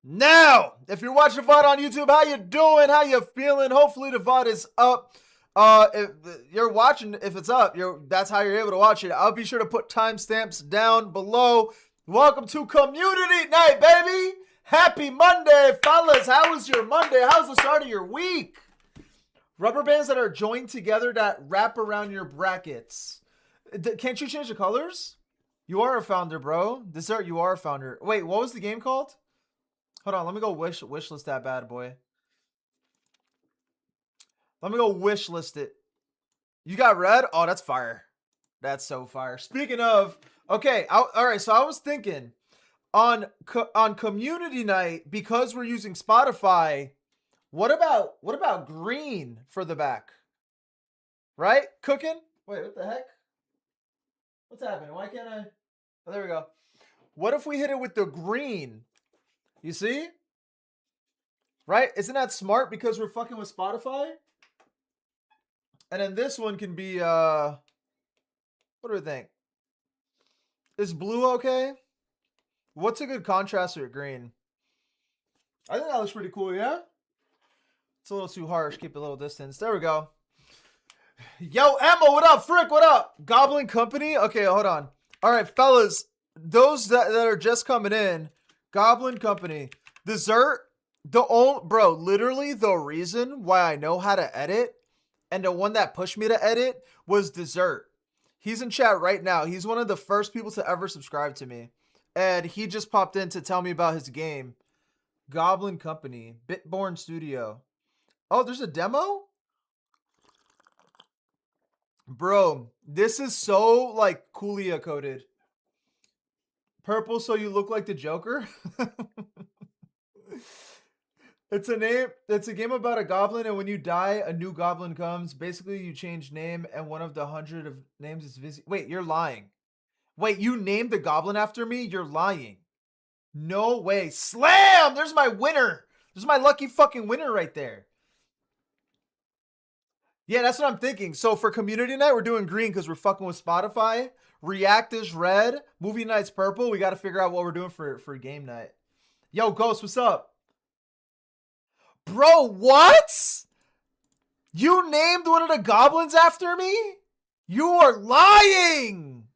Now, if you're watching the VOD on YouTube, how you doing? How you feeling? Hopefully the VOD is up. If you're watching, if it's up, that's how you're able to watch it. I'll be sure to put timestamps down below. Welcome to Community Night, baby. Happy Monday, fellas. How was your Monday? How's the start of your week? Rubber bands that are joined together that wrap around your brackets. Can't you change the colors? You are a founder, bro. Dessert, you are a founder. Wait, what was the game called? Hold on, let me go wish list that bad boy. Let me go wish list it. You got red? Oh, that's fire. That's so fire. Speaking of, okay, all right. So I was thinking on community night, because we're using Spotify. What about green for the back? Right? Cooking? Wait, what the heck? What's happening? Why can't I? Oh, there we go. What if we hit it with the green? You see? Right? Isn't that smart because we're fucking with Spotify? And then this one can be, what do we think? Is blue okay? What's a good contrast with green? I think that looks pretty cool, yeah? It's a little too harsh. Keep a little distance. There we go. Yo, Emma, what up? Frick, what up? Goblin Company? Okay, hold on. All right, fellas. Those that are just coming in, Goblin Company. Dessert, bro, literally the reason why I know how to edit and the one that pushed me to edit was Dessert. He's in chat right now. He's one of the first people to ever subscribe to me. And he just popped in to tell me about his game. Goblin Company, Bitborn Studio. Oh, there's a demo? Bro, this is so like Coolia coded. Purple so you look like the Joker? It's a game about a goblin, and when you die, a new goblin comes. Basically, you change name, and one of the 100 of names is VIZZYY. Wait, you're lying. Wait, you named the goblin after me? You're lying. No way. Slam! There's my winner. There's my lucky fucking winner right there. Yeah, that's what I'm thinking. So for community night, we're doing green because we're fucking with Spotify. React is red. Movie night's purple. We got to figure out what we're doing for game night. Yo, Ghost, what's up? Bro, what? You named one of the goblins after me? You are lying.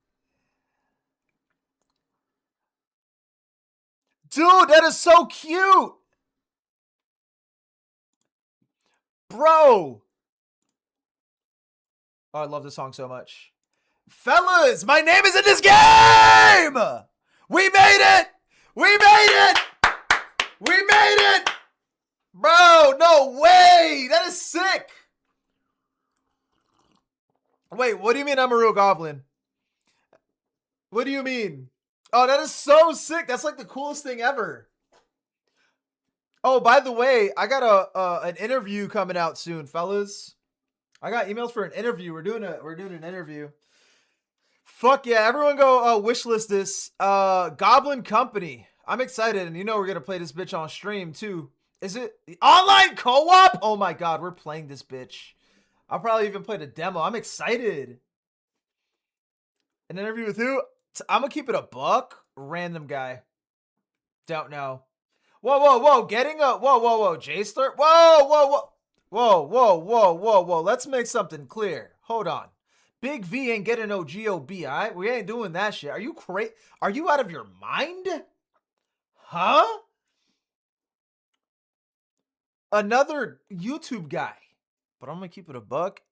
Dude, that is so cute. Bro. Oh, I love this song so much. Fellas, my name is in this game! We made it! We made it! We made it! Bro, no way! That is sick! Wait, what do you mean I'm a real goblin? What do you mean? Oh, that is so sick. That's like the coolest thing ever. Oh, by the way, I got an interview coming out soon, fellas. I got emails for an interview. We're doing an interview. Fuck yeah, everyone go wishlist this. Goblin Company. I'm excited, and you know we're gonna play this bitch on stream too. Is it online co-op? Oh my god, we're playing this bitch. I'll probably even play the demo. I'm excited. An interview with who? I'm gonna keep it a buck. Random guy. Don't know. Whoa, whoa, whoa. Getting a whoa. J-Star. Whoa. Let's make something clear. Hold on. Big V ain't getting no GOB, all right? We ain't doing that shit. Are you crazy? Are you out of your mind? Huh? Another YouTube guy. But I'm gonna keep it a buck.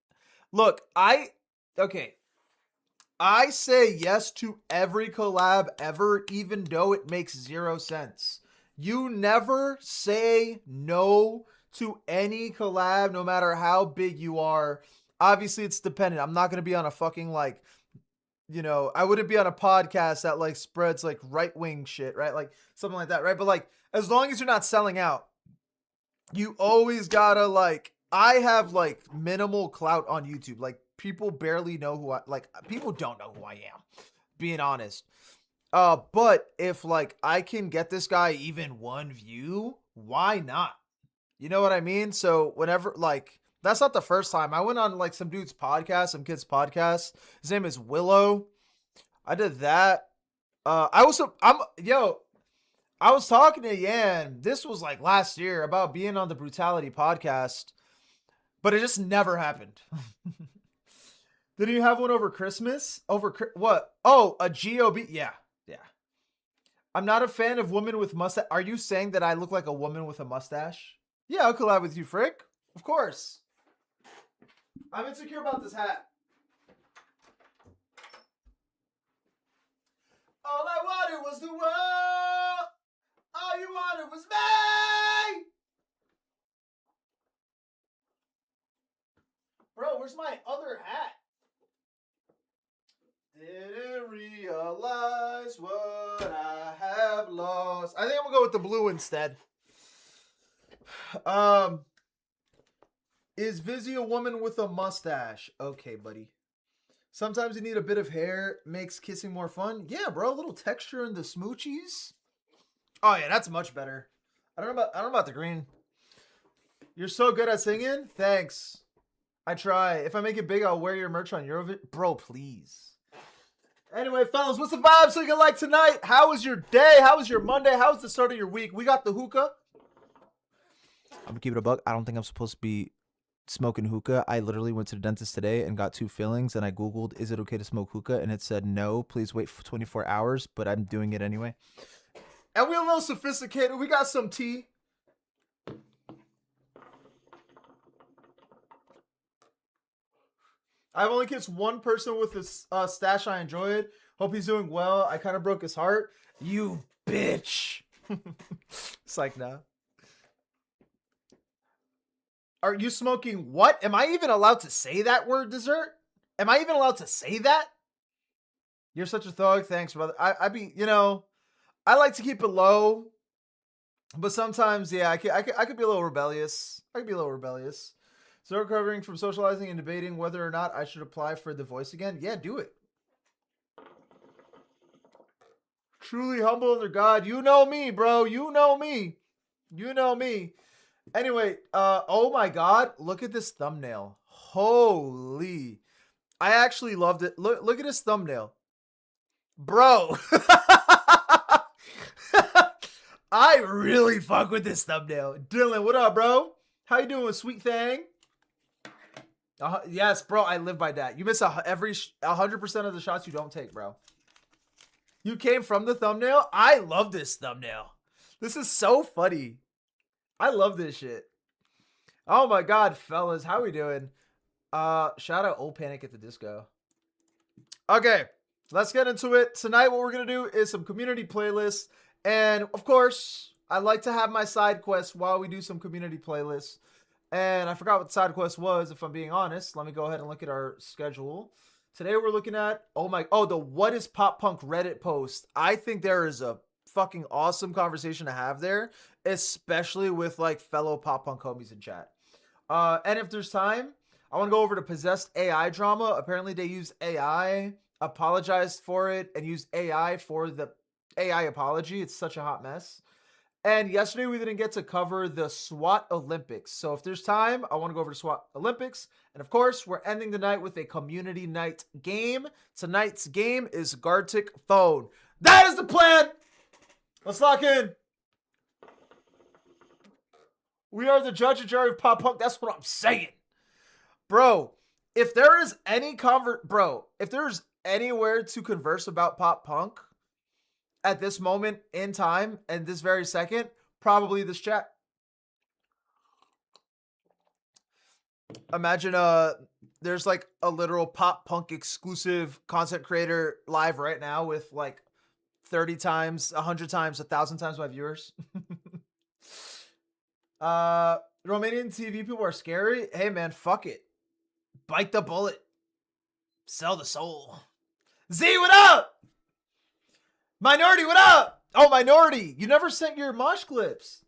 Look, I say yes to every collab ever, even though it makes 0 sense. You never say no to any collab, no matter how big you are. Obviously, it's dependent. I'm not going to be on a fucking, like, you know, I wouldn't be on a podcast that, like, spreads, like, right-wing shit, right? Like, something like that, right? But, like, as long as you're not selling out, you always gotta, like, I have, like, minimal clout on YouTube. Like, people barely know who people don't know who I am, being honest. But if, like, I can get this guy even 1 view, why not? You know what I mean? So whenever, like, that's not the first time. I went on, like, some dude's podcast, some kid's podcast. His name is Willow. I did that. I was talking to Yan. This was like last year about being on the Brutality podcast, but it just never happened. Did you have one over Christmas? What? Oh, a GOB. Yeah, yeah. I'm not a fan of women with mustache. Are you saying that I look like a woman with a mustache? Yeah, I'll collab with you, Frick. Of course. I'm insecure about this hat. All I wanted was the world. All you wanted was me. Bro, where's my other hat? Didn't realize what I have lost. I think I'm gonna go with the blue instead. Is VIZZYY a woman with a mustache? Okay, buddy. Sometimes you need a bit of hair, makes kissing more fun. Yeah, bro, a little texture in the smoochies. Oh yeah, that's much better. I don't know about the green. You're so good at singing. Thanks. I try. If I make it big, I'll wear your merch on Eurovision. Bro, please. Anyway, fellas, what's the vibe so you can like tonight? How was your day? How was your Monday? How was the start of your week? We got the hookah. I'm gonna keep it a buck. I don't think I'm supposed to be smoking hookah. I literally went to the dentist today and got 2 fillings, and I googled, is it okay to smoke hookah? And it said no, please wait for 24 hours, but I'm doing it anyway. And we're a little sophisticated. We got some tea. I've only kissed one person with this stash. I enjoy it. Hope he's doing well. I kind of broke his heart. You bitch. It's like, nah. Are you smoking what? Am I even allowed to say that word, dessert? Am I even allowed to say that? You're such a thug. Thanks, brother. I be, you know, I like to keep it low, but sometimes, yeah, I could be a little rebellious. I could be a little rebellious. So recovering from socializing and debating whether or not I should apply for The Voice again. Yeah, do it. Truly humble under God. You know me, bro. You know me. You know me. Anyway, oh my God, look at this thumbnail. Holy. I actually loved it. Look at his thumbnail. Bro. I really fuck with this thumbnail. Dylan, what up, bro? How you doing, sweet thing? Yes, bro, I live by that. You miss 100% of the shots you don't take, bro. You came from the thumbnail? I love this thumbnail. This is so funny. I love this shit. Oh my God, fellas, how we doing? Shout out Old Panic at the Disco. Okay, let's get into it. Tonight, what we're gonna do is some community playlists. And of course, I like to have my side quests while we do some community playlists. And I forgot what side quest was, if I'm being honest. Let me go ahead and look at our schedule. Today we're looking at, the What is Pop Punk Reddit post. I think there is a fucking awesome conversation to have there, especially with like fellow pop punk homies in chat. And if there's time, I want to go over to Possessed AI drama. Apparently they used AI, apologized for it, and used AI for the AI apology. It's such a hot mess. And yesterday we didn't get to cover the SWAT Olympics. So if there's time, I want to go over to SWAT Olympics. And of course, we're ending the night with a community night game. Tonight's game is Gartic Phone. That is the plan. Let's lock in. We are the judge and jury of pop punk. That's what I'm saying. Bro, if there is any if there's anywhere to converse about pop punk at this moment in time and this very second, probably this chat. Imagine there's like a literal pop punk exclusive content creator live right now with like 30 times, 100 times, 1,000 times my viewers. Romanian TV people are scary. Hey man, fuck it. Bite the bullet. Sell the soul. Z, what up? Minority, what up? Oh, Minority, you never sent your mosh clips.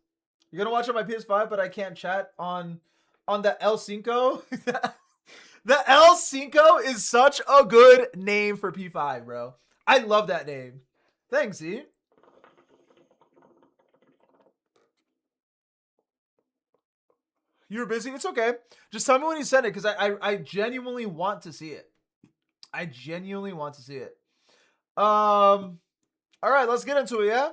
You're gonna watch on my PS5, but I can't chat on the El Cinco. The El Cinco is such a good name for P5, bro. I love that name. Thanks, Z. You were busy? It's okay. Just tell me when you send it, because I genuinely want to see it. I genuinely want to see it. All right, let's get into it, yeah?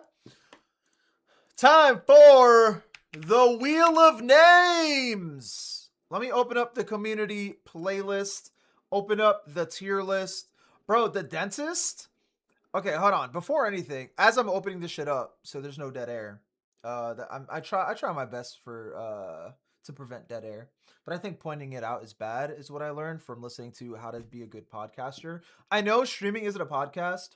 Time for the Wheel of Names. Let me open up the community playlist. Open up the tier list. Bro, the dentist? Okay, hold on. Before anything, as I'm opening this shit up, so there's no dead air. I try my best for to prevent dead air. But I think pointing it out is bad, is what I learned from listening to How to Be a Good Podcaster. I know streaming isn't a podcast,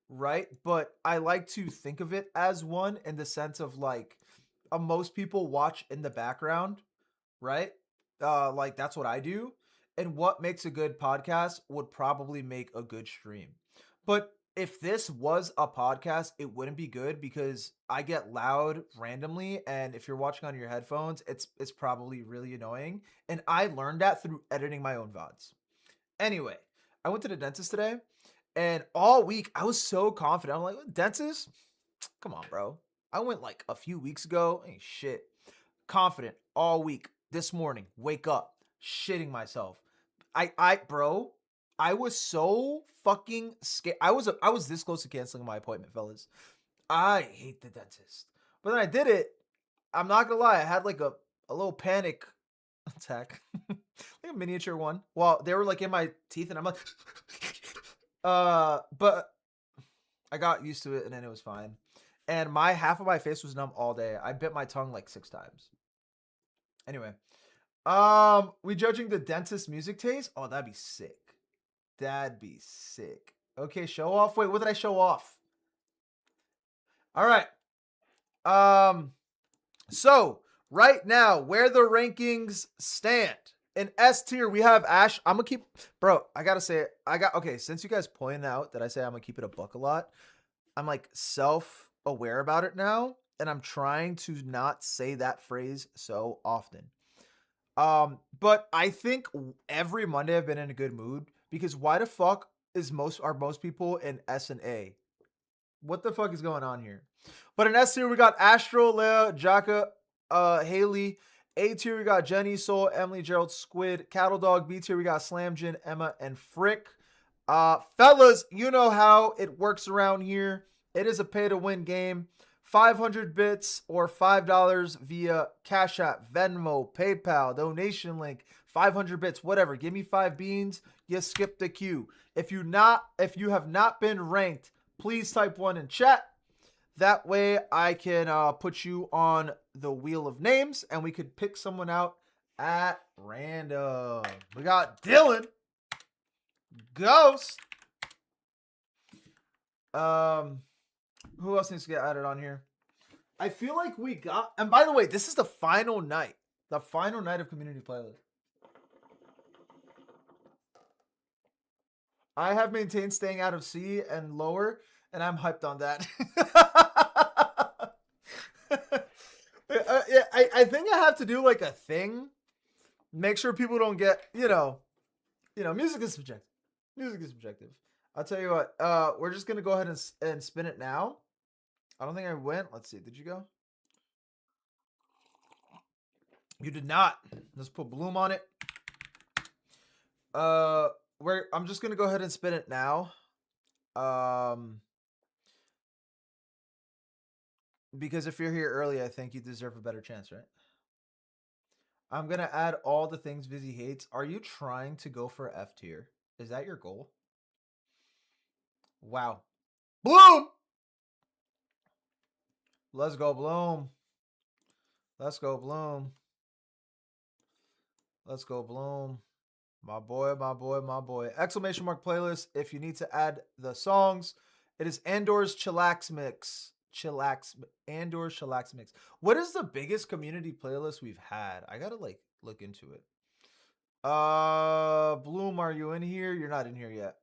right? But I like to think of it as one in the sense of like most people watch in the background, right? Like that's what I do. And what makes a good podcast would probably make a good stream. But if this was a podcast, it wouldn't be good because I get loud randomly, and if you're watching on your headphones, it's probably really annoying. And I learned that through editing my own VODs. Anyway, I went to the dentist today, and all week I was so confident. I'm like, dentist? Come on, bro. I went like a few weeks ago. Ain't shit. Confident all week. This morning, wake up, shitting myself. Bro, I was so fucking scared. I was this close to canceling my appointment, fellas. I hate the dentist. But then I did it. I'm not gonna lie, I had like a little panic attack. Like a miniature one. Well, they were like in my teeth and I'm like but I got used to it and then it was fine. And my half of my face was numb all day. I bit my tongue like 6 times. Anyway, we judging the dentist music taste? Oh, that'd be sick. That'd be sick. Okay, show off. Wait, what did I show off? All right. So right now, where the rankings stand. In S tier, we have Ash. I'm gonna keep, bro. I gotta say it. Okay. Since you guys pointed out that I say I'm gonna keep it a buck a lot, I'm like self-aware about it now, and I'm trying to not say that phrase so often. But I think every Monday I've been in a good mood because why the fuck are most people in S and A? What the fuck is going on here? But in S tier, we got Astro, Leia, Jaka, Haley. A tier, we got Jenny, Soul, Emily, Gerald, Squid, Cattle Dog. B tier, we got Slamjin, Emma, and Frick. Fellas, you know how it works around here. It is a pay-to-win game. 500 bits or $5 via Cash App, Venmo, PayPal, donation link, 500 bits, whatever. Give me 5 beans. You skip the queue. If you have not been ranked, please type 1 in chat. That way I can put you on the wheel of names and we could pick someone out at random. We got Dylan, Ghost. Who else needs to get added on here? I feel like we got, and by the way, this is the final night. The final night of community playlist. I have maintained staying out of C and lower, and I'm hyped on that. I think I have to do like a thing. Make sure people don't get, music is subjective. Music is subjective. I'll tell you what, we're just going to go ahead and spin it now. I don't think I went. Let's see. Did you go? You did not. Let's put Bloom on it. I'm just going to go ahead and spin it now. Because if you're here early, I think you deserve a better chance, right? I'm going to add all the things Vizzy hates. Are you trying to go for F tier? Is that your goal? Wow. Bloom! Let's go, Bloom. Let's go, Bloom. Let's go, Bloom. My boy, my boy, my boy. Exclamation mark playlist. If you need to add the songs, it is Andor's Chillax Mix. Andor's Chillax Mix. What is the biggest community playlist we've had? I gotta like look into it. Bloom, are you in here? You're not in here yet.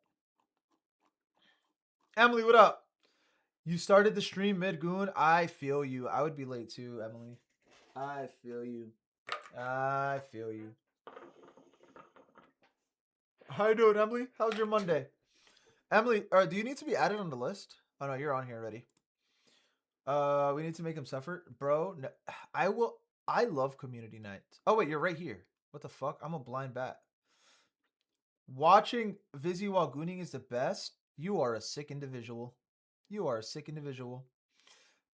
Emily, what up? You started the stream mid-goon. I feel you. I would be late too, Emily. I feel you. I feel you. How you doing, Emily? How's your Monday? Emily, do you need to be added on the list? Oh no, you're on here already. We need to make him suffer, bro. No, I love community nights. Oh wait, you're right here. What the fuck? I'm a blind bat. Watching Vizzy while gooning is the best. You are a sick individual. You are a sick individual.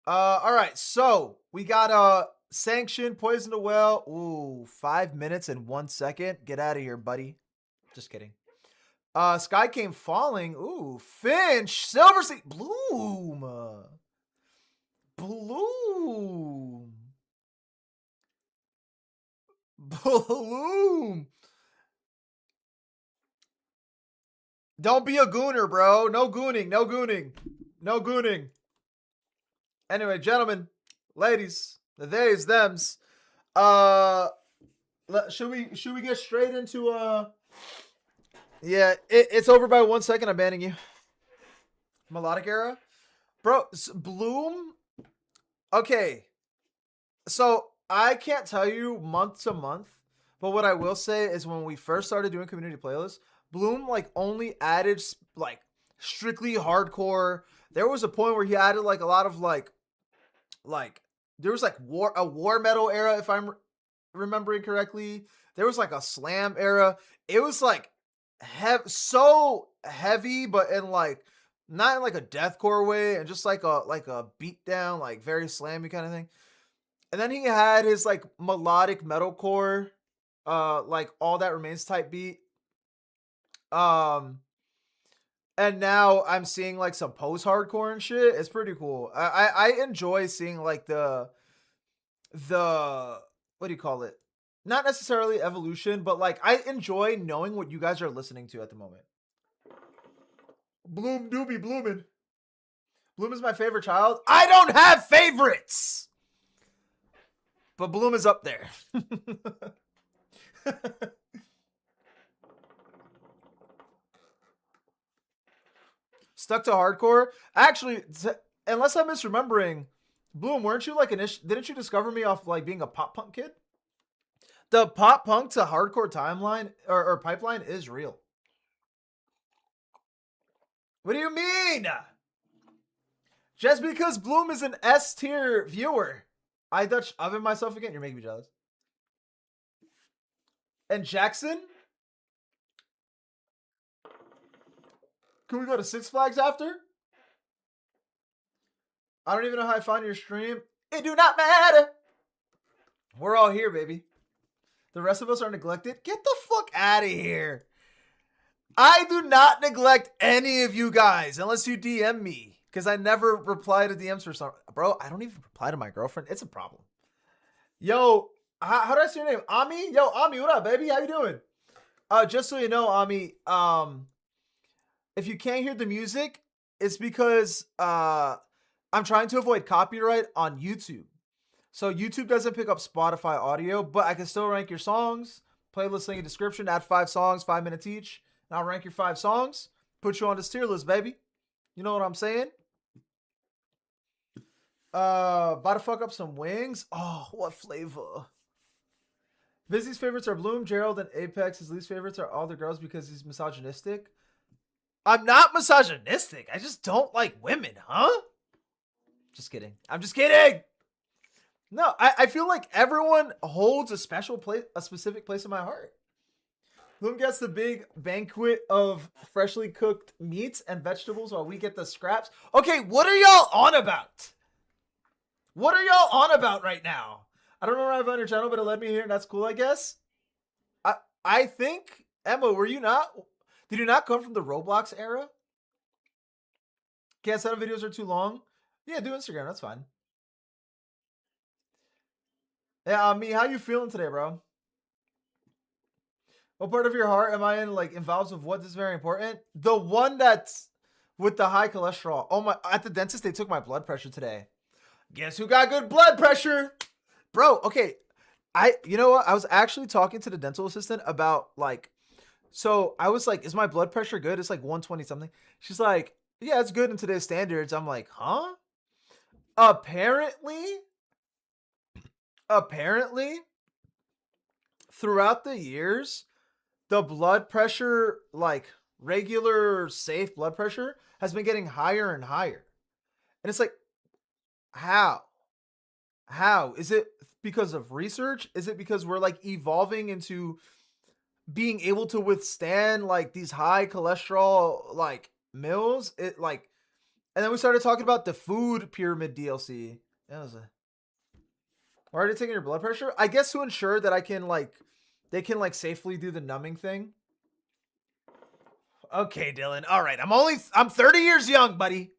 All right. So we got sanction, poison the well. Ooh, 5 minutes and 1 second. Get out of here, buddy. Just kidding. Sky came falling. Ooh, Finch, Silver Sea, Bloom, Bloom, Bloom. Don't be a gooner, bro. No gooning. No gooning. No gooning. Anyway, gentlemen, ladies, the theys, thems. Should we get straight into Yeah, it's over by 1 second. I'm banning you. Melodic era, bro. Bloom. Okay, so I can't tell you month to month, but what I will say is when we first started doing community playlists, Bloom like only added like strictly hardcore. There was a point where he added like a lot of like there was like a war metal era, if I'm remembering correctly. There was like a slam era. It was like so heavy, but in like not in like a deathcore way, and just like a beat down, like very slammy kind of thing. And then he had his like melodic metalcore, like All That Remains type beat. Um, and now I'm seeing like some post hardcore and shit. It's pretty cool. I enjoy seeing like the what do you call it? Not necessarily evolution, but like I enjoy knowing what you guys are listening to at the moment. Bloom doobie bloomin'. Bloom is my favorite child. I don't have favorites, but Bloom is up there. Stuck to hardcore. Actually, unless I'm misremembering, Bloom, weren't you like didn't you discover me off like being a pop punk kid? The pop punk to hardcore timeline or pipeline is real. What do you mean? Just because Bloom is an S tier viewer, I Dutch oven myself again. You're making me jealous. And Jackson, can we go to Six Flags after? I don't even know how I found your stream. It do not matter. We're all here, baby. The rest of us are neglected. Get the fuck out of here. I do not neglect any of you guys unless you DM me, because I never reply to DMs for some. Bro, I don't even reply to my girlfriend. It's a problem. Yo, how do I say your name? Ami? Yo, Ami, what up, baby? How you doing? Just so you know, Ami, if you can't hear the music, it's because I'm trying to avoid copyright on YouTube. So YouTube doesn't pick up Spotify audio, but I can still rank your songs. Playlist link in description. Add 5 songs, 5 minutes each. And I'll rank your 5 songs. Put you on this tier list, baby. You know what I'm saying? About to fuck up some wings. Oh, what flavor? VIZZYY's favorites are Bloom, Gerald, and Apex. His least favorites are all the girls because he's misogynistic. I'm not misogynistic. I just don't like women, huh? Just kidding. I'm just kidding. No, I feel like everyone holds a special place, a specific place in my heart. Bloom gets the big banquet of freshly cooked meats and vegetables while we get the scraps. Okay, what are y'all on about? What are y'all on about right now? I don't know where I found your channel, but it led me here, and that's cool, I guess. I think, Emma, were you not? Did you not come from the Roblox era? Can't 7 videos are too long. Yeah, do Instagram. That's fine. Yeah, me. How you feeling today, bro? What part of your heart am I in? Like involves with what? This is very important. The one that's with the high cholesterol. Oh my! At the dentist, they took my blood pressure today. Guess who got good blood pressure, bro? Okay, you know what? I was actually talking to the dental assistant about like. So I was like, "Is my blood pressure good?" It's like 120 something. She's like, "Yeah, it's good in today's standards." I'm like, "Huh?" Apparently, throughout the years, the blood pressure, like regular safe blood pressure, has been getting higher and higher. And it's like, how? How? Is it because of research? Is it because we're like evolving into being able to withstand like these high cholesterol like meals? It like And then we started talking about the food pyramid DLC. That was a. Why are they taking your blood pressure? I guess to ensure that I can like, they can like safely do the numbing thing. Okay, Dylan. All right. I'm 30 years young, buddy.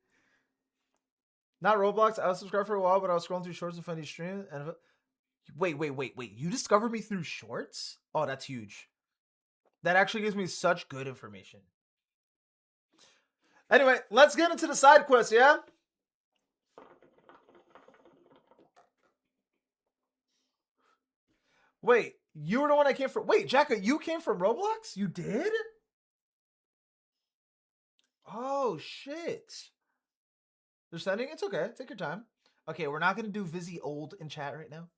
Not Roblox. I was subscribed for a while, but I was scrolling through shorts and finding streams. And wait. You discovered me through shorts? Oh, that's huge. That actually gives me such good information. Anyway, let's get into the side quest, yeah? Wait, you were the one I came from. Wait, Jacka, you came from Roblox? You did? Oh, shit. They're sending? It's okay. Take your time. Okay, we're not going to do VIZZYY old in chat right now.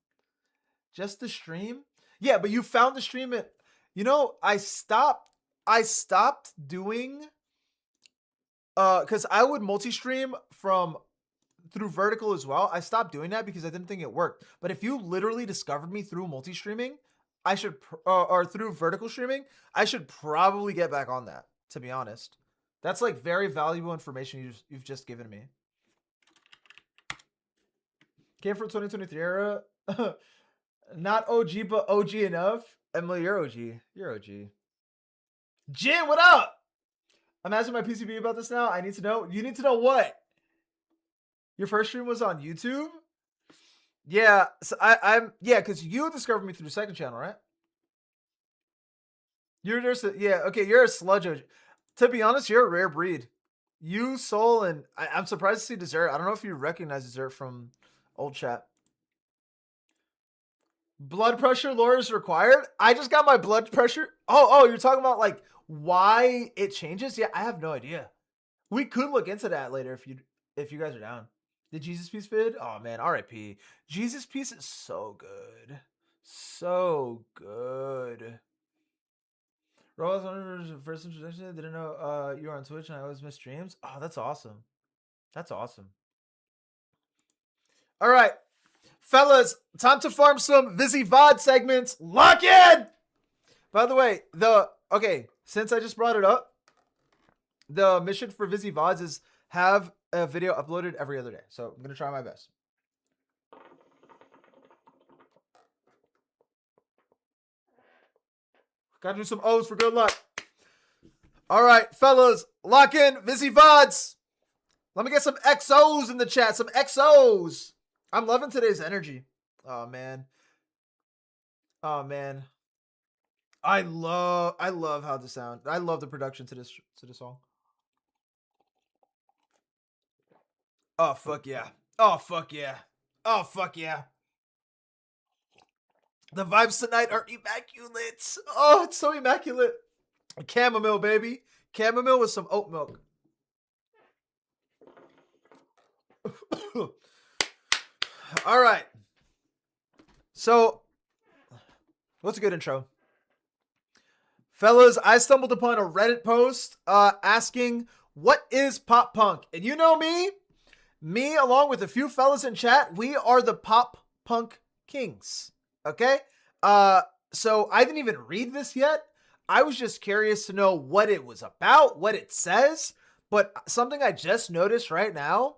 Just the stream? Yeah, but you found the stream at... You know, I stopped doing... Because I would multi-stream through vertical as well. I stopped doing that because I didn't think it worked. But if you literally discovered me through multi-streaming, I should... or through vertical streaming, I should probably get back on that, to be honest. That's like very valuable information you've just given me. Came from 2023 era. Not OG, but OG enough. Emily, you're OG. You're OG. Jin, what up? I'm asking my PCB about this now. I need to know. You need to know what? Your first stream was on YouTube? Yeah. So yeah, because you discovered me through the second channel, right? You're just yeah, okay, you're a sludge OG. To be honest, you're a rare breed. You, Soul, and I'm surprised to see Dessert. I don't know if you recognize Dessert from old chat. Blood pressure lore is required. I just got my blood pressure. Oh, you're talking about like why it changes? Yeah, I have no idea. We could look into that later if you guys are down. Did Jesus Piece vid? Oh man, RIP. Jesus Piece is so good. So good. Rose, first introduction. I didn't know you were on Twitch and I always miss streams. Oh, that's awesome. That's awesome. All right. Fellas, time to farm some VIZZYY VOD segments. Lock in! By the way, since I just brought it up, the mission for VIZZYY VODs is have a video uploaded every other day. So I'm going to try my best. Got to do some O's for good luck. All right, fellas, lock in VIZZYY VODs. Let me get some XOs in the chat. Some XOs. I'm loving today's energy. Oh man. Oh man. I love how the sound. I love the production to this song. Oh fuck yeah. Oh fuck yeah. Oh fuck yeah. The vibes tonight are immaculate. Oh, it's so immaculate. Chamomile, baby. Chamomile with some oat milk. All right. So, what's a good intro? Fellas, I stumbled upon a Reddit post asking, what is pop punk? And you know me along with a few fellas in chat, we are the pop punk kings. Okay? So I didn't even read this yet. I was just curious to know what it was about, what it says. But something I just noticed right now,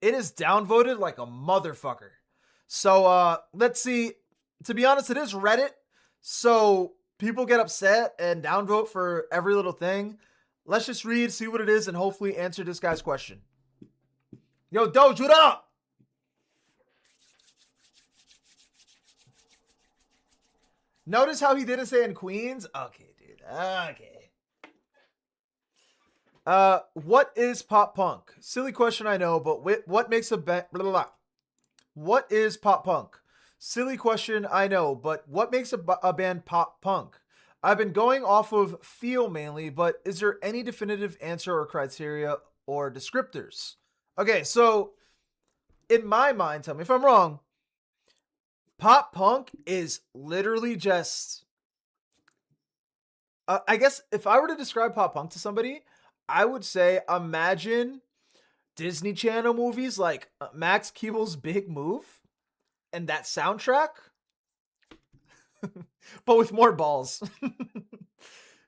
it is downvoted like a motherfucker. So let's see. To be honest, it is Reddit. So people get upset and downvote for every little thing. Let's just read, see what it is, and hopefully answer this guy's question. Yo, Doge, what up? Notice how he didn't say in Queens? Okay, dude. Okay. What is pop punk? Silly question, I know, but what makes a band... What is pop punk? Silly question, I know, but what makes a band pop punk? I've been going off of feel mainly, but is there any definitive answer or criteria or descriptors? Okay, so in my mind, tell me if I'm wrong, pop punk is literally just... I guess if I were to describe pop punk to somebody, I would say imagine Disney Channel movies like Max Keeble's Big Move and that soundtrack, but with more balls.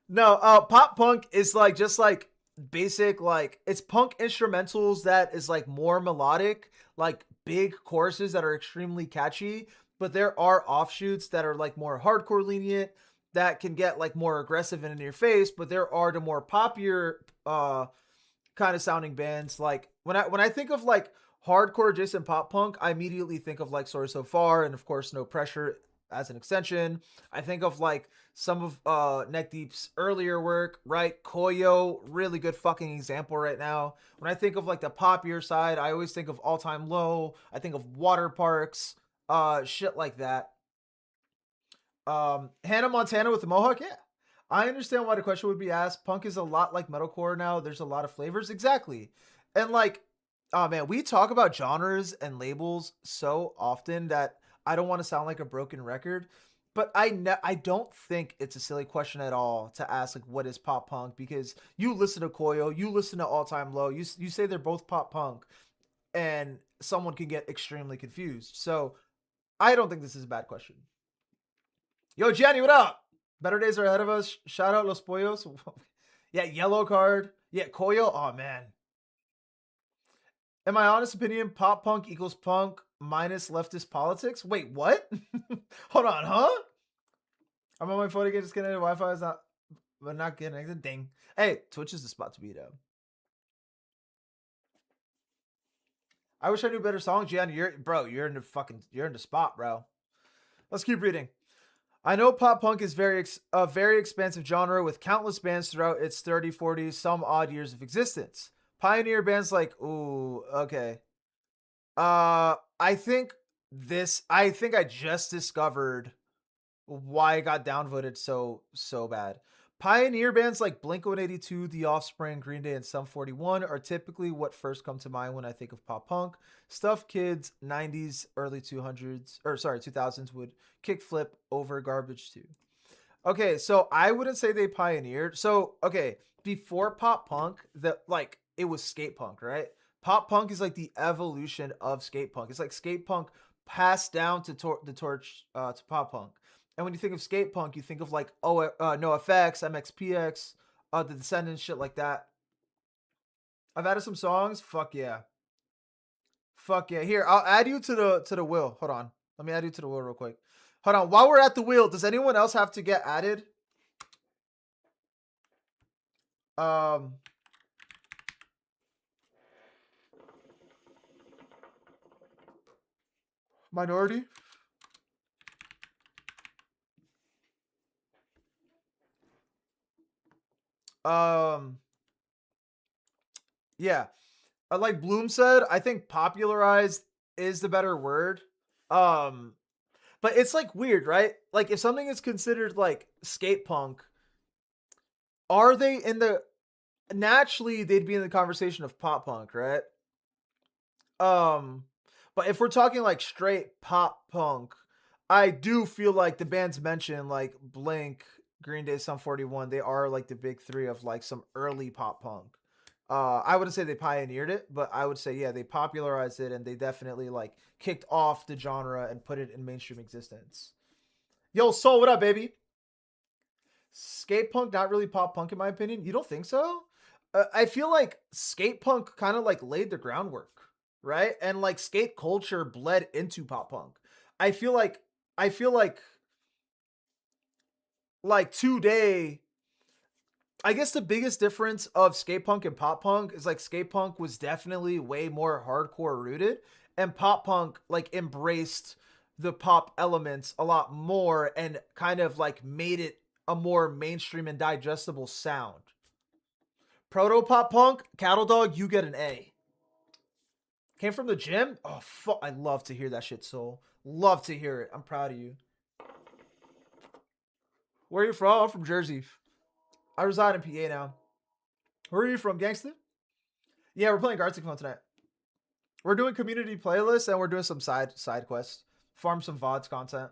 No, pop punk is like just like basic, like it's punk instrumentals that is like more melodic, like big choruses that are extremely catchy, but there are offshoots that are like more hardcore lenient that can get like more aggressive and in your face, but there are the more popular kind of sounding bands. Like when I think of like hardcore adjacent pop punk, I immediately think of like Sorry So Far and of course No Pressure as an extension. I think of like some of Neck Deep's earlier work, right? Koyo, really good fucking example right now. When I think of like the popular side, I always think of All Time Low. I think of Water Parks, shit like that. Hannah Montana with the Mohawk, yeah. I understand why the question would be asked. Punk is a lot like metalcore now. There's a lot of flavors, exactly. And like, oh man, we talk about genres and labels so often that I don't want to sound like a broken record. But I don't think it's a silly question at all to ask like what is pop punk, because you listen to Koyo, you listen to All Time Low, you say they're both pop punk, and someone can get extremely confused. So I don't think this is a bad question. Yo, Jenny, what up? Better days are ahead of us. Shout out Los Pollos. Yeah, yellow card. Yeah, Koyo. Oh, man. In my honest opinion, pop punk equals punk minus leftist politics. Wait, what? Hold on, huh? I'm on my phone again, just connected. Wi-Fi is not, but not connected. Ding. Hey, Twitch is the spot to be, though. I wish I knew better songs. Jan, you're in the spot, bro. Let's keep reading. I know pop punk is a very expansive genre with countless bands throughout its 30, 40, some odd years of existence. Pioneer bands like, ooh, okay. I think I just discovered why it got downvoted so bad. Pioneer bands like Blink-182, The Offspring, Green Day, and Sum 41 are typically what first come to mind when I think of pop punk. Stuff kids 90s, early 2000s would kickflip over garbage too. Okay, so I wouldn't say they pioneered. So, okay, before pop punk, it was skate punk, right? Pop punk is like the evolution of skate punk. It's like skate punk passed down to the torch to pop punk. And when you think of skate punk, you think of like No Effects, MXPX, The Descendants, shit like that. I've added some songs. Fuck yeah. Fuck yeah. Here, I'll add you to the wheel. Hold on. Let me add you to the wheel real quick. Hold on. While we're at the wheel, does anyone else have to get added? Minority? Um, yeah. Like Bloom said, I think popularized is the better word. Um, but it's like weird, right? Like if something is considered like skate punk, are they in the naturally they'd be in the conversation of pop punk, right? Um, but if we're talking like straight pop punk, I do feel like the bands mentioned, like Blink, Green Day, Sum 41, they are like the big three of like some early pop punk. I wouldn't say they pioneered it, but I would say, yeah, they popularized it and they definitely like kicked off the genre and put it in mainstream existence. Yo, Soul, what up, baby? Skate punk, not really pop punk in my opinion. You don't think so? I feel like skate punk kind of like laid the groundwork, right? And like skate culture bled into pop punk. I feel like I feel like today, I guess the biggest difference of skate punk and pop punk is like skate punk was definitely way more hardcore rooted, and pop punk like embraced the pop elements a lot more and kind of like made it a more mainstream and digestible sound. Proto pop punk, Cattle Dog, you get an A. Came from the gym? Oh, fuck. I love to hear that shit, Soul. Love to hear it. I'm proud of you. Where are you from? I'm from Jersey. I reside in PA now. Where are you from, gangsta? Yeah, we're playing Gartic Phone tonight. We're doing community playlists and we're doing some side quests. Farm some VODs content.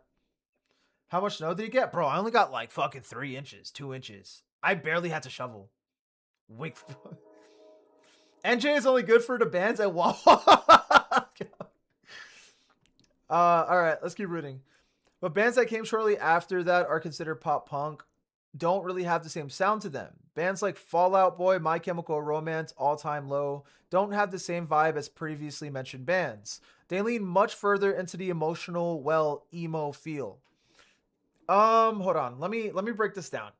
How much snow did you get? Bro, I only got like fucking 3 inches, 2 inches. I barely had to shovel. Wait. NJ is only good for the bands at Wall. All right, let's keep rooting. But bands that came shortly after that are considered pop punk. don't really have the same sound to them. Bands like Fall Out Boy, My Chemical Romance, All Time Low don't have the same vibe as previously mentioned bands. They lean much further into the emotional, well, emo feel. Hold on. Let me break this down.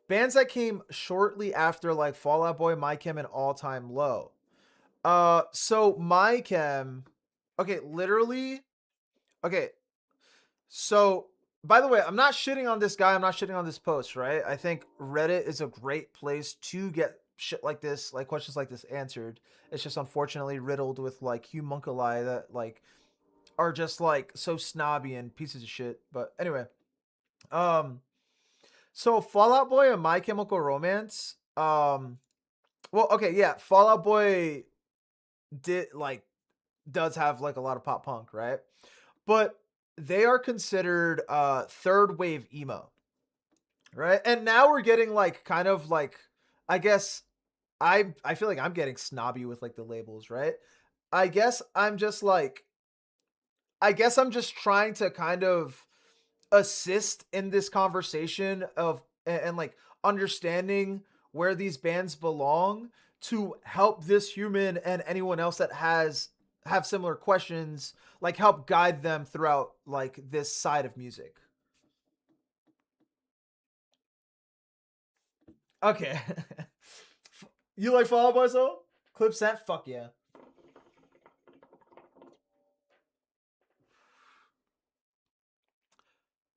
Bands that came shortly after like Fall Out Boy, My Chem, and All Time Low. So My Chem, okay, literally, okay, so, by the way, I'm not shitting on this guy. I'm not shitting on this post, right? I think Reddit is a great place to get shit like this, like questions like this answered. It's just unfortunately riddled with like homunculi that like are just like so snobby and pieces of shit. But anyway, um, so Fallout Boy and My Chemical Romance, well, okay, yeah, Fallout Boy did like does have like a lot of pop punk, right? But they are considered third wave emo, right? And now we're getting like kind of like, I guess I feel like I'm getting snobby with like the labels, right? I guess I'm just like I guess I'm just trying to kind of assist in this conversation of and like understanding where these bands belong to help this human and anyone else that has have similar questions, like help guide them throughout like this side of music. Okay. You like Fall Out Boy so? Clip sent? Fuck yeah.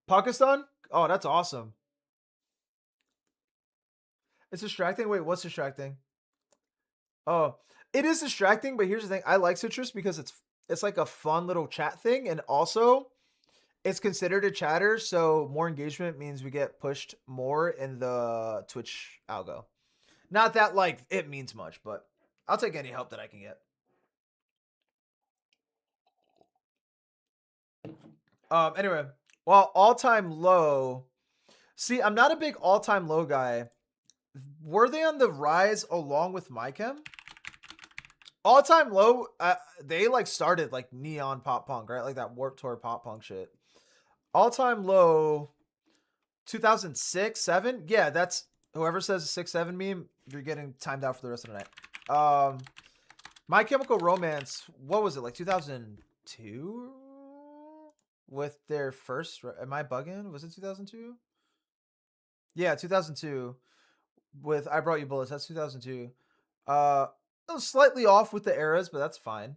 Pakistan? Oh, that's awesome. It's distracting. Wait, what's distracting? Oh, it is distracting, but here's the thing. I like Citrus because it's like a fun little chat thing, and also it's considered a chatter, so more engagement means we get pushed more in the Twitch algo. Not that like it means much, but I'll take any help that I can get. Anyway, well, all time low. See, I'm not a big all time low guy. Were they on the rise along with MyChem? All time low, they like started like neon pop punk, right? Like that Warped Tour pop punk shit. All time low, 2006, 7. Yeah, that's whoever says 6, 7 meme. You're getting timed out for the rest of the night. My Chemical Romance. What was it like 2002? With their first, am I bugging? Was it 2002? Yeah, 2002. With I Brought You Bullets. That's 2002. Uh, it was slightly off with the eras, but that's fine.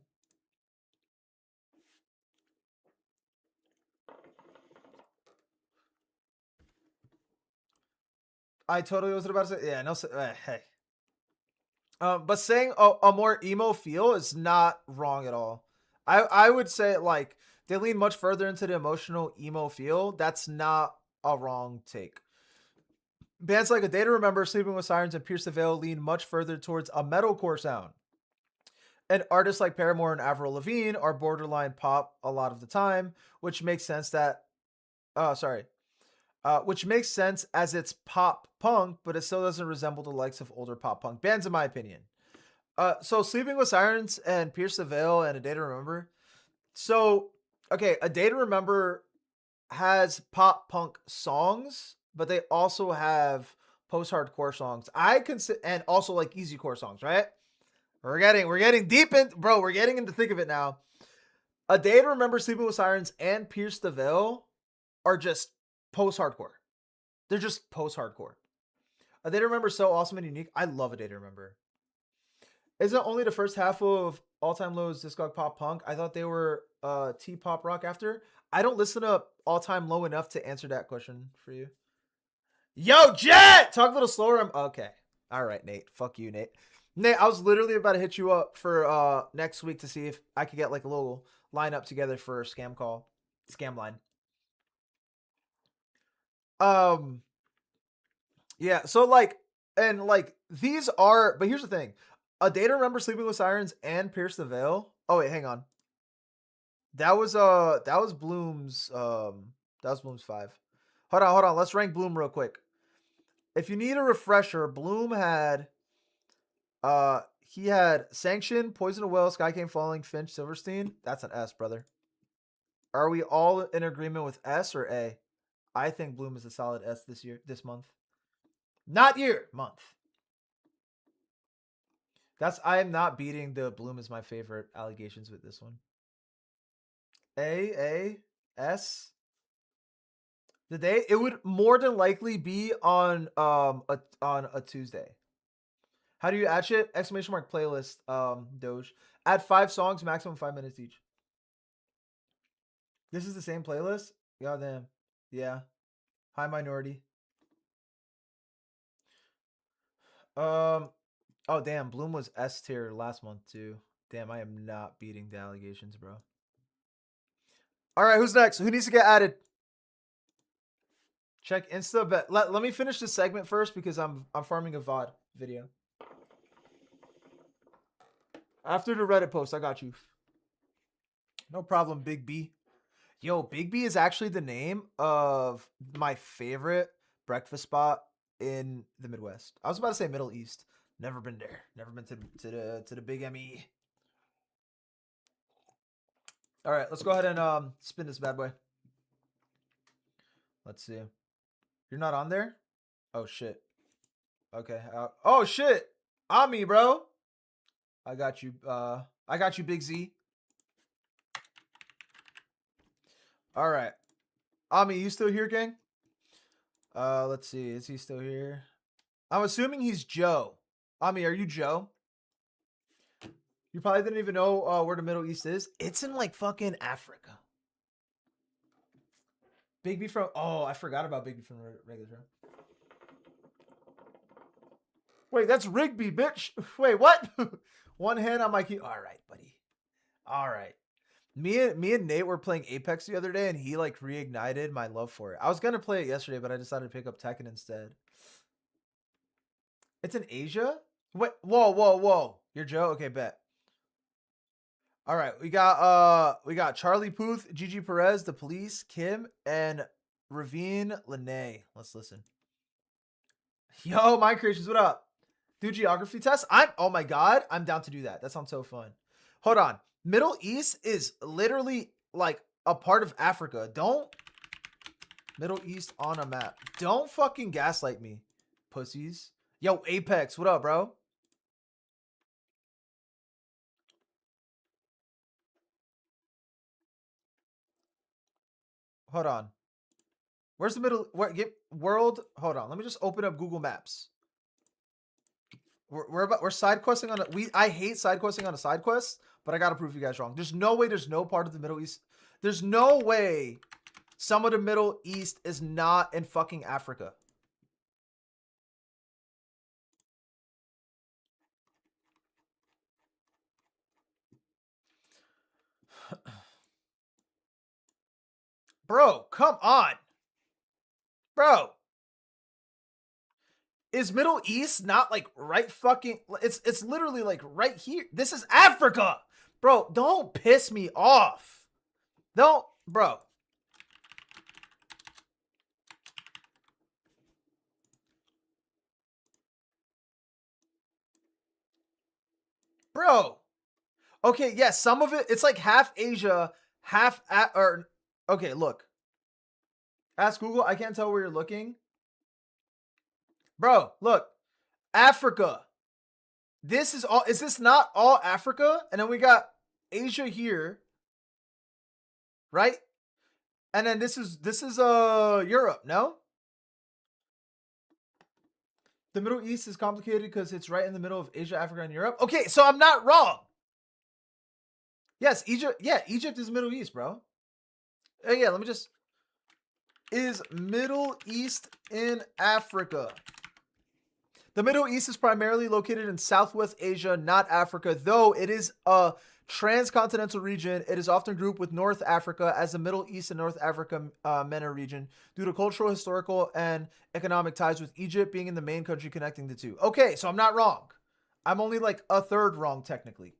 I totally was about to say. Yeah, no. Hey, but saying a more emo feel is not wrong at all. I would say like they lean much further into the emotional emo feel. That's not a wrong take. Bands like A Day to Remember, Sleeping with Sirens, and Pierce the Veil lean much further towards a metalcore sound. And artists like Paramore and Avril Lavigne are borderline pop a lot of the time, which makes sense that sorry, which makes sense as it's pop punk, but it still doesn't resemble the likes of older pop punk bands, in my opinion. So Sleeping with Sirens and Pierce the Veil and A Day to Remember. So, okay, A Day to Remember has pop punk songs, but they also have post hardcore songs. I consider and also like easy core songs, right? We're getting deep in, bro. We're getting into the thick of it now. A Day to Remember, Sleeping with Sirens, and Pierce the Veil are just post hardcore. They're just post hardcore. A Day to Remember is so awesome and unique. I love A Day to Remember. Isn't only the first half of All Time Low's Discog Pop Punk? I thought they were T pop rock after. I don't listen to All Time Low enough to answer that question for you. Yo, Jet! Talk a little slower. Okay. All right, Nate. Fuck you, Nate. Nate, I was literally about to hit you up for next week to see if I could get like a little lineup together for a scam call. Scam line. Um yeah, so like and like these are but here's the thing. A Day to Remember, Sleeping with Sirens, and Pierce the Veil. Oh wait, hang on. That was Bloom's that was Bloom's 5. Hold on. Let's rank Bloom real quick. If you need a refresher, Bloom had he had Sanction, Poison of Will, Sky Came Falling, Finch, Silverstein. That's an S, brother. Are we all in agreement with S or A? I think Bloom is a solid S this month. Not year, month. I am not beating the Bloom is my favorite allegations with this one. A S. The day it would more than likely be on a Tuesday. How do you add shit? Exclamation mark playlist, Doge. Add 5 songs, maximum 5 minutes each. This is the same playlist? Goddamn. Yeah. High minority. Oh damn, Bloom was S tier last month too. Damn, I am not beating the allegations, bro. Alright, who's next? Who needs to get added? Check Insta, but let me finish this segment first because I'm farming a VOD video. After the Reddit post, I got you. No problem, Big B. Yo, Big B is actually the name of my favorite breakfast spot in the Midwest. I was about to say Middle East. Never been there. Never been to the Big ME. All right, let's go ahead and spin this bad boy. Let's see. You're not on there? Oh shit. Okay. Oh shit. On me, bro. I got you. I got you, Big Z. All right. Ami, you still here, gang? Let's see. Is he still here? I'm assuming he's Joe. Ami, are you Joe? You probably didn't even know where the Middle East is. It's in like fucking Africa. Big B from... Oh, I forgot about Big B from regular show. Wait, that's Rigby, bitch. Wait, what? One hand on my key. All right, buddy. All right. Me and Nate were playing Apex the other day, and he like reignited my love for it. I was gonna play it yesterday, but I decided to pick up Tekken instead. It's in Asia? Wait, whoa. You're Joe? Okay, bet. All right, we got Charlie Puth, Gigi Perez, The Police, Kim, and Ravine Lene. Let's listen. Yo, Mind Creations, what up? Do geography test? Oh my god, I'm down to do that. That sounds so fun. Hold on. Middle East is literally like a part of Africa. Middle East on a map. Don't fucking gaslight me, pussies. Yo, Apex, what up, bro? Hold on. Where's the middle? World? Hold on. Let me just open up Google Maps. We're side questing on I hate side questing on a side quest, but I gotta prove you guys wrong. There's no way there's no part of the Middle East. There's no way some of the Middle East is not in fucking Africa. Bro, come on. Bro. Is Middle East not like right fucking... It's literally like right here. This is Africa. Bro, don't piss me off. Don't, bro. Bro. Okay, yes, some of it, it's like half Asia, okay, look. Ask Google, I can't tell where you're looking. Bro, look. Africa. This is all, is this not all Africa? And then we got Asia here. Right? And then this is Europe, no? The Middle East is complicated because it's right in the middle of Asia, Africa, and Europe. Okay, so I'm not wrong. Yes, Egypt. Yeah, Egypt is Middle East, bro. Yeah, let me just... Is Middle East in Africa? The Middle East is primarily located in Southwest Asia, not Africa, though it is a transcontinental region. It is often grouped with North Africa as the Middle East and North Africa MENA region due to cultural, historical, and economic ties, with Egypt being in the main country connecting the two. Okay, so I'm not wrong. I'm only like a third wrong, technically.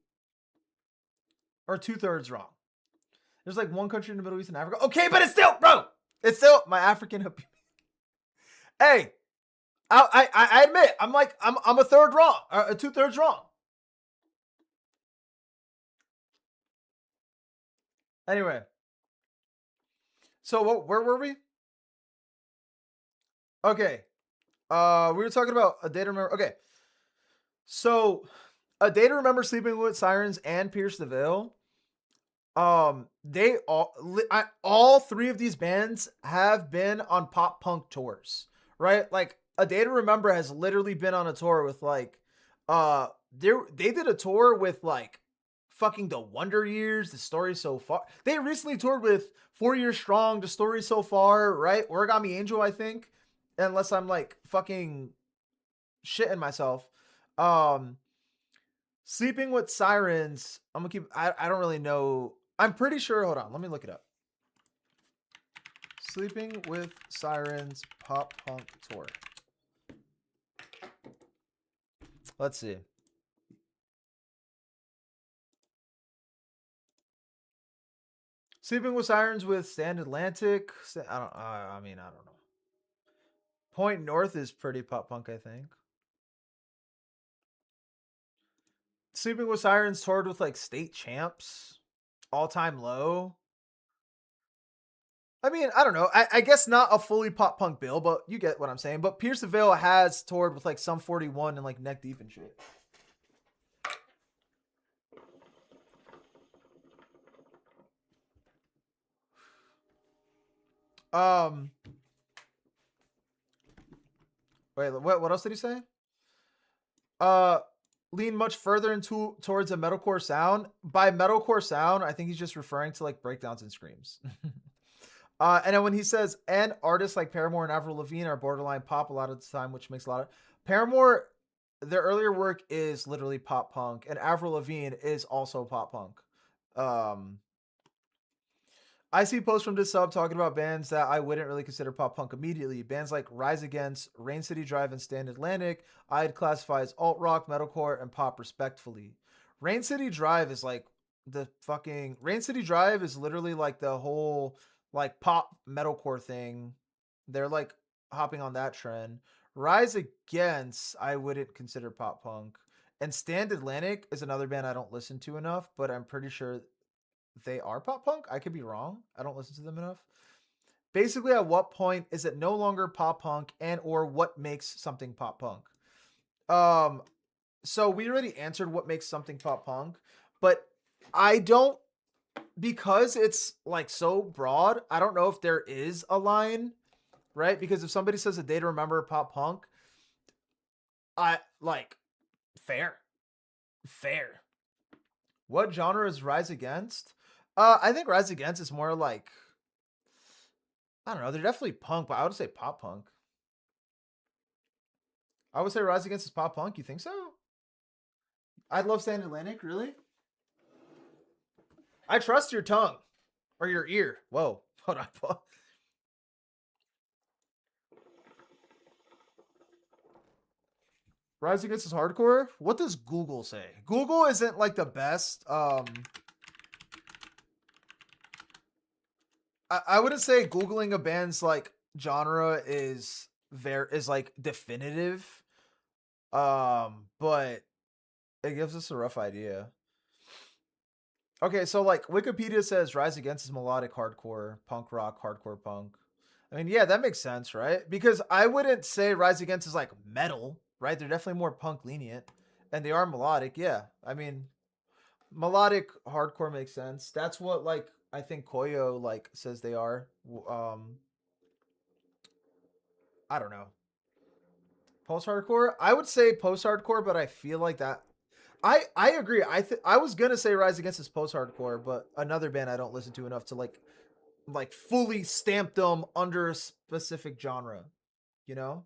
Or 2/3 wrong. There's like one country in the Middle East and Africa. Okay, but it's still, bro, it's still my African. Hey, I admit, I'm a third wrong, or 2/3 wrong. Anyway, so where were we? Okay. We were talking about A Day to Remember. Okay. So, A Day to Remember, Sleeping with Sirens, and Pierce the Veil. They all three of these bands have been on pop punk tours, right? Like A Day to Remember has literally been on a tour with like, they did a tour with like fucking the Wonder Years, The Story So Far. They recently toured with 4 Years Strong, The Story So Far, right? Origami Angel, I think, unless I'm like fucking shitting myself. Um, Sleeping with Sirens. I'm gonna keep. I don't really know. I'm pretty sure. Hold on. Let me look it up. Sleeping with Sirens pop punk tour. Let's see. Sleeping with Sirens with Stand Atlantic. I don't. I mean, I don't know. Point North is pretty pop punk, I think. Sleeping with Sirens toured with like State Champs. All Time Low. I mean, I don't know. I guess not a fully pop punk bill, but you get what I'm saying. But Pierce the Veil has toured with like Sum 41 and like Neck Deep and shit. Um, Wait, what else did he say? Uh, Lean much further into towards a metalcore sound. By metalcore sound, I think he's just referring to like breakdowns and screams. And then when he says, and artists like Paramore and Avril Lavigne are borderline pop a lot of the time, which makes a lot of Paramore. Their earlier work is literally pop punk, and Avril Lavigne is also pop punk. Um, I see posts from this sub talking about bands that I wouldn't really consider pop punk immediately. Bands like Rise Against, Rain City Drive, and Stand Atlantic, I'd classify as alt rock, metalcore, and pop respectfully. Rain City Drive is like the fucking Rain City Drive is literally like the whole like pop metalcore thing. They're like hopping on that trend. Rise Against, I wouldn't consider pop punk. And Stand Atlantic is another band I don't listen to enough, but I'm pretty sure they are pop punk. I could be wrong. I don't listen to them enough. Basically, at what point is it no longer pop punk, and or what makes something pop punk? Um, so we already answered what makes something pop punk, but I don't, because it's like so broad. I don't know if there is a line, right? Because if somebody says A Day to Remember pop punk, I like fair, fair. What genre is Rise Against? I think Rise Against is more like, I don't know. They're definitely punk, but I would say pop punk. I would say Rise Against is pop punk. You think so? I'd love Stand Atlantic. Really? I trust your tongue or your ear. Whoa. Hold on. Rise Against is hardcore. What does Google say? Google isn't like the best. I wouldn't say Googling a band's like genre is like definitive. But it gives us a rough idea. Okay, so like Wikipedia says Rise Against is melodic hardcore, punk rock, hardcore punk. I mean, yeah, that makes sense, right? Because I wouldn't say Rise Against is like metal, right? They're definitely more punk lenient and they are melodic. Yeah. I mean, melodic hardcore makes sense. That's what like I think Koyo like says they are. I don't know. Post hardcore? I would say post hardcore, but I feel like that I agree. I was gonna say Rise Against is post hardcore, but another band I don't listen to enough to like fully stamp them under a specific genre. You know?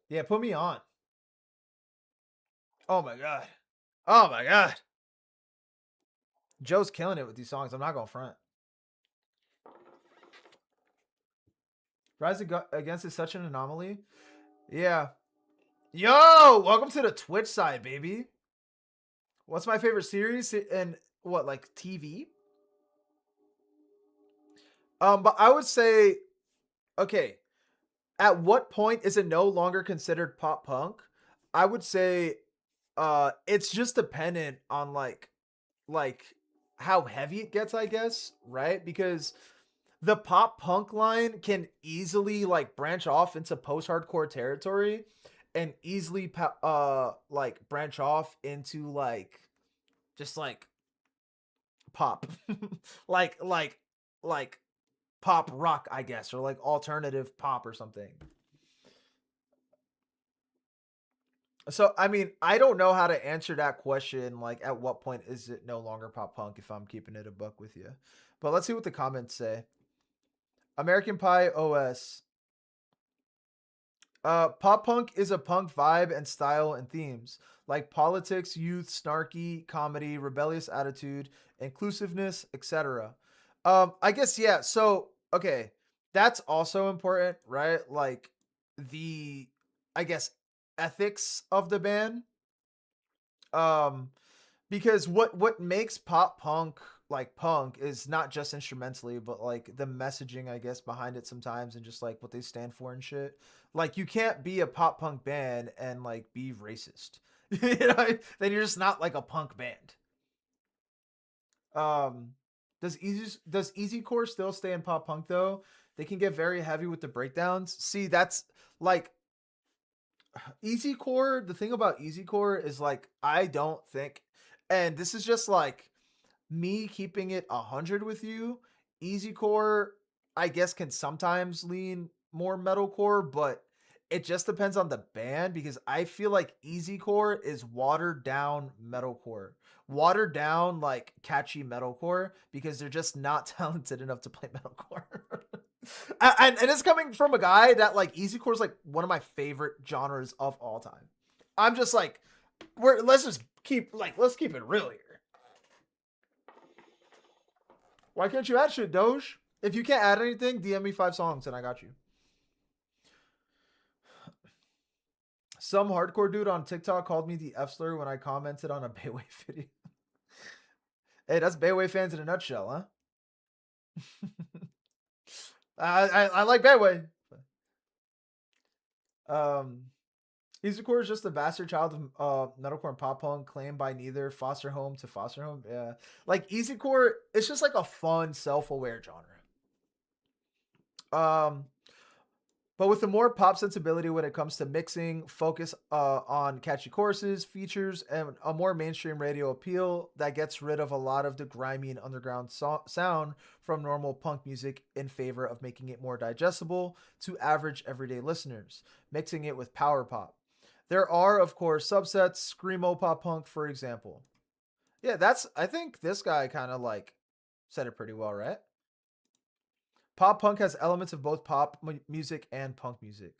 Yeah, put me on. Oh my god. Oh my god. Joe's killing it with these songs. I'm not gonna front. Against is such an anomaly. Yeah. Yo, welcome to the Twitch side, baby. What's my favorite series and what like TV? But I would say, okay, at what point is it no longer considered pop punk? I would say it's just dependent on like how heavy it gets, I guess, right? Because the pop punk line can easily like branch off into post hardcore territory, and easily like branch off into like just like pop, like like pop rock, I guess, or like alternative pop or something. So I mean, I don't know how to answer that question. Like, at what point is it no longer pop punk? If I'm keeping it a buck with you, but let's see what the comments say. American Pie OS. Pop punk is a punk vibe and style and themes like politics, youth, snarky, comedy, rebellious attitude, inclusiveness, etc. I guess yeah. So okay, that's also important, right? Like the, I guess, ethics of the band. Um, because what makes pop punk like punk is not just instrumentally, but like the messaging, I guess, behind it sometimes, and just like what they stand for and shit. Like, you can't be a pop punk band and like be racist. You know, then you're just not like a punk band. um does easy core still stay in pop punk though? They can get very heavy with the breakdowns. See, that's like easy core. The thing about easy core is like, I don't think, and this is just like me keeping it 100 with you, easy core, I guess, can sometimes lean more metalcore, but it just depends on the band, because I feel like easy core is watered down metalcore, watered down like catchy metalcore, because they're just not talented enough to play metalcore. And it's coming from a guy that like easy core is like one of my favorite genres of all time. I'm just like, let's just let's keep it real here. Why can't you add shit, Doge? If you can't add anything, DM me 5 songs and I got you. Some hardcore dude on TikTok called me the F slur when I commented on a Bayway video. Hey, that's Bayway fans in a nutshell, huh? I like Bayway. Um, Easycore is just a bastard child of metalcore and pop punk, claimed by neither foster home to foster home. Yeah, like Easycore, it's just like a fun, self-aware genre. Um, but with a more pop sensibility when it comes to mixing, focus on catchy choruses, features, and a more mainstream radio appeal that gets rid of a lot of the grimy and underground sound from normal punk music in favor of making it more digestible to average everyday listeners, mixing it with power pop. There are, of course, subsets, screamo pop punk, for example. Yeah, I think this guy kind of like said it pretty well, right? Pop punk has elements of both pop music and punk music.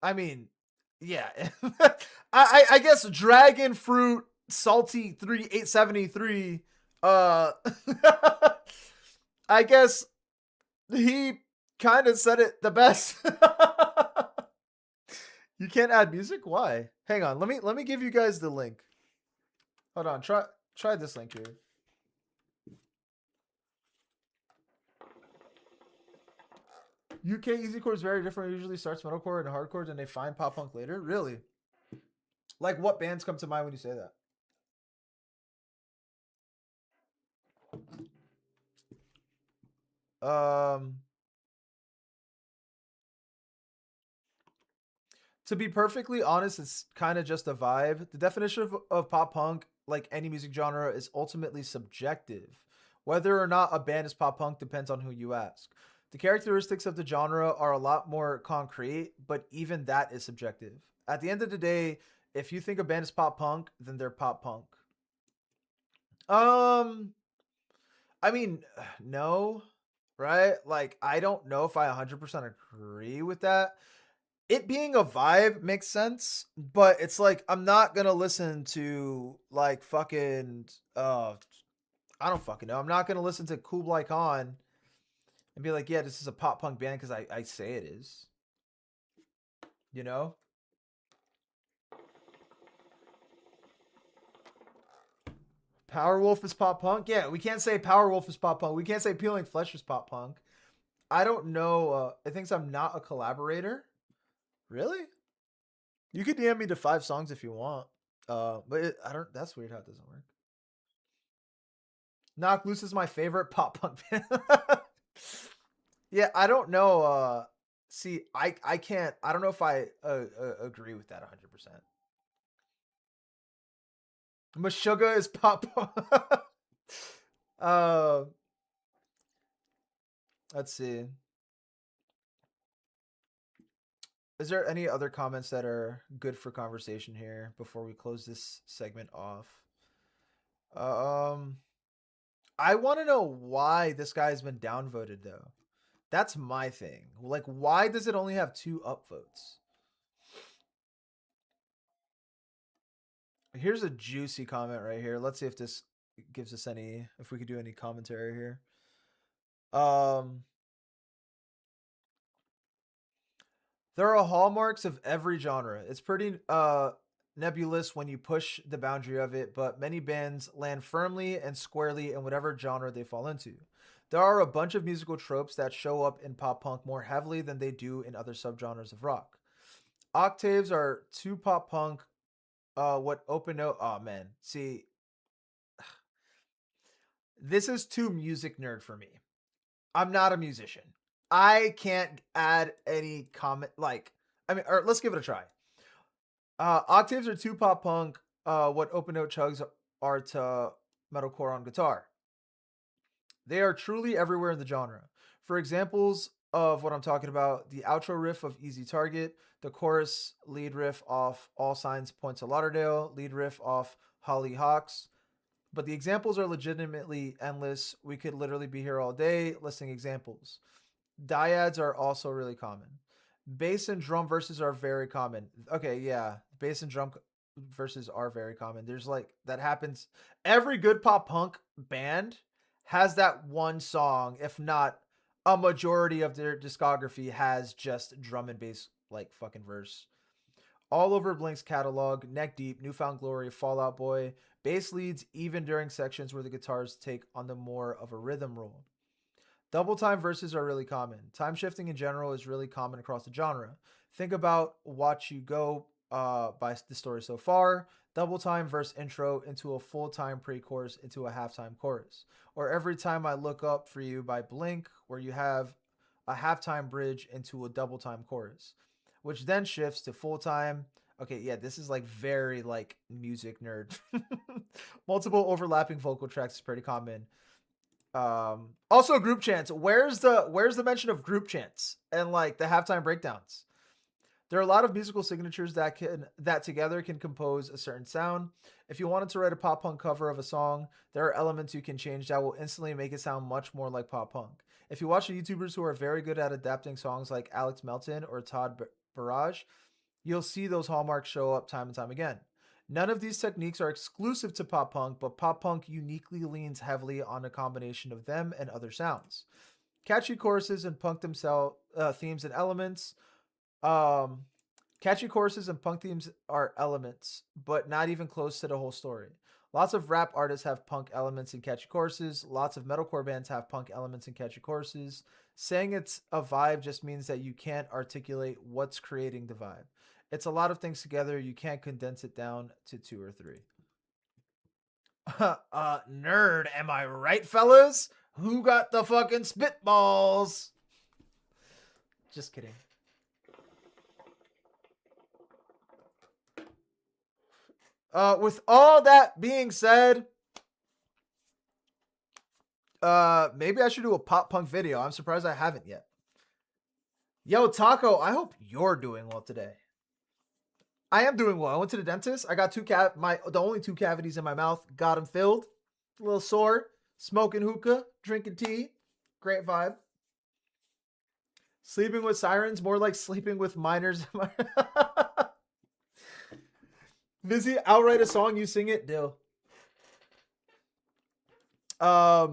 I mean, yeah. I guess Dragon Fruit Salty 3873. I guess he kind of said it the best. You can't add music? Why? Hang on. Let me give you guys the link. Hold on. Try this link here. UK easycore is very different. It usually starts metalcore and hardcore, then they find pop punk later. Really? Like, what bands come to mind when you say that? To be perfectly honest, it's kind of just a vibe. The definition of pop punk, like any music genre, is ultimately subjective. Whether or not a band is pop punk depends on who you ask. The characteristics of the genre are a lot more concrete, but even that is subjective. At the end of the day, if you think a band is pop punk, then they're pop punk. Um, I mean, no, right? Like, I don't know if I 100% agree with that. It being a vibe makes sense, but it's like, I'm not gonna listen to like fucking I don't fucking know. I'm not gonna listen to Kublai Khan and be like, yeah, this is a pop punk band because I say it is. You know? Powerwolf is pop punk? Yeah, we can't say Powerwolf is pop punk. We can't say Peeling Flesh is pop punk. I don't know. It thinks I'm not a collaborator. Really? You could DM me to 5 songs if you want. I don't. That's weird how it doesn't work. Knock Loose is my favorite pop punk band. Yeah, I don't know. See, I can't. I don't know if I agree with that 100%. Meshuggah is pop. uh, let's see. Is there any other comments that are good for conversation here before we close this segment off? Um, I want to know why this guy's been downvoted though. That's my thing. Like, why does it only have 2 upvotes? Here's a juicy comment right here. Let's see if this gives us any, if we could do any commentary here. Um, there are hallmarks of every genre. It's pretty nebulous when you push the boundary of it, but many bands land firmly and squarely in whatever genre they fall into. There are a bunch of musical tropes that show up in pop punk more heavily than they do in other subgenres of rock. Octaves are too pop punk. What open note? Oh man, see, this is too music nerd for me. I'm not a musician. I can't add any comment. Like, I mean, or let's give it a try. Octaves are too pop punk. What open note chugs are to metalcore on guitar. They are truly everywhere in the genre. For examples of what I'm talking about, the outro riff of Easy Target, the chorus lead riff off All Signs Point to Lauderdale, lead riff off Holly Hawks. But the examples are legitimately endless. We could literally be here all day listing examples. Dyads are also really common. Bass and drum verses are very common. Okay, yeah. Bass and drum verses are very common. There's like, that happens. Every good pop punk band has that one song, if not a majority of their discography, has just drum and bass like fucking verse. All over Blink's catalog, Neck Deep, Newfound Glory, Fallout Boy, bass leads even during sections where the guitars take on the more of a rhythm role. Double time verses are really common. Time shifting in general is really common across the genre. Think about Watch You Go by the story so far. Double time verse intro into a full time pre chorus into a halftime chorus. Or Every Time I Look Up for You by Blink, where you have a halftime bridge into a double time chorus, which then shifts to full time. Okay, yeah, this is like very like music nerd. Multiple overlapping vocal tracks is pretty common. Also group chants. Where's the mention of group chants and like the halftime breakdowns? There are a lot of musical signatures that together can compose a certain sound. If you wanted to write a pop punk cover of a song, there are elements you can change that will instantly make it sound much more like pop punk. If you watch the YouTubers who are very good at adapting songs like Alex Melton or Todd Barrage, you'll see those hallmarks show up time and time again. None of these techniques are exclusive to pop punk, but pop punk uniquely leans heavily on a combination of them and other sounds. Catchy choruses and punk themselves themes and elements. Um, Catchy choruses and punk themes are elements, but not even close to the whole story. Lots of rap artists have punk elements and catchy choruses. Lots of metalcore bands have punk elements and catchy choruses. Saying it's a vibe just means that you can't articulate what's creating the vibe. It's a lot of things together. You can't condense it down to 2 or 3. Nerd, am I right, fellas? Who got the fucking spitballs? Just kidding. With all that being said, maybe I should do a pop punk video. I'm surprised I haven't yet. Yo, Taco, I hope you're doing well today. I am doing well. I went to the dentist. I got the only 2 cavities in my mouth. Got them filled. A little sore. Smoking hookah, drinking tea. Great vibe. Sleeping with sirens, more like sleeping with minors. VIZZYY, I'll write a song, you sing it, deal. I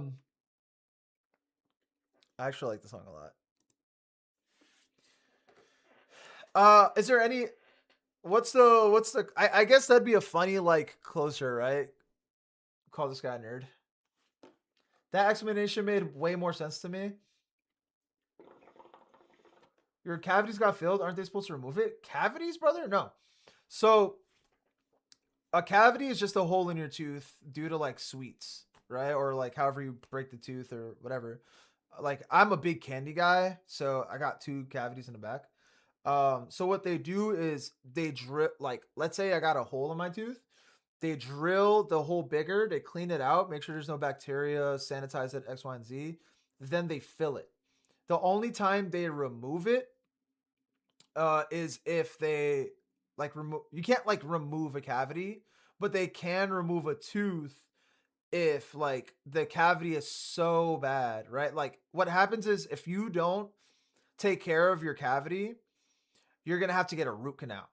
actually like the song a lot. Is there any what's the I guess that'd be a funny like closer, right? Call this guy a nerd. That explanation made way more sense to me. Your cavities got filled. Aren't they supposed to remove it? Cavities, brother? No. So a cavity is just a hole in your tooth due to like sweets, right? Or like however you break the tooth or whatever. like I'm a big candy guy, so I got two cavities in the back. So what they do is they drill, like, let's say I got a hole in my tooth. They drill the hole bigger, they clean it out, make sure there's no bacteria, sanitize it, X, Y, and Z. Then they fill it. The only time they remove it is if they like remove. You can't like remove a cavity, but they can remove a tooth if like the cavity is so bad, right? Like what happens is if you don't take care of your cavity, you're gonna have to get a root canal,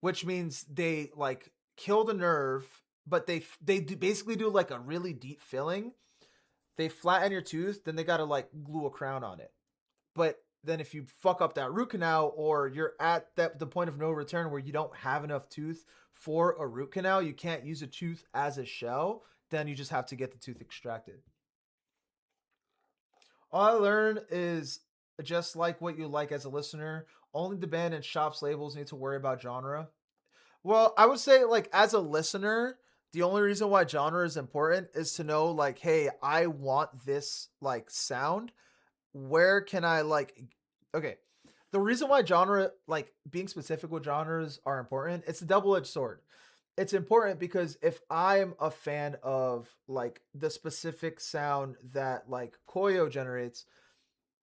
which means they like kill the nerve, but they do basically do like a really deep filling. They flatten your tooth, then they gotta like glue a crown on it. But then if you fuck up that root canal, or you're at the point of no return where you don't have enough tooth for a root canal, you can't use a tooth as a shell, then you just have to get the tooth extracted. All I learned is just like what you like as a listener. Only the band and shop's labels need to worry about genre. Well, I would say like as a listener, the only reason why genre is important is to know like, hey, I want this like sound. Where can I like okay. The reason why genre, like being specific with genres are important, it's a double-edged sword. It's important because if I'm a fan of like the specific sound that like Koyo generates,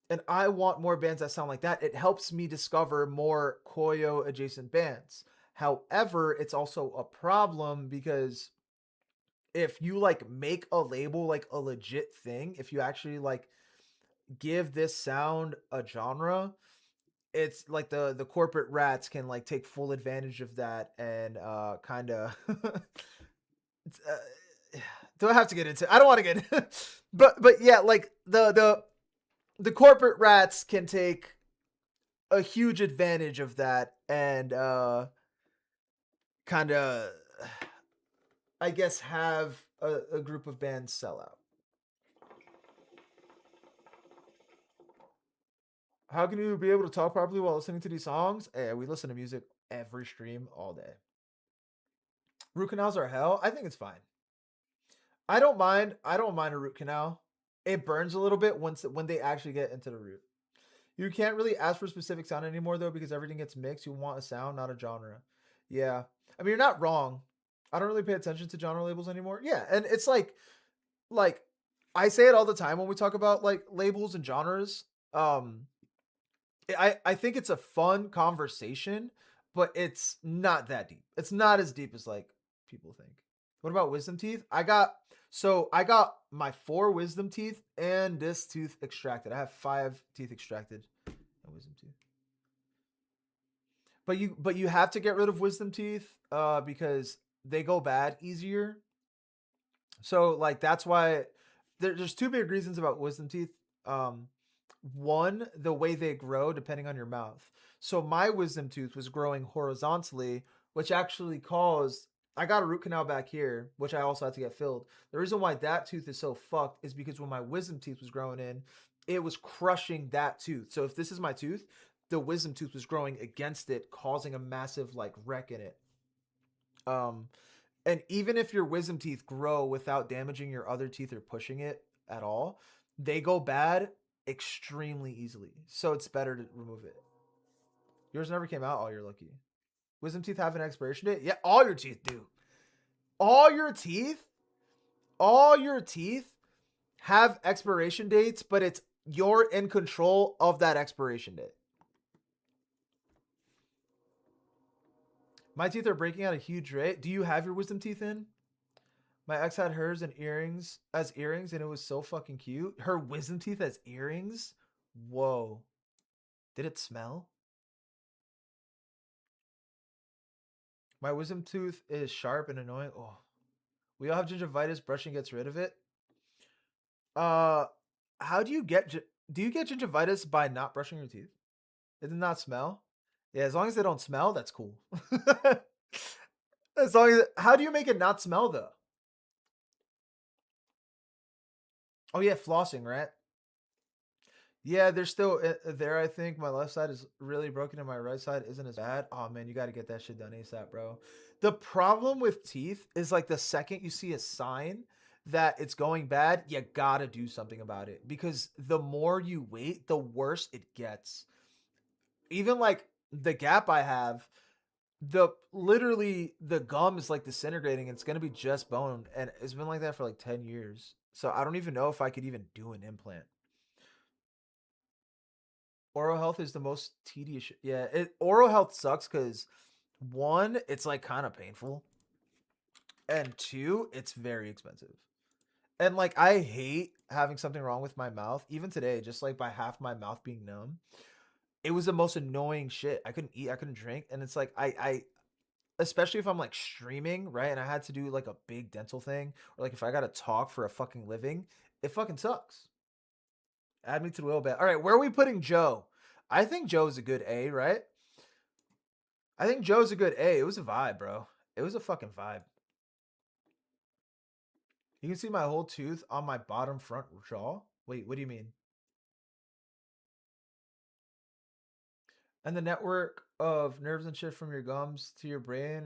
and I want more bands that sound like that, it helps me discover more Koyo adjacent bands. However, it's also a problem because if you like make a label like a legit thing, if you actually like give this sound a genre, it's like the corporate rats can like take full advantage of that and kind of do I have to get into, I don't want to get but yeah, like the corporate rats can take a huge advantage of that and kind of I guess have a group of bands sell out. How can you be able to talk properly while listening to these songs? Hey, we listen to music every stream all day. Root canals are hell. I think it's fine. I don't mind. I don't mind a root canal. It burns a little bit once when they actually get into the root. You can't really ask for a specific sound anymore though because everything gets mixed. You want a sound, not a genre. Yeah. I mean, you're not wrong. I don't really pay attention to genre labels anymore. Yeah, and it's like I say it all the time when we talk about like labels and genres. I think it's a fun conversation, but it's not that deep. It's not as deep as like people think. What about wisdom teeth? I got my 4 wisdom teeth and this tooth extracted. I have 5 teeth extracted and wisdom teeth. But you have to get rid of wisdom teeth because they go bad easier. So like that's why there's 2 big reasons about wisdom teeth. Um, One, the way they grow depending on your mouth. So my wisdom tooth was growing horizontally, which actually caused I got a root canal back here, which I also had to get filled. The reason why that tooth is so fucked is because when my wisdom tooth was growing in, it was crushing that tooth. So if this is my tooth, the wisdom tooth was growing against it, causing a massive like wreck in it. Um, and even if your wisdom teeth grow without damaging your other teeth or pushing it at all, they go bad extremely easily. So it's better to remove it. Yours never came out. Oh, you're lucky. Wisdom teeth have an expiration date? Yeah, all your teeth do. All your teeth, all your teeth have expiration dates, but it's you're in control of that expiration date. My teeth are breaking at a huge rate. Do you have your wisdom teeth in? My ex had hers and earrings as earrings, and it was so fucking cute. Her wisdom teeth as earrings? Whoa. Did it smell? My wisdom tooth is sharp and annoying. Oh. We all have gingivitis. Brushing gets rid of it. Uh, how do you get do you get gingivitis by not brushing your teeth? It did not smell. Yeah, as long as they don't smell, that's cool. As long as how do you make it not smell though? Oh yeah, flossing, right? Yeah, they're still there. I think my left side is really broken and my right side isn't as bad. Oh man, you got to get that shit done ASAP, bro. The problem with teeth is like the second you see a sign, that it's going bad, you gotta do something about it, because the more you wait, the worse it gets. Even like the gap I have, the literally the gum is like disintegrating. It's gonna be just bone, and it's been like that for like 10 years. So I don't even know if I could even do an implant. Oral health is the most tedious. Yeah, oral health sucks because one, it's like kind of painful, and two, it's very expensive. And like I hate having something wrong with my mouth. Even today, just like by half my mouth being numb, it was the most annoying shit. I couldn't eat, I couldn't drink, and it's like I especially if I'm like streaming, right? And I had to do like a big dental thing, or like if I gotta talk for a fucking living, it fucking sucks. Add me to the wheel bet. All right, where are we putting Joe? I think Joe's a good A, right? I think Joe's a good A. It was a vibe, bro. It was a fucking vibe. You can see my whole tooth on my bottom front jaw. Wait, what do you mean? And the network of nerves and shit from your gums to your brain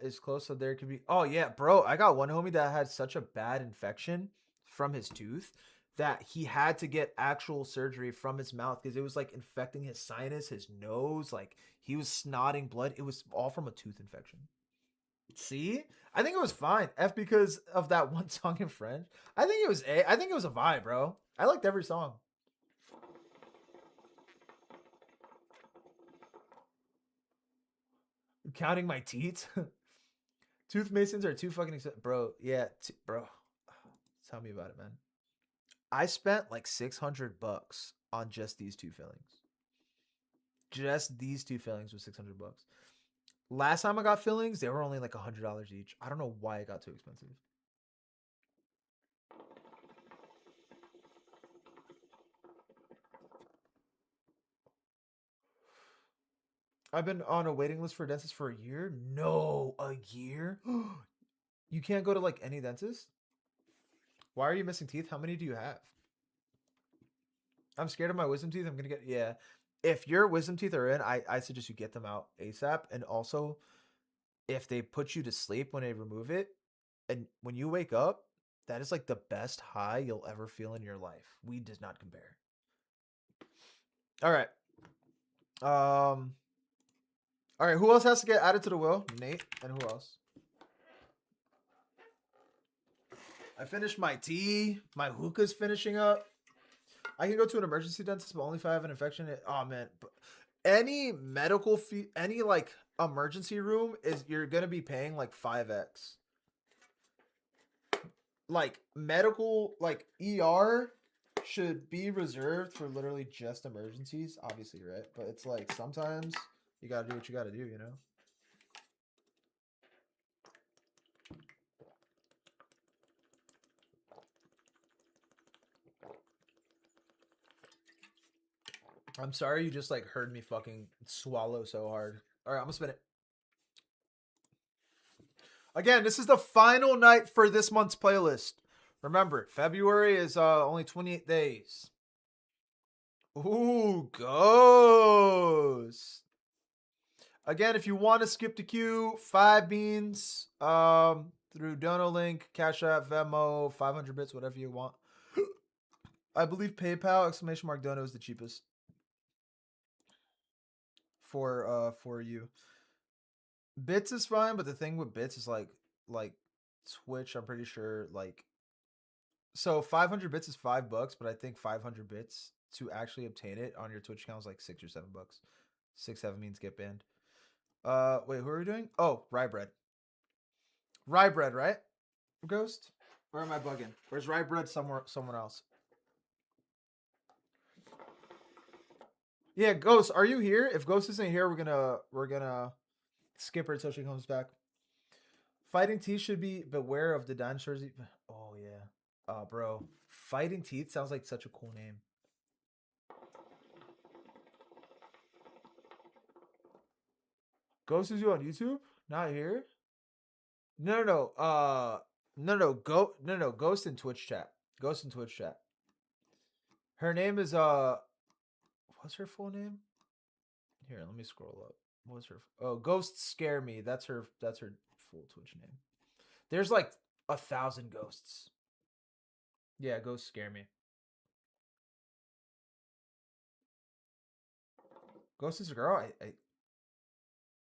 is close, so there could be. Oh yeah, bro, I got one homie that had such a bad infection from his tooth that he had to get actual surgery from his mouth because it was like infecting his sinus, his nose, like he was snotting blood. It was all from a tooth infection. See, I think it was fine. F because of that one song in French. I think it was A. I think it was a vibe, bro. I liked every song. Counting my teeth. Tooth masons are too fucking expensive, bro. Yeah, bro. Tell me about it, man. I spent like $600 on just these two fillings. Just these two fillings was $600. Last time I got fillings, they were only like $100 each. I don't know why it got too expensive. I've been on a waiting list for a dentist for a year. No, a year. You can't go to like any dentist. Why are you missing teeth? How many do you have? I'm scared of my wisdom teeth. I'm gonna get, yeah. If your wisdom teeth are in, I suggest you get them out ASAP. And also, if they put you to sleep when they remove it, and when you wake up, that is like the best high you'll ever feel in your life. Weed does not compare. All right. Um. All right. Who else has to get added to the will? Nate, and who else? I finished my tea. My hookah's finishing up. I can go to an emergency dentist, but only if I have an infection. Oh man, any medical fee, any like emergency room is you're gonna be paying like 5x. Like medical, like ER should be reserved for literally just emergencies, obviously, right? But it's like sometimes you gotta do what you gotta do, you know? I'm sorry you just like heard me fucking swallow so hard. All right, I'm gonna spin it. Again, this is the final night for this month's playlist. Remember, February is only 28 days. Ooh, Ghost. Again, if you want to skip the queue, 5 beans through Dono Link, Cashapp, Venmo, 500 bits, whatever you want. I believe PayPal exclamation mark Dono is the cheapest for you. Bits is fine, but the thing with bits is like Twitch. I'm pretty sure like so 500 bits is $5, but I think 500 bits to actually obtain it on your Twitch account is like $6 or $7. 6-7 means get banned. Wait, who are we doing? Oh, Rye Bread. Rye Bread, right? Ghost? Where am I bugging? Where's Rye Bread someone else? Yeah, Ghost, are you here? If Ghost isn't here, we're gonna skip her until she comes back. Fighting teeth should be beware of the dinosaurs. Oh yeah. Oh bro. Fighting teeth sounds like such a cool name. Ghost is you on YouTube? Not here? No, no, no. No. Ghost in Twitch chat. Ghost in Twitch chat. Her name is what's her full name? Here, let me scroll up. What's her? Oh, Ghost Scare Me. That's her. That's her full Twitch name. There's like 1,000 ghosts. Yeah, ghosts scare me. Ghost is a girl.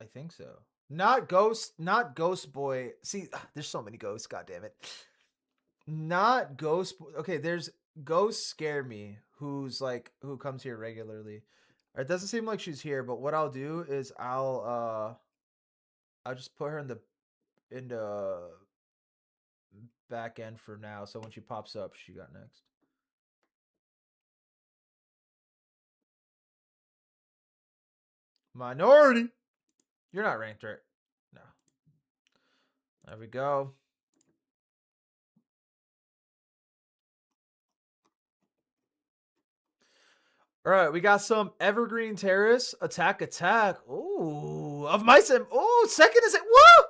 I think so. Not ghost. Not ghost boy. See, there's so many ghosts. God damn it. Not ghost. Okay, there's ghost scare me. Who comes here regularly. It doesn't seem like she's here, but what I'll do is I'll just put her in the back end for now. So when she pops up, she got next. Minority. You're not ranked, right? No. There we go. All right, we got some Evergreen Terrace attack. Ooh, of mice and oh, second is it? Woo!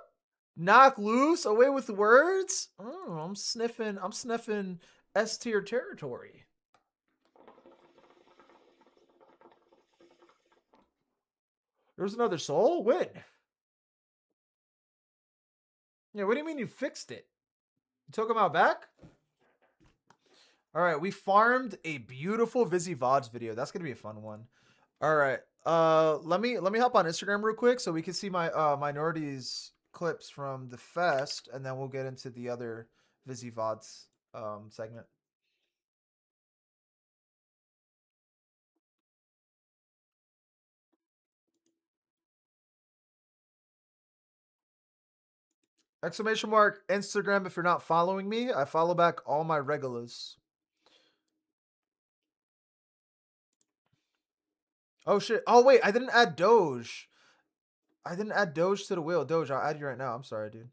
Knock loose, away with words. Oh, I'm sniffing. I'm sniffing S tier territory. There's another soul. Win. Yeah, what do you mean you fixed it? You took him out back? All right, we farmed a beautiful Vizzy VODs video. That's gonna be a fun one. All right. Let me hop on Instagram real quick so we can see my minorities clips from the fest, and then we'll get into the other Vizzy VODs segment. Exclamation mark Instagram if you're not following me. I follow back all my regulars. Oh shit. Oh wait, I didn't add Doge. I didn't add Doge to the wheel. Doge, I'll add you right now. I'm sorry, dude.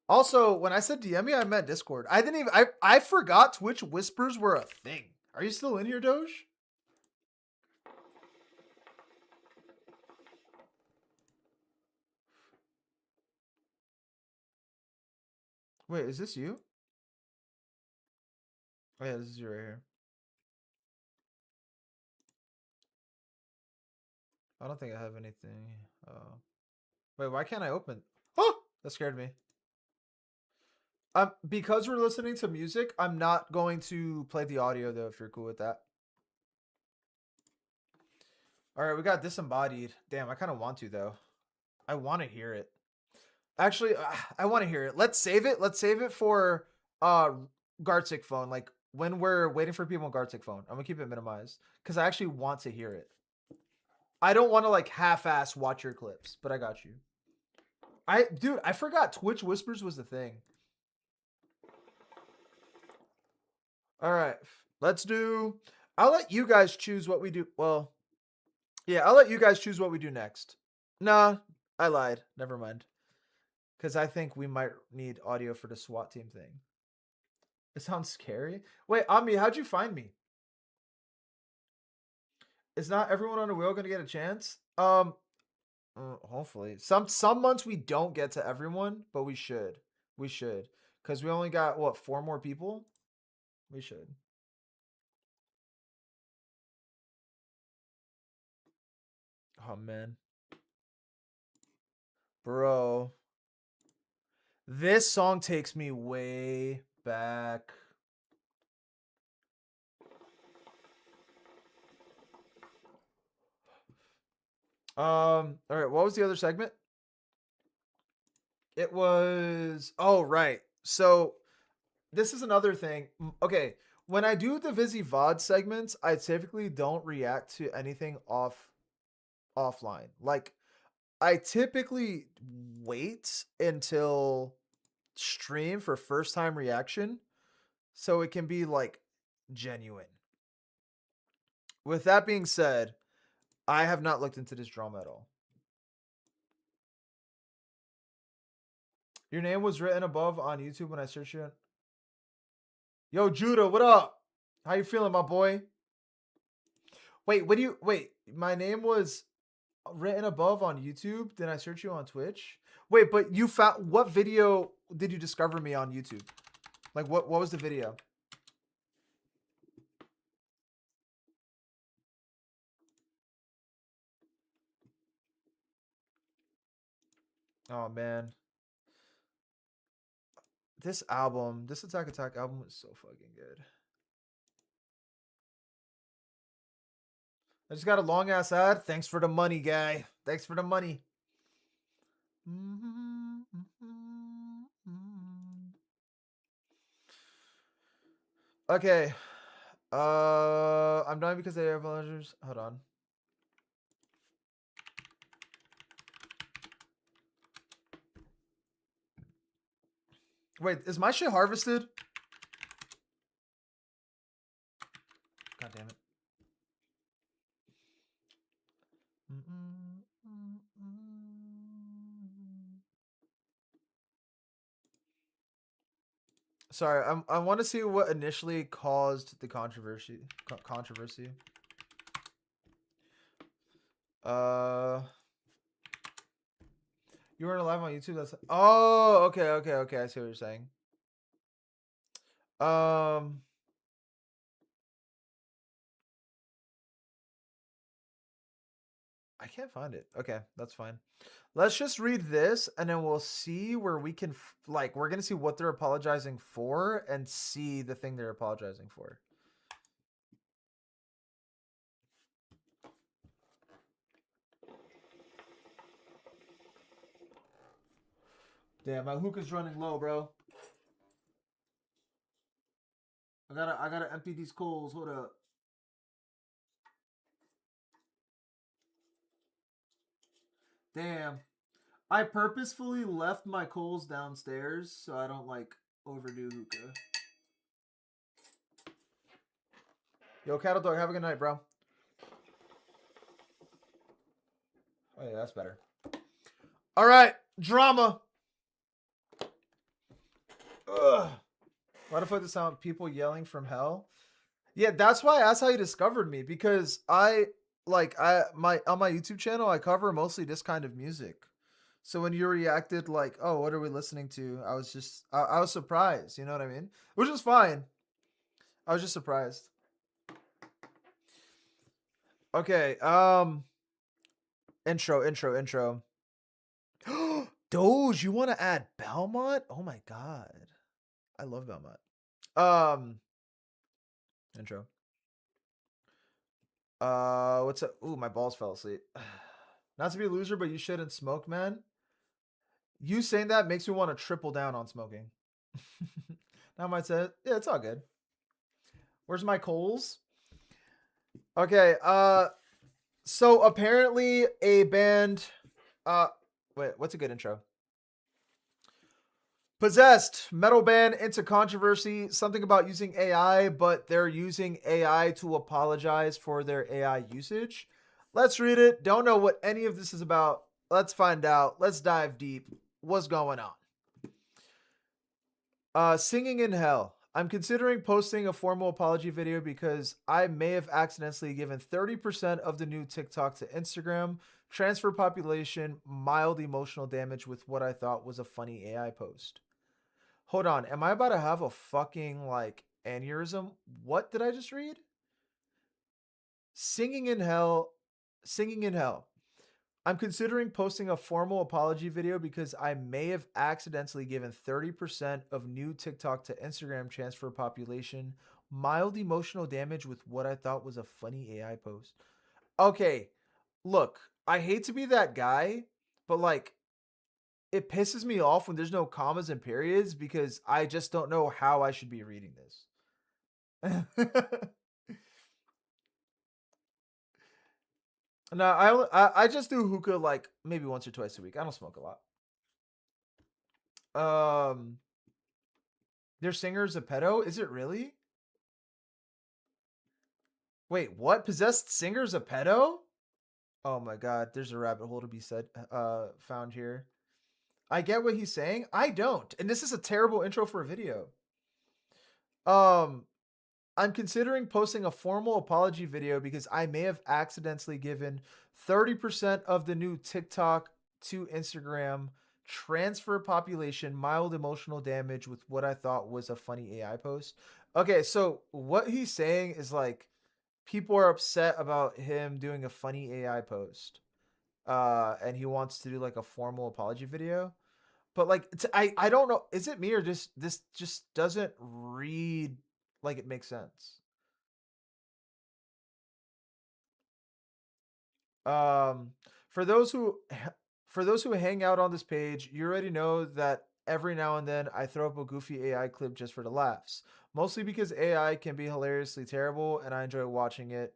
Also, when I said DM me, I meant Discord. I didn't even I forgot Twitch whispers were a thing. Are you still in here, Doge? Wait, is this you? Oh yeah, this is you right here. I don't think I have anything. Wait, why can't I open? Oh, that scared me. Because we're listening to music, I'm not going to play the audio though. If you're cool with that. All right, we got disembodied. Damn, I kind of want to though. I want to hear it. Actually, I want to hear it. Let's save it. Let's save it for uh Gartic phone. Like when we're waiting for people on Gartic phone. I'm gonna keep it minimized because I actually want to hear it. I don't want to like half-ass watch your clips, but I got you. Dude, I forgot Twitch whispers was the thing. All right, let's do. I'll let you guys choose what we do. Well, yeah, I'll let you guys choose what we do next. Nah, I lied. Never mind. Because I think we might need audio for the SWAT team thing. It sounds scary. Wait, Ami, how'd you find me? Is not everyone on the wheel gonna get a chance? Hopefully. Some months we don't get to everyone, but we should. We should. Because we only got what, 4 more people? We should. Oh man. Bro. This song takes me way back. All right, what was the other segment? It was right. So this is another thing. Okay, when I do the Vizzy VOD segments, I typically don't react to anything offline. Like I typically wait until stream for first time reaction so it can be like genuine. With that being said, I have not looked into this drama at all. Your name was written above on YouTube when I searched it. Yo, Judah, what up? How you feeling, my boy? Wait, what do you wait? My name was written above on YouTube. Then I search you on Twitch. Wait, but you found what video did you discover me on YouTube? Like what was the video? Oh man. This Attack album is so fucking good. I just got a long ass ad. Thanks for the money, guy. Thanks for the money. Okay. I'm dying because they have villagers. Hold on. Wait, is my shit harvested? God damn it. Sorry, I want to see what initially caused the controversy. Controversy. You weren't live on YouTube. That's okay. I see what you're saying. I can't find it. Okay, that's fine. Let's just read this, and then we'll see where we can like. We're gonna see what they're apologizing for, and see the thing they're apologizing for. Damn, my hookah's running low, bro. I gotta empty these coals. Hold up. Damn. I purposefully left my coals downstairs so I don't like overdo hookah. Yo, Cattle Dog, have a good night, bro. Oh yeah, that's better. All right, drama. Ugh. Why the fuck does sound people yelling from hell? Yeah, that's why that's how you discovered me, because on my YouTube channel I cover mostly this kind of music. So when you reacted like, "Oh, what are we listening to?" I was just I was surprised, you know what I mean? Which is fine. I was just surprised. Okay, intro. Doge, you want to add Belmont? Oh my god. I love Belmont. Intro. What's up? Ooh, my balls fell asleep. Not to be a loser, but you shouldn't smoke, man. You saying that makes me want to triple down on smoking. Now I might say, yeah, it's all good. Where's my coals? Okay, so apparently a band wait, what's a good intro? Possessed, metal band into controversy, something about using AI, but they're using AI to apologize for their AI usage. Let's read it. Don't know what any of this is about. Let's find out. Let's dive deep. What's going on? Singing in Hell. I'm considering posting a formal apology video because I may have accidentally given 30% of the new TikTok to Instagram. Transfer population, mild emotional damage with what I thought was a funny AI post. Hold on. Am I about to have a fucking like aneurysm? What did I just read? Singing in Hell. Singing in Hell. I'm considering posting a formal apology video because I may have accidentally given 30% of new TikTok to Instagram transfer population mild emotional damage with what I thought was a funny AI post. Okay, look, I hate to be that guy, but like, it pisses me off when there's no commas and periods because I just don't know how I should be reading this. No, I just do hookah like maybe once or twice a week. I don't smoke a lot. Their singer's a pedo? Is it really? Wait, what? Possessed singer's a pedo? Oh my god, there's a rabbit hole to be said found here. I get what he's saying. I don't. And this is a terrible intro for a video. Um I'm considering posting a formal apology video because I may have accidentally given 30% of the new TikTok to Instagram transfer population mild emotional damage with what I thought was a funny AI post. Okay, so what he's saying is like people are upset about him doing a funny AI post. And he wants to do like a formal apology video. But like I don't know, is it me or just this just doesn't read like it makes sense? Um, for those who for those who hang out on this page, you already know that every now and then I throw up a goofy AI clip just for the laughs. Mostly because AI can be hilariously terrible and I enjoy watching it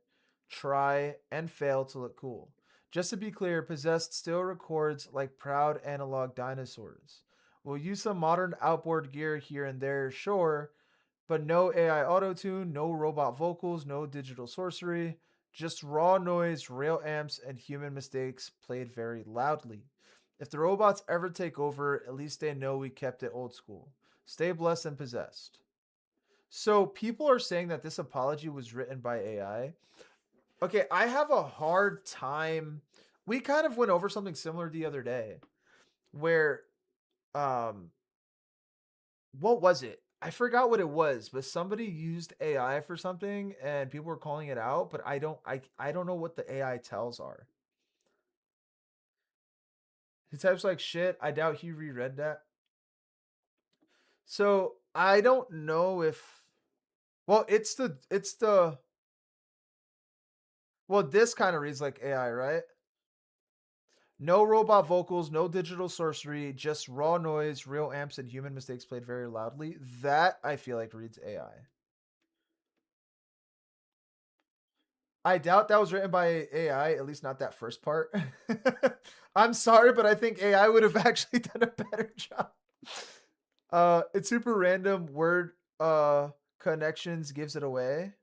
try and fail to look cool. Just to be clear, Possessed still records like proud analog dinosaurs. We'll use some modern outboard gear here and there, sure, but no AI auto tune, no robot vocals, no digital sorcery, just raw noise, rail amps, and human mistakes played very loudly. If the robots ever take over, at least they know we kept it old school. Stay blessed and possessed. So people are saying that this apology was written by AI. Okay, I have a hard time. We kind of went over something similar the other day where um what was it? I forgot what it was, but somebody used AI for something and people were calling it out, but I don't know what the AI tells are. He types like shit. I doubt he reread that. So I don't know if well, it's the well, this kind of reads like AI, right? No robot vocals, no digital sorcery, just raw noise, real amps, and human mistakes played very loudly. That I feel like reads AI. I doubt that was written by AI, at least not that first part. I'm sorry, but I think AI would have actually done a better job. It's super random word connections gives it away.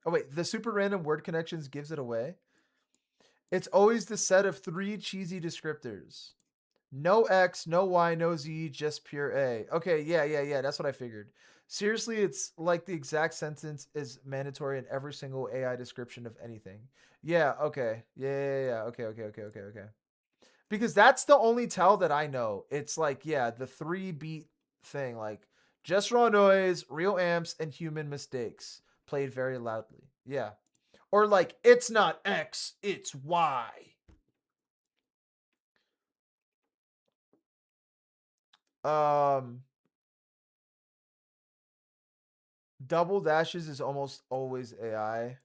Oh wait, the super random word connections gives it away. It's always the set of three cheesy descriptors. No X, no Y, no Z, just pure A. Okay, yeah. That's what I figured. Seriously, it's like the exact sentence is mandatory in every single AI description of anything. Yeah, okay. Yeah. Okay. Because that's the only tell that I know. It's like, yeah, the 3 beat thing. Like, just raw noise, real amps, and human mistakes played very loudly. Yeah. Or like, it's not X, it's Y. Um, Double dashes is almost always AI.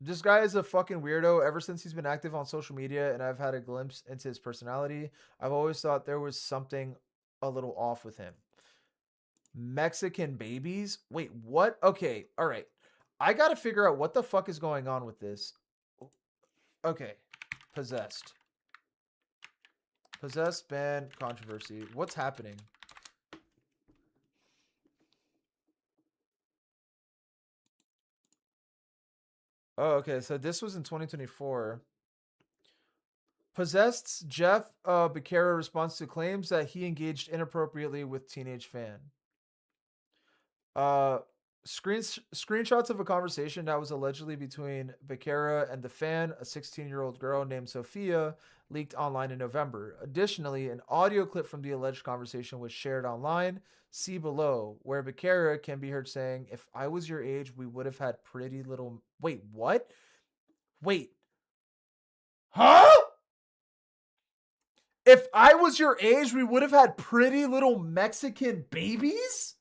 This guy is a fucking weirdo ever since he's been active on social media and I've had a glimpse into his personality. I've always thought there was something a little off with him. Mexican babies? Wait, what? Okay, all right. I got to figure out what the fuck is going on with this. Okay, possessed. Possessed ban controversy. What's happening? Oh, okay. So this was in 2024. Possessed's Jeff Becerra responds to claims that he engaged inappropriately with teenage fan. Uh, screenshots of a conversation that was allegedly between Becerra and the fan, a 16-year-old girl named Sophia, leaked online in November. Additionally, an audio clip from the alleged conversation was shared online. See below, where Becerra can be heard saying, "If I was your age, we would have had pretty little." Wait, what? Wait, huh? If I was your age, we would have had pretty little Mexican babies?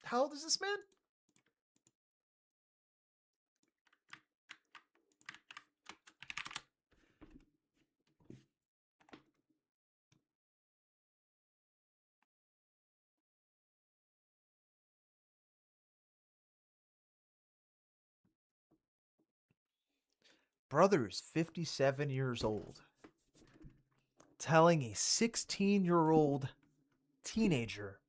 How old is this man? Brother's 57 years old, telling a 16-year-old teenager,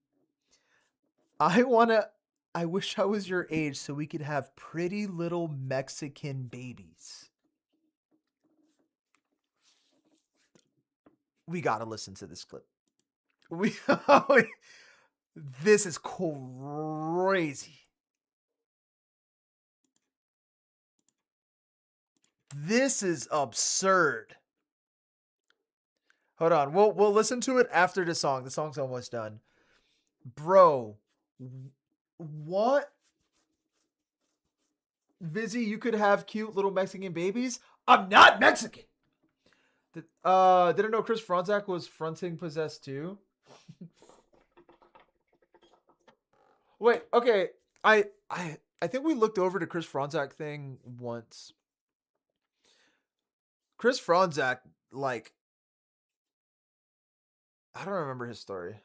I want to, I wish I was your age so we could have pretty little Mexican babies. We got to listen to this clip. We, this is crazy. This is absurd. Hold on. We'll listen to it after the song. The song's almost done. Bro, what Vizzy, you could have cute little Mexican babies. I'm not Mexican. Didn't know Chris Franzak was fronting Possessed too. Wait, okay. I think we looked over the Chris Franzak thing once. Chris Franzak, like, I don't remember his story.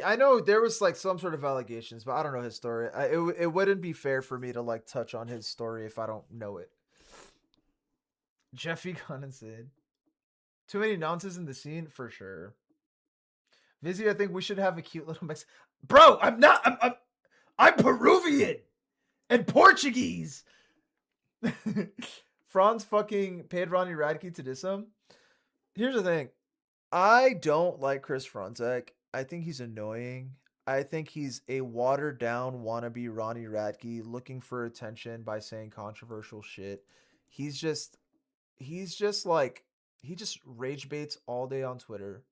I know there was like some sort of allegations, but I don't know his story. It wouldn't be fair for me to like touch on his story if I don't know it. Jeffy Condensate. Too many nonsense in the scene for sure. Vizzy, I think we should have a cute little mix. Bro, I'm not. I'm Peruvian and Portuguese. Franz fucking paid Ronnie Radke to diss him. Here's the thing. I don't like Chris Franzek. I think he's annoying. I think he's a watered down wannabe Ronnie Radke looking for attention by saying controversial shit. He's just like he just rage baits all day on Twitter,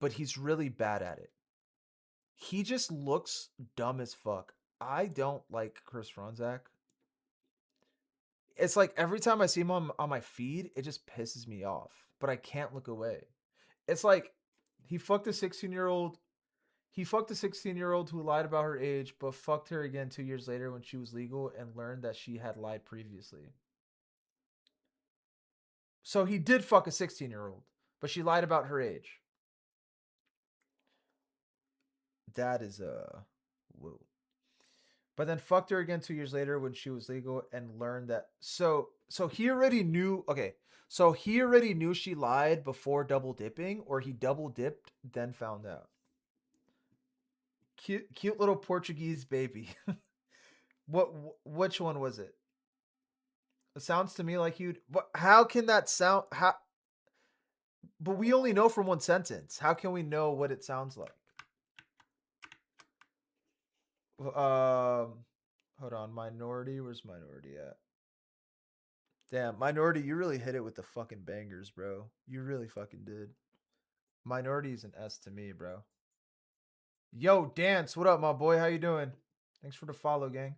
but he's really bad at it. He just looks dumb as fuck. I don't like Chris Franzak. It's like every time I see him on my feed, it just pisses me off, but I can't look away. It's like he fucked a 16-year-old. He fucked a 16-year-old who lied about her age, but fucked her again 2 years later when she was legal and learned that she had lied previously. So he did fuck a 16-year-old, but she lied about her age. That is whoa. But then fucked her again 2 years later when she was legal and learned that. So he already knew. Okay, so he already knew she lied before double dipping, or he double dipped then found out. Cute little Portuguese baby. Which one was it? It sounds to me like you'd. But how can that sound? How? But we only know from one sentence. How can we know what it sounds like? Hold on. Minority. Where's Minority at? Damn, Minority, you really hit it with the fucking bangers, bro. You really fucking did. Minority is an S to me, bro. Yo, Dance, what up, my boy? How you doing? Thanks for the follow, gang.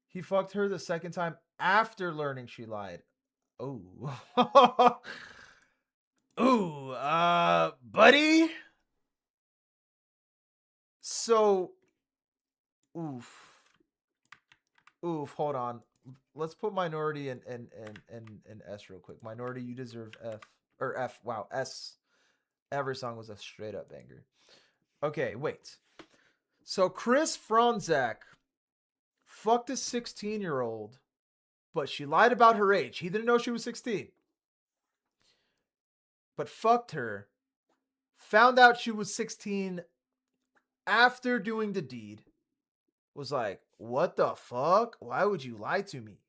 He fucked her the second time after learning she lied. Oh. Ooh, buddy. So, oof. Hold on. Let's put Minority in S real quick. Minority, you deserve F. Or F. Wow, S. Every song was a straight up banger. Okay, wait. So Chris Franzak fucked a 16-year-old, but she lied about her age. He didn't know she was 16. But fucked her. Found out she was 16 after doing the deed. Was like, what the fuck? Why would you lie to me?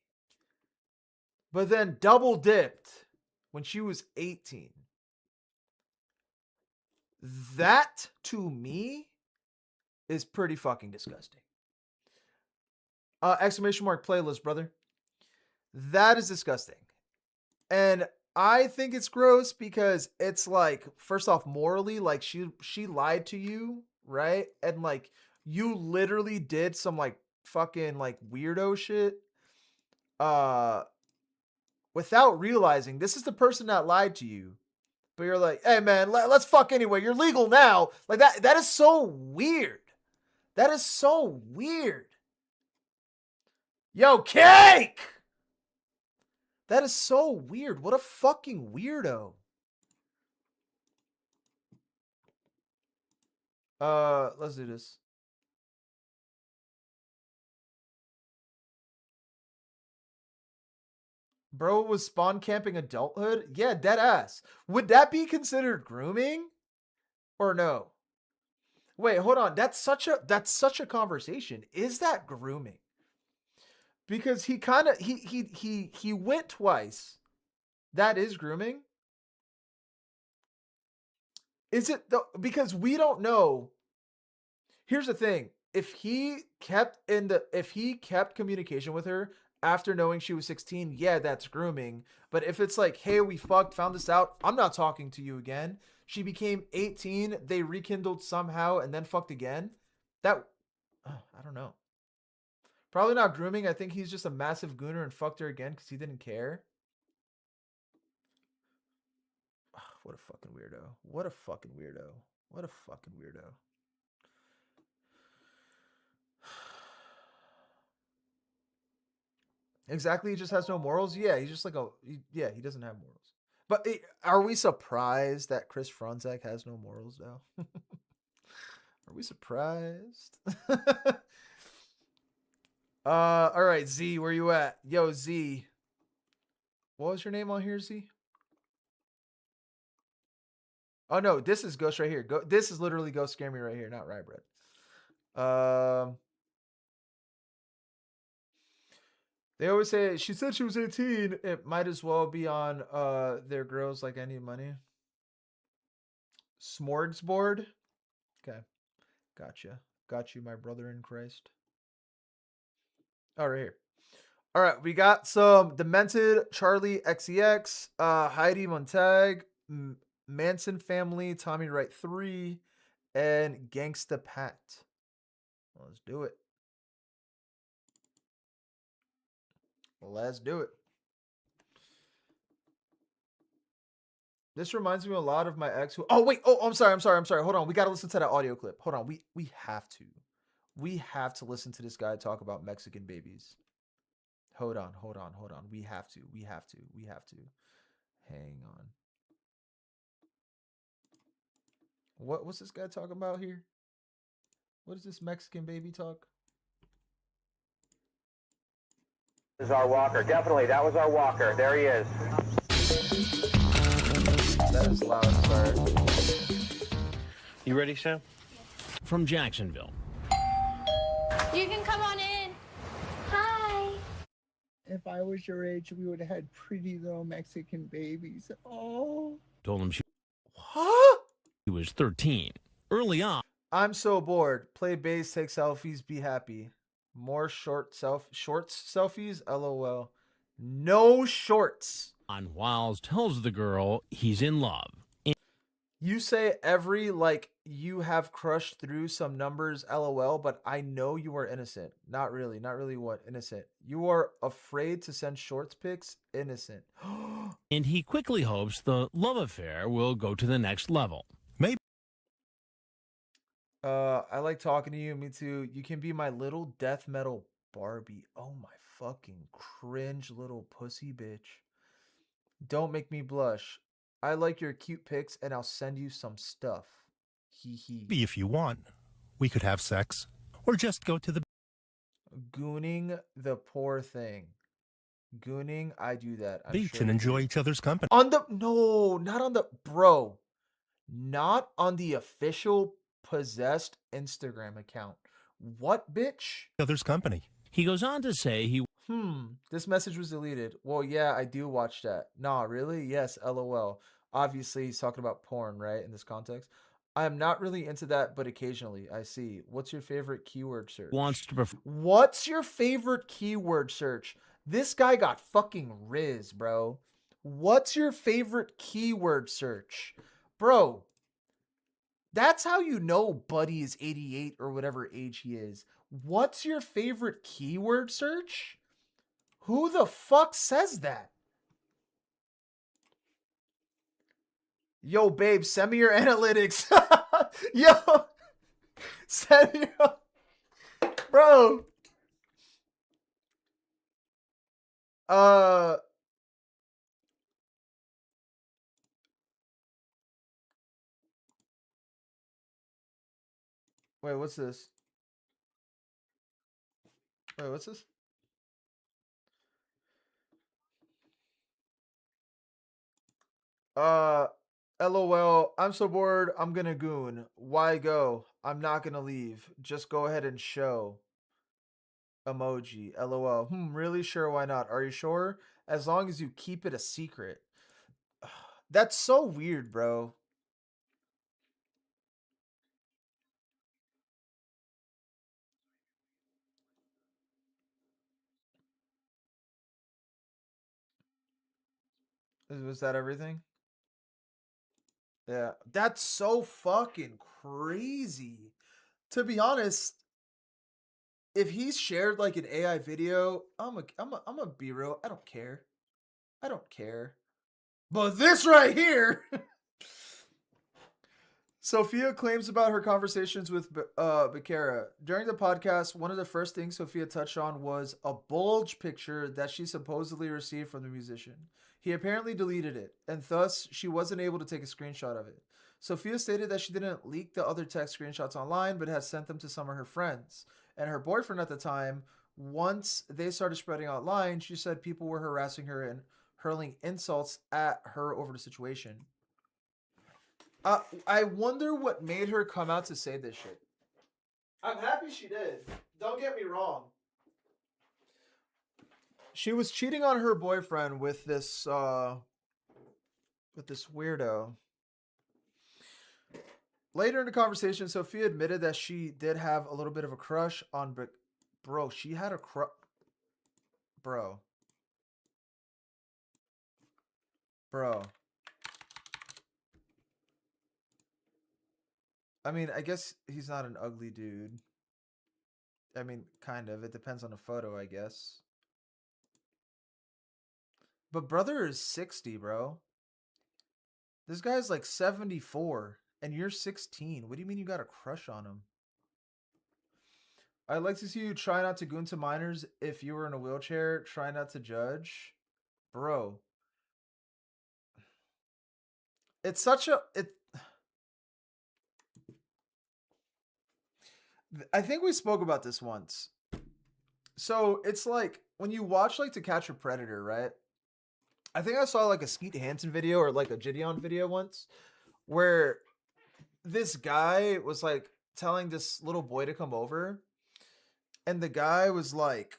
But then double dipped when she was 18. That, to me, is pretty fucking disgusting. Exclamation mark playlist, brother. That is disgusting. And I think it's gross because it's like, first off, morally, like she lied to you, right? And like you literally did some like fucking like weirdo shit. Without realizing this is the person that lied to you. But you're like, hey man, let's fuck anyway. You're legal now. Like that is so weird. That is so weird. Yo, Cake! That is so weird. What a fucking weirdo. Let's do this. Bro was spawn camping adulthood? Yeah, dead ass. Would that be considered grooming? Or no? Wait, hold on. That's such a conversation. Is that grooming? Because he kind of he went twice. That is grooming. Is it though? Because we don't know. Here's the thing: if he kept communication with her after knowing she was 16, yeah, that's grooming. But if it's like, hey, we fucked, found this out, I'm not talking to you again. She became 18, they rekindled somehow, and then fucked again. That, I don't know. Probably not grooming. I think he's just a massive gooner and fucked her again because he didn't care. What a fucking weirdo. What a fucking weirdo. What a fucking weirdo. Exactly. He just has no morals. Yeah, he's just like yeah, he doesn't have morals. But are we surprised that Chris Franzek has no morals though? Are we surprised? All right, Z, where you at? Yo, Z. What was your name on here, Z? Oh no, this is Ghost right here. This is literally Ghost Scare Me right here, not Rybread. They always say she said she was 18. It might as well be on their girls like I need money. Smorgasbord. Okay. Gotcha. Got you, my brother in Christ. Oh, right here. All right, we got some Demented, Charlie XEX, Heidi Montag, Manson Family, Tommy Wright 3, and Gangsta Pat. Let's do it. Let's do it. This reminds me a lot of my ex who. Oh wait. Oh, I'm sorry. Hold on. We gotta listen to that audio clip. Hold on. We have to. We have to listen to this guy talk about Mexican babies. Hold on. We have to. We have to. Hang on. What's this guy talking about here? What is this Mexican baby talk? This is our walker. Definitely, that was our walker. There he is. That is loud. Sorry. You ready, Sam? From Jacksonville. You can come on in. Hi. If I was your age, we would have had pretty little Mexican babies. Oh. Told him she What? was 13. Early on. I'm so bored. Play bass, take selfies, be happy. More shorts selfies? LOL. No shorts. On Wiles tells the girl he's in love. You say every like you have crushed through some numbers, LOL, but I know you are innocent. Not really. Not really what? Innocent. You are afraid to send shorts pics? Innocent. And he quickly hopes the love affair will go to the next level. Maybe. I like talking to you. Me too. You can be my little death metal Barbie. Oh my fucking cringe little pussy bitch. Don't make me blush. I like your cute pics and I'll send you some stuff. Hee hee. If you want, we could have sex or just go to the Gooning the poor thing. Gooning, I do that. I'm beach sure and you enjoy do. each other's company. No, not on the bro. Not on the official possessed Instagram account. What, bitch? Other's company. He goes on to say he This message was deleted. Well, yeah, I do watch that. Nah, really? Yes, LOL. Obviously, he's talking about porn, right? In this context. I am not really into that, but occasionally I see. What's your favorite keyword search? wants to prefer. What's your favorite keyword search? This guy got fucking riz, bro. What's your favorite keyword search? Bro, that's how you know Buddy is 88 or whatever age he is. What's your favorite keyword search? Who the fuck says that? Yo, babe, send me your analytics. Yo, send me your... Bro. Wait, what's this? Wait, what's this? LOL, I'm so bored. I'm gonna goon. Why go? I'm not gonna leave. Just go ahead and show. Emoji. LOL. Really? Sure, why not? Are you sure? As long as you keep it a secret. That's so weird, bro. Was that everything? Yeah, that's so fucking crazy. To be honest, if he's shared like an AI video, I'm a be real. I don't care. I don't care. But this right here. Sophia claims about her conversations with Becerra. During the podcast, one of the first things Sophia touched on was a bulge picture that she supposedly received from the musician. He apparently deleted it, and thus she wasn't able to take a screenshot of it. Sophia stated that she didn't leak the other text screenshots online, but had sent them to some of her friends. And her boyfriend at the time, once they started spreading online, she said people were harassing her and hurling insults at her over the situation. I wonder what made her come out to say this shit. I'm happy she did. Don't get me wrong. She was cheating on her boyfriend with this weirdo. Later in the conversation, Sophia admitted that she did have a little bit of a crush on bro. She had a crush, bro. I mean, I guess he's not an ugly dude. I mean, kind of. It depends on the photo, I guess. But brother is 60, bro. This guy's like 74 and you're 16. What do you mean you got a crush on him? I'd like to see you try not to goon to minors if you were in a wheelchair. Try not to judge. Bro. It's such a... I think we spoke about this once. So it's like when you watch like To Catch a Predator, right? I think I saw like a Skeet Hansen video or like a Gideon video once where this guy was like telling this little boy to come over, and the guy was like,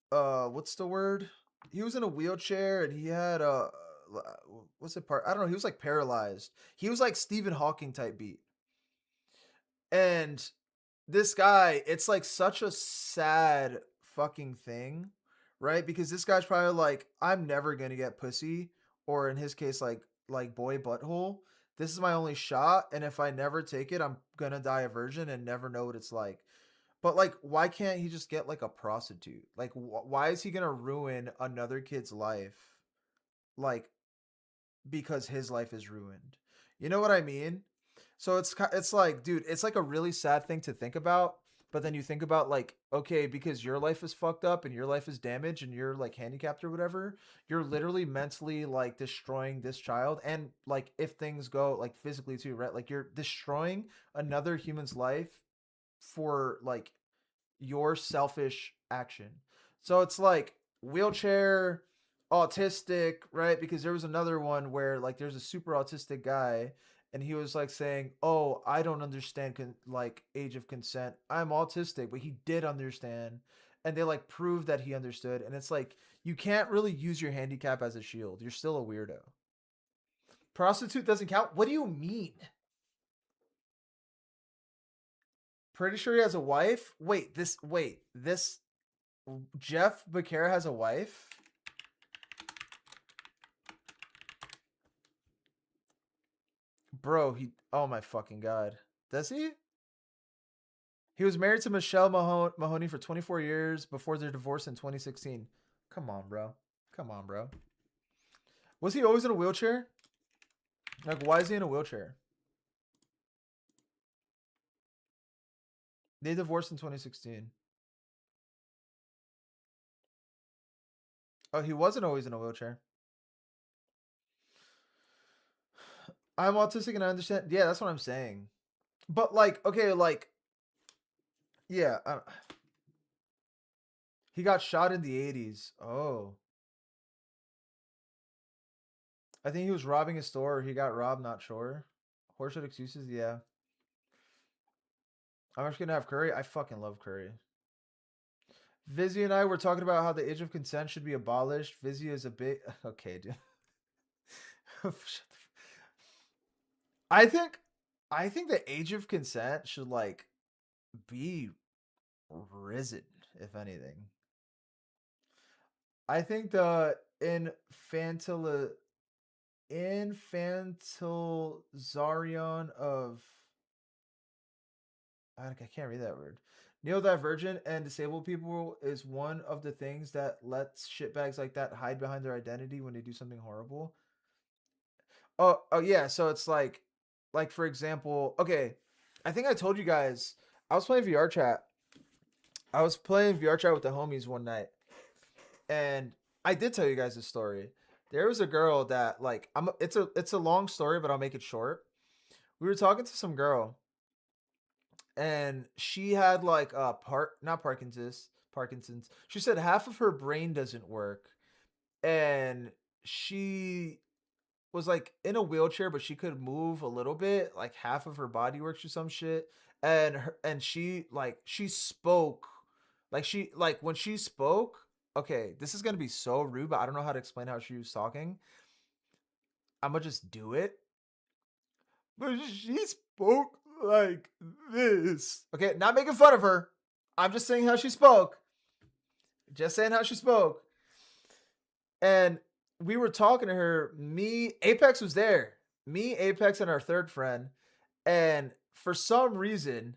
what's the word? He was in a wheelchair and he had what's it part? I don't know. He was like paralyzed. He was like Stephen Hawking type beat. And this guy, it's like such a sad fucking thing, right? Because this guy's probably like, I'm never gonna get pussy, or in his case, like boy butthole. This is my only shot, and if I never take it, I'm gonna die a virgin and never know what it's like. But like, why can't he just get like a prostitute? Like, why is he gonna ruin another kid's life? Like, because his life is ruined. You know what I mean? So it's like, dude, it's like a really sad thing to think about. But then you think about like, okay, because your life is fucked up and your life is damaged and you're like handicapped or whatever, you're literally mentally like destroying this child. And like, if things go like physically too, right? Like you're destroying another human's life for like your selfish action. So it's like wheelchair, autistic, right? Because there was another one where like there's a super autistic guy and he was like saying, "Oh, I don't understand like age of consent. I'm autistic," but he did understand. And they like proved that he understood. And it's like you can't really use your handicap as a shield. You're still a weirdo. Prostitute doesn't count? What do you mean? Pretty sure he has a wife? Wait, this Jeff Becerra has a wife? Bro, oh my fucking god. Does he? He was married to Michelle Mahoney for 24 years before their divorce in 2016. Come on, bro. Come on, bro. Was he always in a wheelchair? Like, why is he in a wheelchair? They divorced in 2016. Oh, he wasn't always in a wheelchair. I'm autistic and I understand. Yeah, that's what I'm saying. But like, okay, like, yeah. He got shot in the 80s. Oh. I think he was robbing a store or he got robbed, not sure. Horseshit excuses, yeah. I'm just gonna have curry. I fucking love curry. Vizzy and I were talking about how the age of consent should be abolished. Vizzy is a bit okay, dude. I think the age of consent should like be risen, if anything. I think the infantile infantilization of I can't read that word. Neurodivergent and disabled people is one of the things that lets shitbags like that hide behind their identity when they do something horrible. Oh yeah. So it's like for example, okay. I think I told you guys I was playing VR chat. I was playing VR chat with the homies one night, and I did tell you guys this story. There was a girl that like it's a long story, but I'll make it short. We were talking to some girl, and she had like not Parkinson's. She said half of her brain doesn't work, and she was like in a wheelchair, but she could move a little bit, like half of her body works or some shit. And she spoke, like when she spoke. Okay, this is gonna be so rude, but I don't know how to explain how she was talking. I'm gonna just do it. But she spoke like this. Okay, not making fun of her. I'm just saying how she spoke. Just saying how she spoke. And we were talking to her. Me, Apex was there. Me, Apex, and our third friend. And for some reason,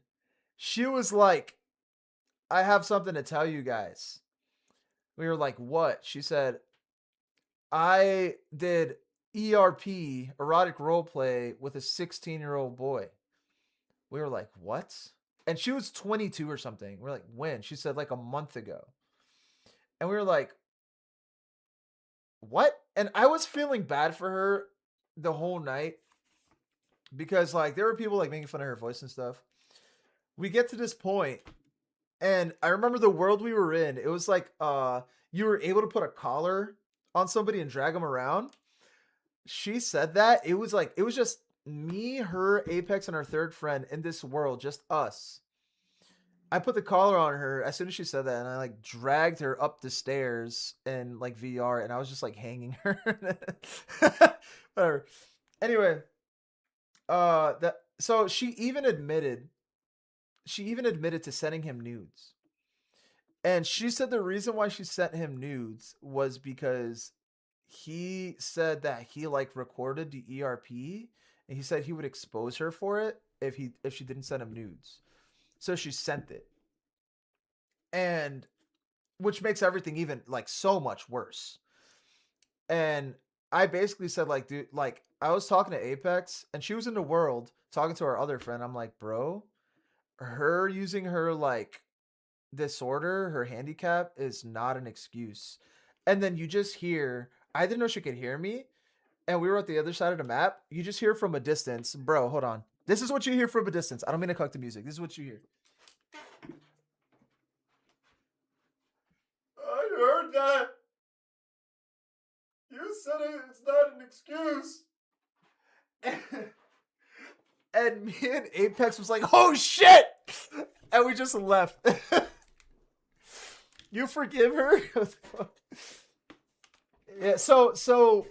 she was like, I have something to tell you guys. We were like, what? She said, I did ERP, erotic role play, with a 16-year-old boy. We were like, what? And she was 22 or something. We're like, when? She said, like a month ago. And we were like, what? And I was feeling bad for her the whole night because like there were people like making fun of her voice and stuff. We get to this point, and I remember the world we were in. It was like you were able to put a collar on somebody and drag them around. She said that it was just me, her, Apex, and our third friend in this world, just us. I put the collar on her as soon as she said that, and I like dragged her up the stairs in like VR, and I was just like hanging her. Whatever. Anyway, that so she even admitted to sending him nudes. And she said the reason why she sent him nudes was because he said that he like recorded the ERP, and he said he would expose her for it if she didn't send him nudes. So she sent it. And which makes everything even like so much worse. And I basically said like, dude, like I was talking to Apex, and she was in the world talking to our other friend. I'm like, bro, her using her like disorder, her handicap is not an excuse. And then you just hear, I didn't know she could hear me, and we were at the other side of the map. You just hear from a distance, bro, hold on. This is what you hear from a distance. I don't mean to cut the music. This is what you hear. I heard that. You said it's not an excuse. And me and Apex was like, oh shit! And we just left. You forgive her? Yeah, so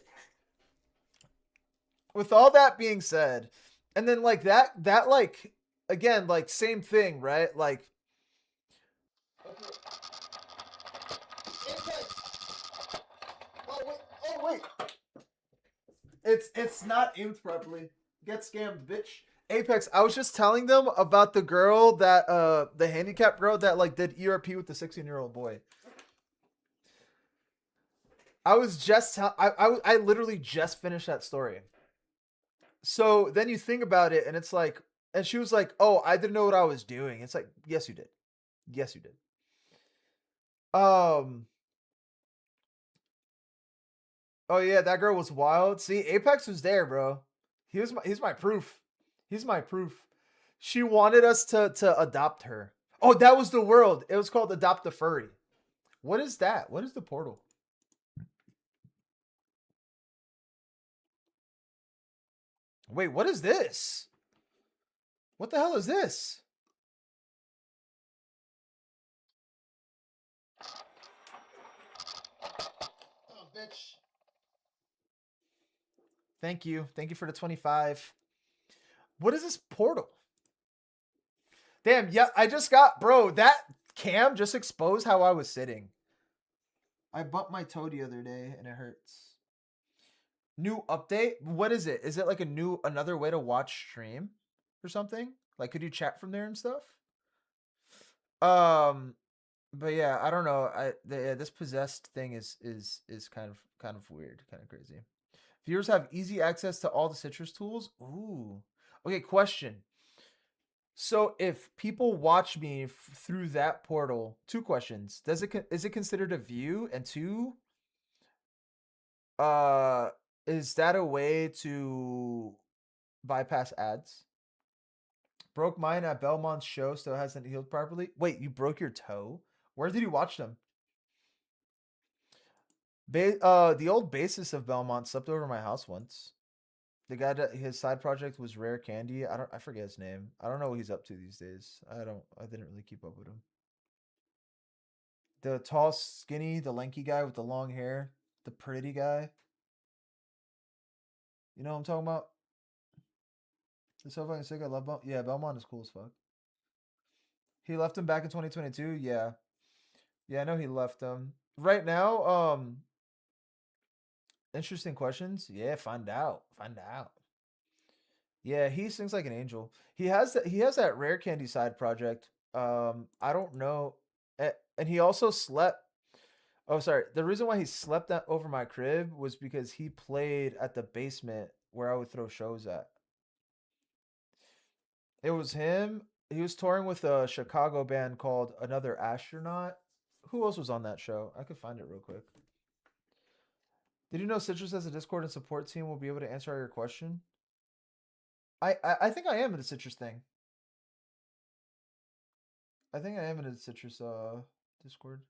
with all that being said, and then like that like again, like same thing, right? Like oh wait. It's not aimed properly. Get scammed, bitch. Apex, I was just telling them about the girl that the handicapped girl that like did ERP with the 16-year-old boy. I was just I literally just finished that story. So then you think about it, and it's like, and she was like, "Oh, I didn't know what I was doing." It's like, yes, you did. Yes, you did. Um. Oh yeah, that girl was wild. See, Apex was there, bro. He's my proof. He's my proof. She wanted us to adopt her. Oh, that was the world. It was called Adopt a Furry. What is that? What is the portal? Wait, what is this? What the hell is this? Oh, bitch. Thank you. Thank you for the 25. What is this portal? Damn, yeah, I just got, bro, that cam just exposed how I was sitting. I bumped my toe the other day and it hurts. New update? What is it? Is it like another way to watch stream or something? Like, could you chat from there and stuff? But yeah, I don't know. Yeah, this possessed thing is kind of weird, kind of crazy. Viewers have easy access to all the citrus tools. Ooh. Okay, question. So if people watch me through that portal, two questions. Is it considered a view? And two, uh is that a way to bypass ads? Broke mine at Belmont's show, still hasn't healed properly. Wait, you broke your toe? Where did you watch them? The old bassist of Belmont slept over my house once. The guy that his side project was Rare Candy. I forget his name. I don't know what he's up to these days. I didn't really keep up with him. The tall, skinny, the lanky guy with the long hair, the pretty guy. You know what I'm talking about? It's so fucking sick. I love Belmont. Yeah, Belmont is cool as fuck. He left him back in 2022. Yeah. Yeah, I know he left him. Right now, interesting questions. Yeah, find out. Find out. Yeah, he sings like an angel. He has that Rare Candy side project. I don't know. And he also slept. Oh, sorry. The reason why he slept over my crib was because he played at the basement where I would throw shows at. It was him. He was touring with a Chicago band called Another Astronaut. Who else was on that show? I could find it real quick. Did you know Citrus has a Discord and support team will be able to answer all your question? I think I am in the Citrus thing. I think I am in a Citrus Discord.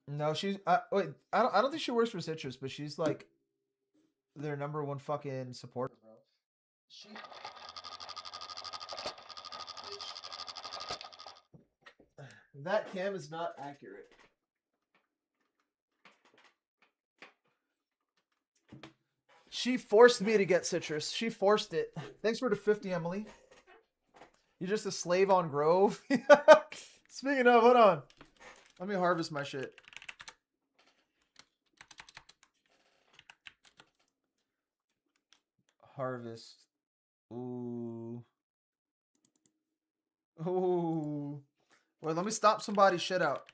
No, she's wait, I don't think she works for Citrus, but she's like their #1 fucking supporter, bro. She That cam is not accurate. She forced me to get Citrus. She forced it. Thanks for the 50, Emily. You're just a slave on Grove. Speaking of, hold on. Let me harvest my shit. Harvest. Ooh. Ooh. Wait, let me stop somebody's shit out.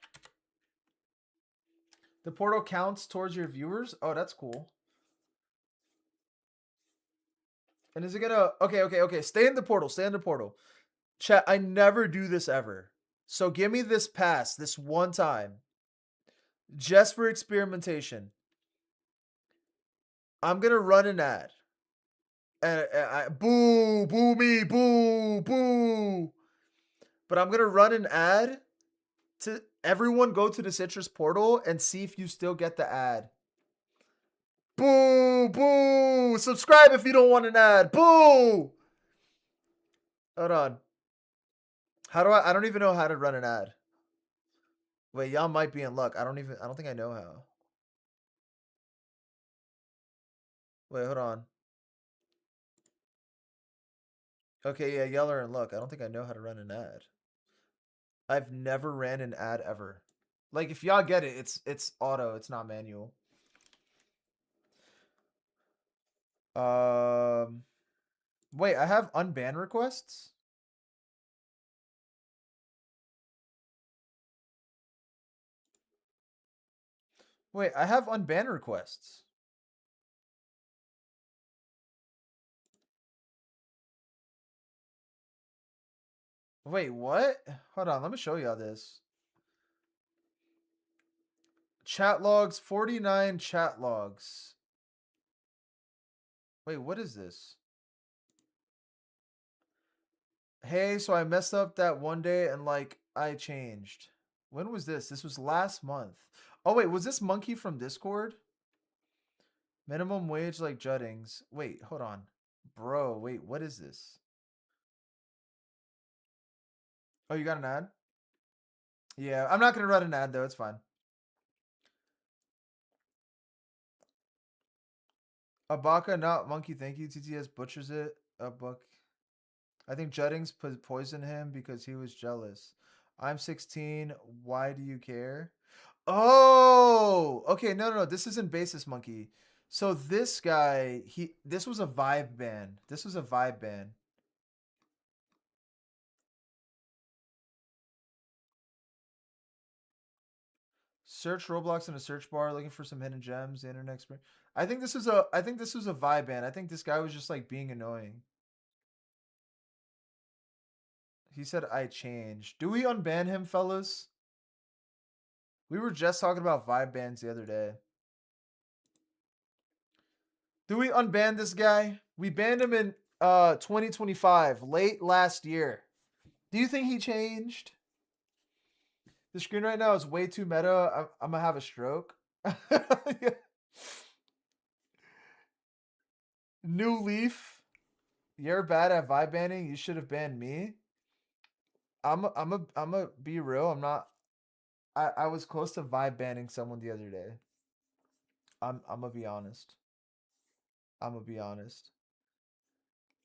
The portal counts towards your viewers? Oh, that's cool. And is it gonna... Okay. Stay in the portal. Stay in the portal. Chat, I never do this ever. So give me this pass this one time. Just for experimentation. I'm gonna run an ad. Boo, boo me, boo, boo. But I'm gonna run an ad to everyone go to the Citrus portal and see if you still get the ad. Boo, boo. Subscribe if you don't want an ad. Boo. Hold on. How do I don't even know how to run an ad. Wait, y'all might be in luck. I don't think I know how. Wait, hold on. Okay, yeah, y'all are in luck. I don't think I know how to run an ad. I've never ran an ad ever. Like, if y'all get it, it's auto. It's not manual. Wait, I have unban requests? Wait, I have unban requests. Wait, what? Hold on, let me show y'all this. Chat logs, 49 chat logs. Wait, what is this? Hey, so I messed up that one day and like I changed. When was this? This was last month. Oh wait, was this monkey from Discord? Minimum wage like Juddings. Wait, hold on. Bro, wait, what is this? Oh, you got an ad? Yeah, I'm not gonna run an ad though, it's fine. Abaka, not monkey, thank you. TTS butchers it. A buck. I think Juddings poisoned him because he was jealous. I'm 16. Why do you care? Oh, okay. No. This isn't Basis Monkey. So this guy, this was a vibe ban. This was a vibe ban. Search Roblox in a search bar looking for some hidden gems, the internet experience. I think this is a vibe ban. I think this guy was just like being annoying. He said I changed. Do we unban him, fellas? We were just talking about vibe bans the other day. Do we unban this guy? We banned him in 2025, late last year. Do you think he changed? The screen right now is way too meta. I'm gonna have a stroke. New Leaf. You're bad at vibe banning. You should have banned me. I'm a be real. I'm not. I was close to vibe banning someone the other day. I'm gonna be honest. I'm gonna be honest.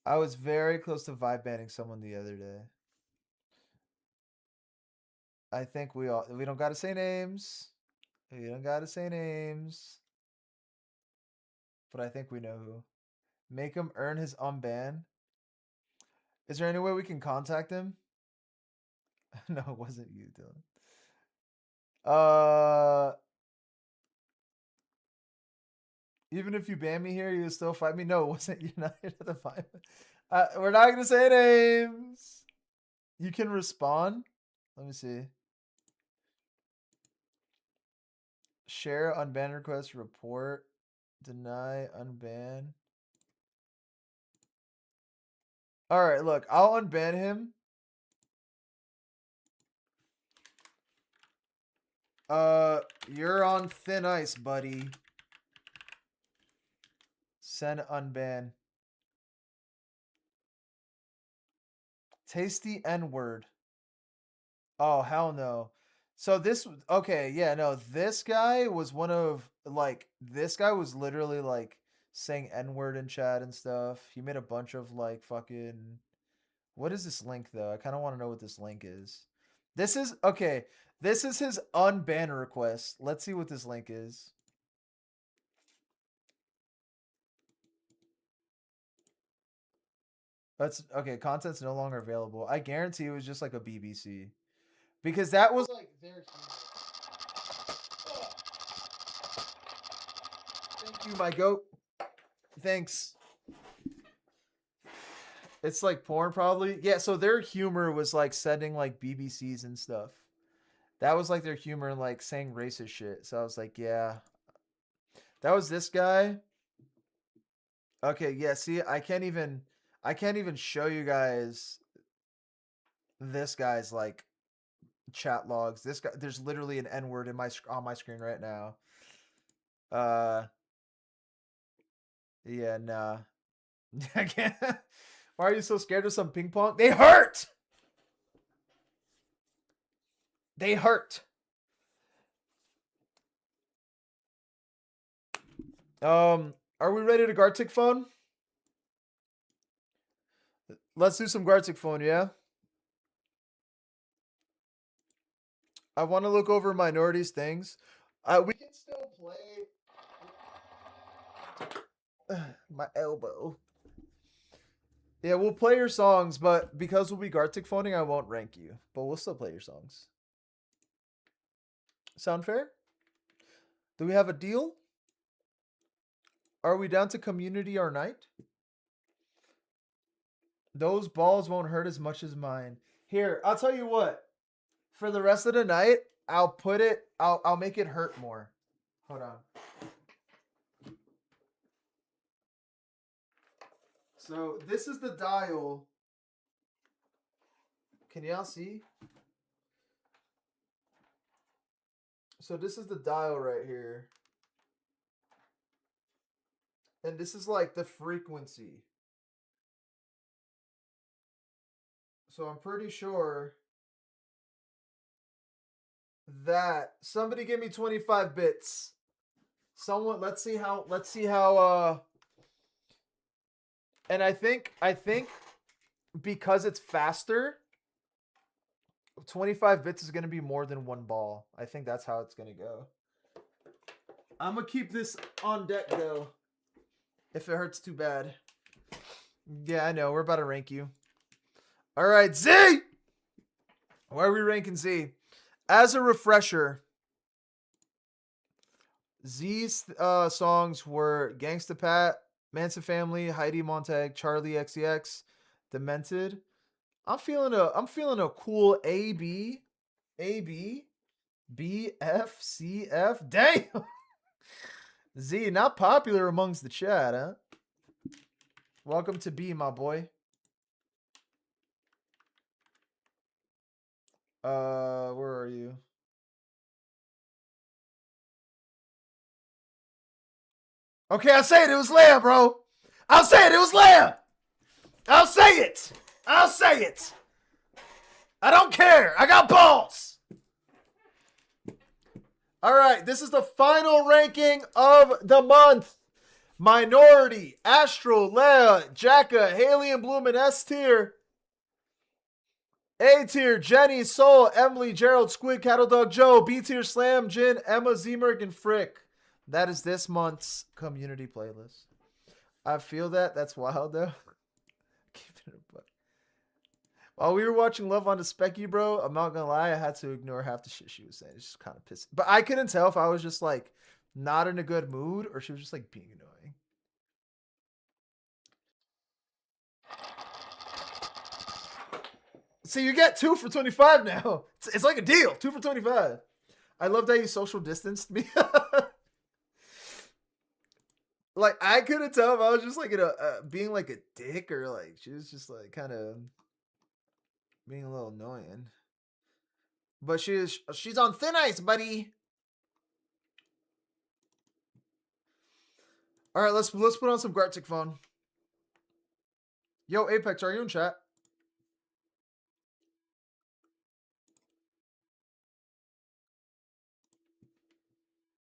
I was very close to vibe banning someone the other day. I think we don't gotta say names. We don't gotta say names. But I think we know who. Make him earn his unban. Is there any way we can contact him? No, it wasn't you, Dylan. Even if you ban me here, you still fight me. No, it wasn't you. Not here to the fight. We're not gonna say names. You can respond. Let me see. Share unban request. Report. Deny unban. All right, look. I'll unban him. You're on thin ice, buddy. Send unban. Tasty N-word. Oh, hell no. So this, okay, yeah, no, this guy was one of, like, this guy was literally, like, saying N-word in chat and stuff. He made a bunch of, like, fucking, what is this link, though? I kind of want to know what this link is. This is, okay, this is his unban request. Let's see what this link is. That's, okay, content's no longer available. I guarantee it was just, like, a BBC. Because that was, like, their humor. Thank you, my goat. Thanks. It's like porn, probably. Yeah, so their humor was like sending like BBCs and stuff. That was like their humor, like saying racist shit. So I was like, yeah. That was this guy. Okay, yeah, see, I can't even show you guys this guy's like chat logs. This guy, there's literally an N-word in on my screen right now. Yeah, nah. I can't. Why are you so scared of some ping pong? They hurt. They hurt. Are we ready to Gartic phone? Let's do some Gartic phone, yeah? I want to look over minorities things. We can still play. My elbow. Yeah, we'll play your songs, but because we'll be Gartic phoning, I won't rank you. But we'll still play your songs. Sound fair? Do we have a deal? Are we down to community or night? Those balls won't hurt as much as mine. Here, I'll tell you what. For the rest of the night, I'll put it. I'll make it hurt more. Hold on. So this is the dial. Can y'all see? So this is the dial right here. And this is like the frequency. So I'm pretty sure that somebody give me 25 bits. Someone, let's see how and I think because it's faster, 25 bits is going to be more than one ball. I think that's how it's going to go. I'm going to keep this on deck, though. If it hurts too bad. Yeah, I know. We're about to rank you. All right, Z! Where are we ranking Z? As a refresher, Z's songs were Gangsta Pat, Manson Family, Heidi Montag, Charlie XCX, Demented. I'm feeling a cool A B, B F C F. Damn. Z, not popular amongst the chat, huh? Welcome to B, my boy. Where are you? Okay, I'll say it. It was Leia, bro. I'll say it. It was Leia. I'll say it. I'll say it. I don't care. I got balls. All right, this is the final ranking of the month. Minority, Astro, Leia, Jacka, Haley and Bloom in S tier. A tier, Jenny, Soul, Emily, Gerald, Squid, Cattle Dog, Joe. B tier, Slam, Jin, Emma, Zemerg, and Frick. That is this month's community playlist. I feel that. That's wild, though. Keep it a buck. While we were watching Love on the Specky, bro, I'm not gonna lie, I had to ignore half the shit she was saying. It's just kind of pissing. But I couldn't tell if I was just like not in a good mood or she was just like being annoying. So you get 2 for 25 now. It's like a deal. 2 for 25. I love that you social distanced me. Like, I couldn't tell if I was just like being like a dick or like she was just like kind of being a little annoying. But she's on thin ice, buddy. All right, let's put on some Gartic phone. Yo, Apex, are you in chat?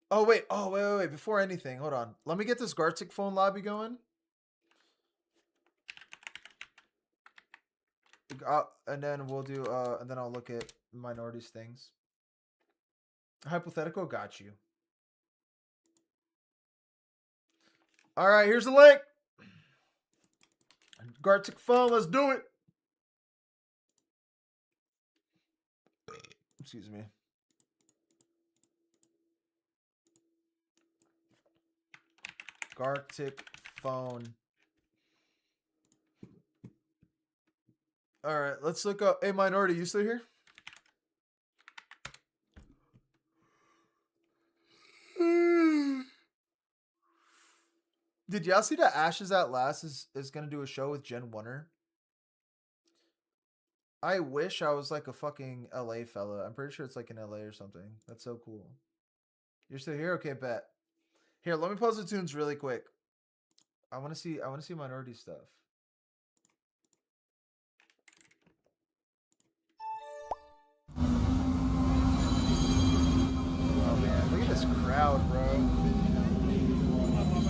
Oh, wait. Before anything, hold on. Let me get this Gartic phone lobby going. And then we'll do, and then I'll look at minorities things. Hypothetical, got you. All right, here's the link. Gartic phone, let's do it. Excuse me. Gartic phone. All right, let's look up. Hey, Minority, you still here? Did y'all see that Ashes at Last is going to do a show with Jen Wunner? I wish I was like a fucking LA fella. I'm pretty sure it's like in LA or something. That's so cool. You're still here? Okay, bet. Here, let me pause the tunes really quick. I want to see Minority stuff. Oh man, look at this crowd, bro.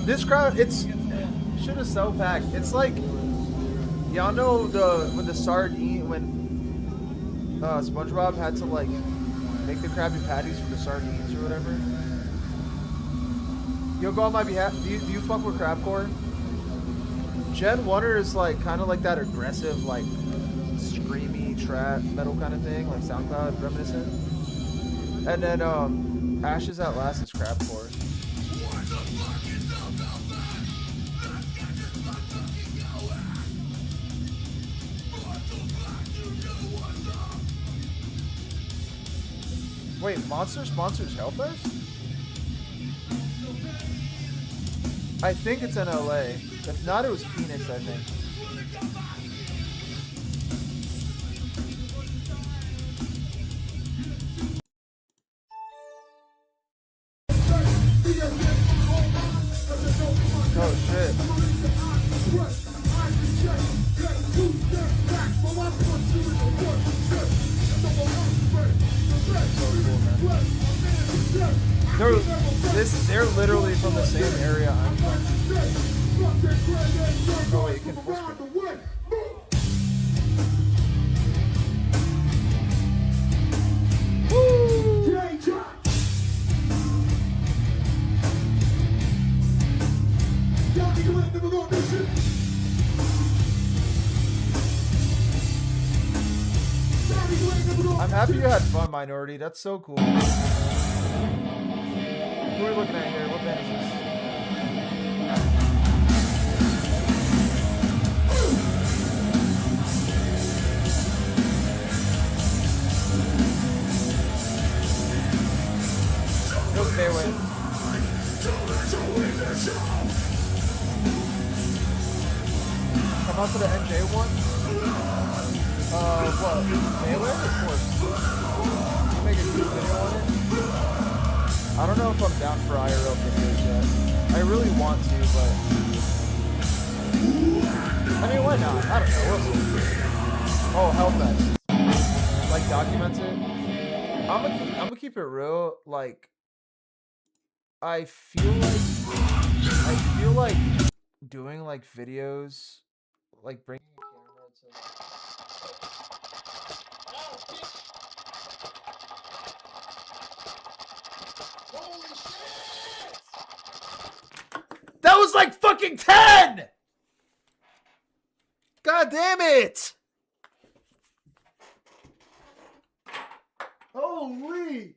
This crowd, it's shit is so packed. It's like y'all know when SpongeBob had to like make the Krabby Patties for the sardines or whatever. Yo, go on my behalf. Do you fuck with crabcore? Jen Wunner is like kind of like that aggressive, like screamy trap metal kind of thing, like SoundCloud reminiscent. And then Ashes at Last is crabcore. Wait, Monster sponsors Hellfest? I think it's in LA. If not, it was Phoenix, I think. Oh shit. They're literally from the same area I'm from. Oh wait, you can full screen. I'm happy you had fun, Minority. That's so cool. Who are we looking at here? What band is this? No stay away. Come out to the NJ one? What? Melee? Of course. You make a good video on it? I don't know if I'm down for IRL videos yet. I really want to, but... I mean, why not? I don't know. We'll see. Oh, Hellfest. Like, document it? I'm gonna keep it real. Like, I feel like doing like videos, like bringing a camera to. Holy shit! That was like fucking 10! God damn it! Holy!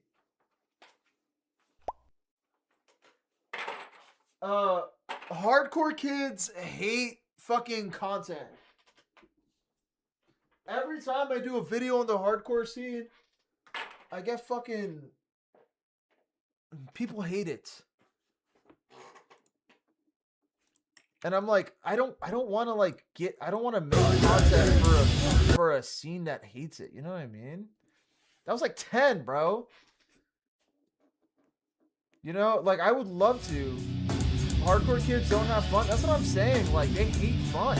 Hardcore kids hate fucking content. Every time I do a video on the hardcore scene, I get fucking... People hate it. And I'm like, I don't want to like get... I don't want to make content for a scene that hates it. You know what I mean? That was like 10, bro. You know, like I would love to. Hardcore kids don't have fun. That's what I'm saying. Like they hate fun.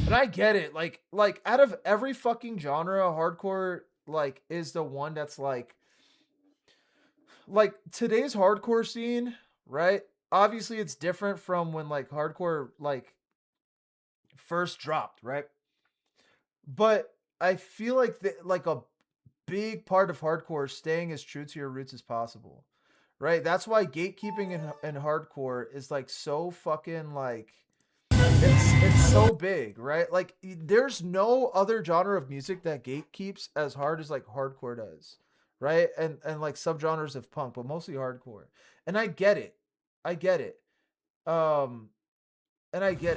And I get it. Like out of every fucking genre, hardcore like is the one that's like today's hardcore scene, right? Obviously it's different from when like hardcore like first dropped, right? But I feel like like a big part of hardcore is staying as true to your roots as possible, right? That's why gatekeeping in hardcore is like so fucking like it's so big, right? Like there's no other genre of music that gatekeeps as hard as like hardcore does, right? And like subgenres of punk, but mostly hardcore. And I get it, and I get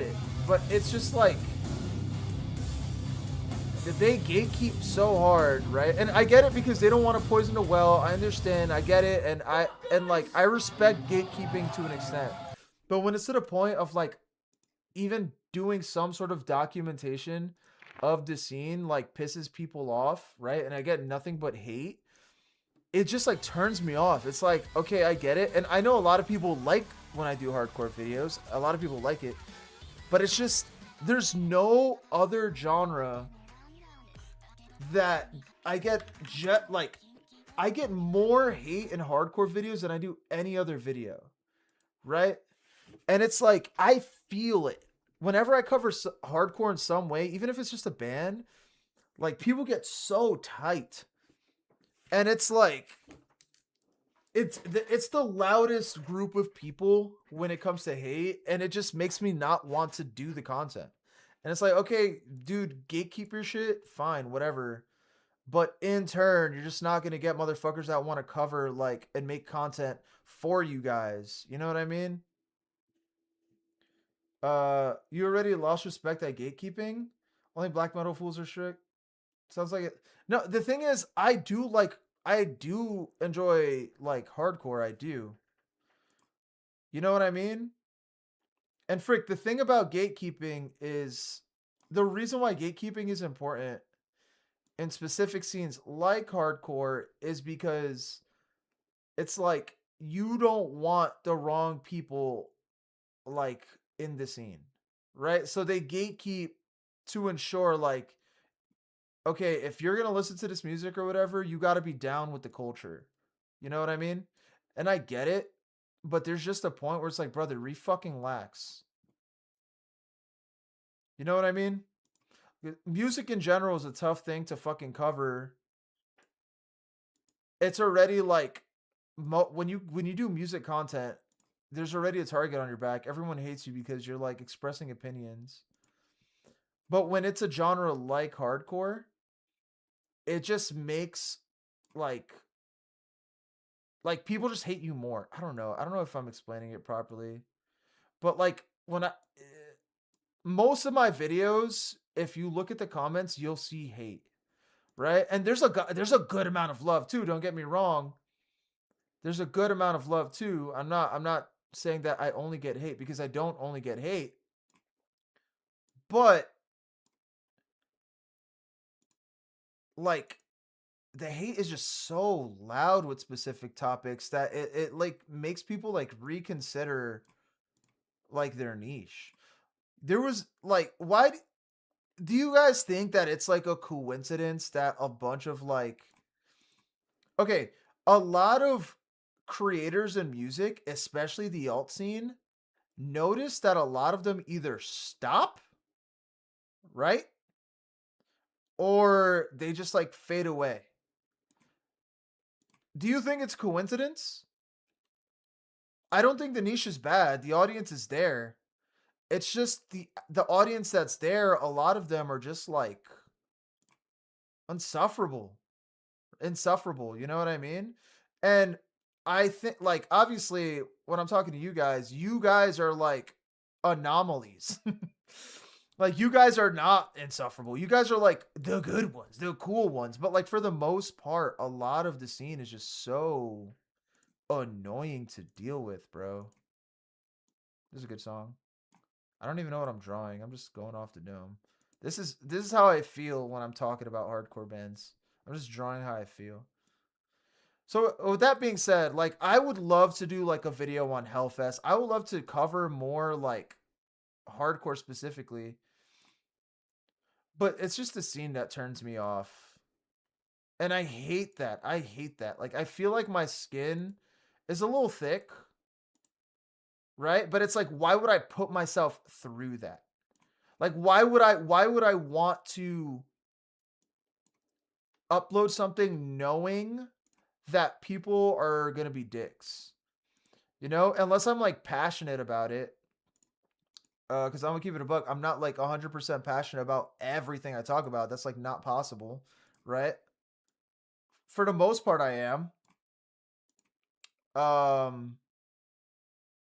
it, but it's just like. They gatekeep so hard, right? And I get it because they don't want to poison the well. I understand. I get it. And I respect gatekeeping to an extent. But when it's to the point of like even doing some sort of documentation of the scene like pisses people off, right? And I get nothing but hate. It just like turns me off. It's like, okay, I get it. And I know a lot of people like when I do hardcore videos. A lot of people like it. But it's just, there's no other genre that I get I get more hate in hardcore videos than I do any other video, right? And it's like I feel it whenever I cover hardcore in some way, even if it's just a band. Like people get so tight, and it's like it's the loudest group of people when it comes to hate, and it just makes me not want to do the content. And it's like, okay, dude, gatekeeper shit, fine, whatever. But in turn, you're just not going to get motherfuckers that want to cover, like, and make content for you guys. You know what I mean? You already lost respect at gatekeeping? Only black metal fools are strict? Sounds like it. No, the thing is, I do enjoy, like, hardcore. I do. You know what I mean? And frick, the thing about gatekeeping is the reason why gatekeeping is important in specific scenes like hardcore is because it's like you don't want the wrong people like in the scene, right? So they gatekeep to ensure like, okay, if you're going to listen to this music or whatever, you got to be down with the culture. You know what I mean? And I get it. But there's just a point where it's like, brother, fucking lax. You know what I mean? Music in general is a tough thing to fucking cover. It's already like when you do music content, there's already a target on your back. Everyone hates you because you're like expressing opinions. But when it's a genre like hardcore, it just makes like people just hate you more. I don't know. I don't know if I'm explaining it properly. But like when most of my videos, if you look at the comments, you'll see hate, right? And there's a good amount of love too, don't get me wrong. There's a good amount of love too. I'm not saying that I only get hate, because I don't only get hate. But like the hate is just so loud with specific topics that it like makes people like reconsider like their niche. There was like, do you guys think that it's like a coincidence that a bunch of like, okay, a lot of creators in music, especially the alt scene, notice that a lot of them either stop, right? Or they just like fade away. Do you think it's coincidence? I don't think the niche is bad. The audience is there. It's just the audience that's there, a lot of them are just like insufferable. Insufferable, you know what I mean? And I think like obviously when I'm talking to you guys are like anomalies. Like you guys are not insufferable. You guys are like the good ones, the cool ones. But like for the most part, a lot of the scene is just so annoying to deal with, bro. This is a good song. I don't even know what I'm drawing. I'm just going off the dome. This is how I feel when I'm talking about hardcore bands. I'm just drawing how I feel. So with that being said, like I would love to do like a video on Hellfest. I would love to cover more like hardcore specifically. But it's just the scene that turns me off. And I hate that. I hate that. Like I feel like my skin is a little thick. Right? But it's like, why would I put myself through that? Like why would I want to upload something knowing that people are going to be dicks? You know, unless I'm like passionate about it. Cuz I'm going to keep it a buck. I'm not like 100% passionate about everything I talk about. That's like not possible, right? For the most part I am.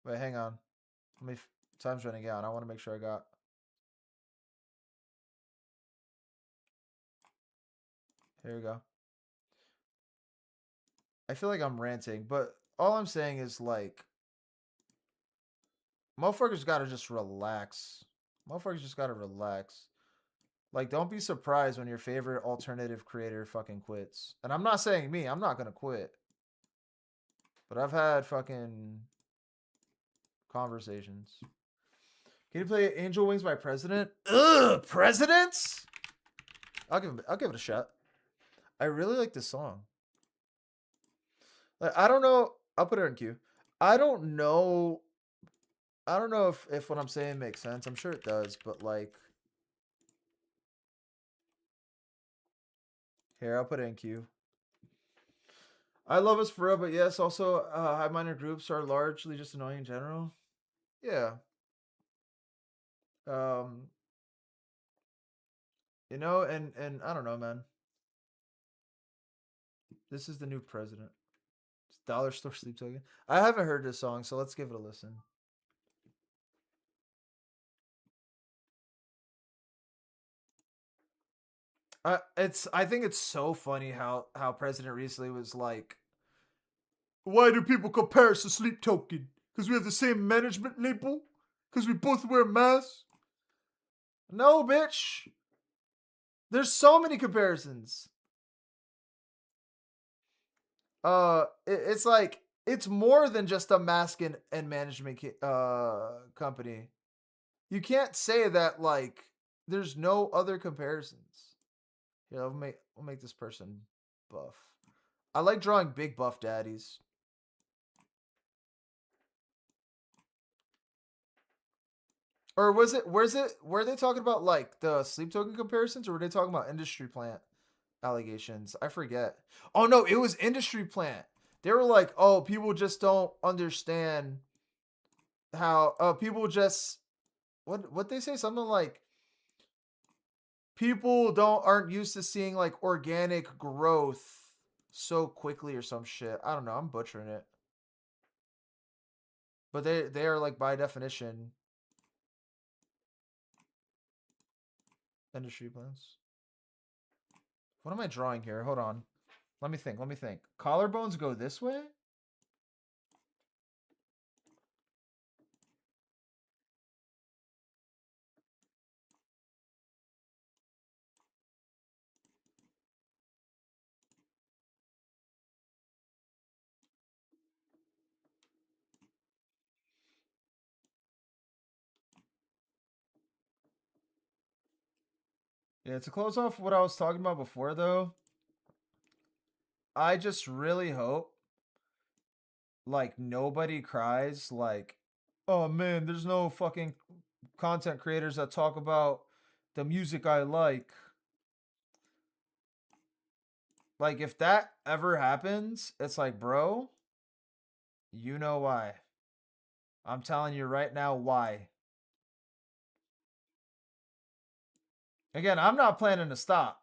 Wait, hang on. Time's running out. I want to make sure I got. Here we go. I feel like I'm ranting, but all I'm saying is like, motherfuckers gotta just relax. Motherfuckers just gotta relax. Like, don't be surprised when your favorite alternative creator fucking quits. And I'm not saying me. I'm not gonna quit. But I've had fucking conversations. Can you play Angel Wings by President? Ugh, Presidents? I'll give it a shot. I really like this song. Like, I don't know. I'll put it in queue. I don't know if what I'm saying makes sense. I'm sure it does, but like, here, I'll put it in queue. I love us for real, but yes, also high minor groups are largely just annoying in general. Yeah. You know, and I don't know, man. This is the new president. It's Dollar Store Sleep Token. I haven't heard this song, so let's give it a listen. I think it's so funny how President recently was like, why do people compare us to Sleep Token? Because we have the same management label? Because we both wear masks? No, bitch. There's so many comparisons. It's like, it's more than just a mask and management company. You can't say that like there's no other comparisons. Yeah, we'll make this person buff. I like drawing big buff daddies. Or were they talking about like the Sleep Token comparisons, or were they talking about industry plant allegations? I forget. Oh no, it was industry plant. They were like, oh, people just don't understand how people just what they say, something like people aren't used to seeing like organic growth so quickly or some shit. I don't know. I'm butchering it. But they are like by definition industry plants. What am I drawing here? Hold on. Let me think. Let me think. Collarbones go this way? Yeah, to close off what I was talking about before, though, I just really hope, like, nobody cries, like, oh man, there's no fucking content creators that talk about the music I like. Like, if that ever happens, it's like, bro, you know why. I'm telling you right now why. Again, I'm not planning to stop.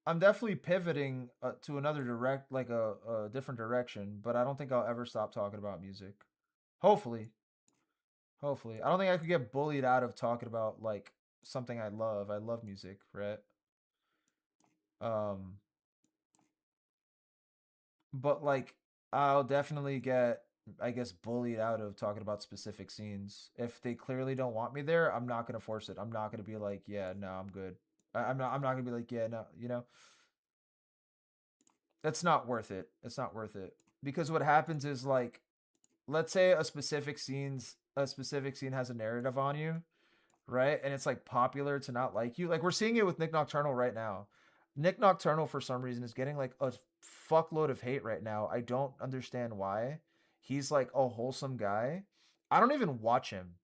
I'm definitely pivoting to another like a different direction, but I don't think I'll ever stop talking about music. Hopefully. Hopefully. I don't think I could get bullied out of talking about like something I love. I love music, right? Um but like I'll definitely get, I guess, bullied out of talking about specific scenes. If they clearly don't want me there, I'm not gonna force it. I'm not gonna be like, yeah, no, I'm good. I'm not gonna be like, yeah, no, you know. It's not worth it. It's not worth it. Because what happens is like, let's say a specific scene has a narrative on you, right? And it's like popular to not like you. Like we're seeing it with Nick Nocturnal right now. Nick Nocturnal for some reason is getting like a fuckload of hate right now. I don't understand why. He's like a wholesome guy. I don't even watch him.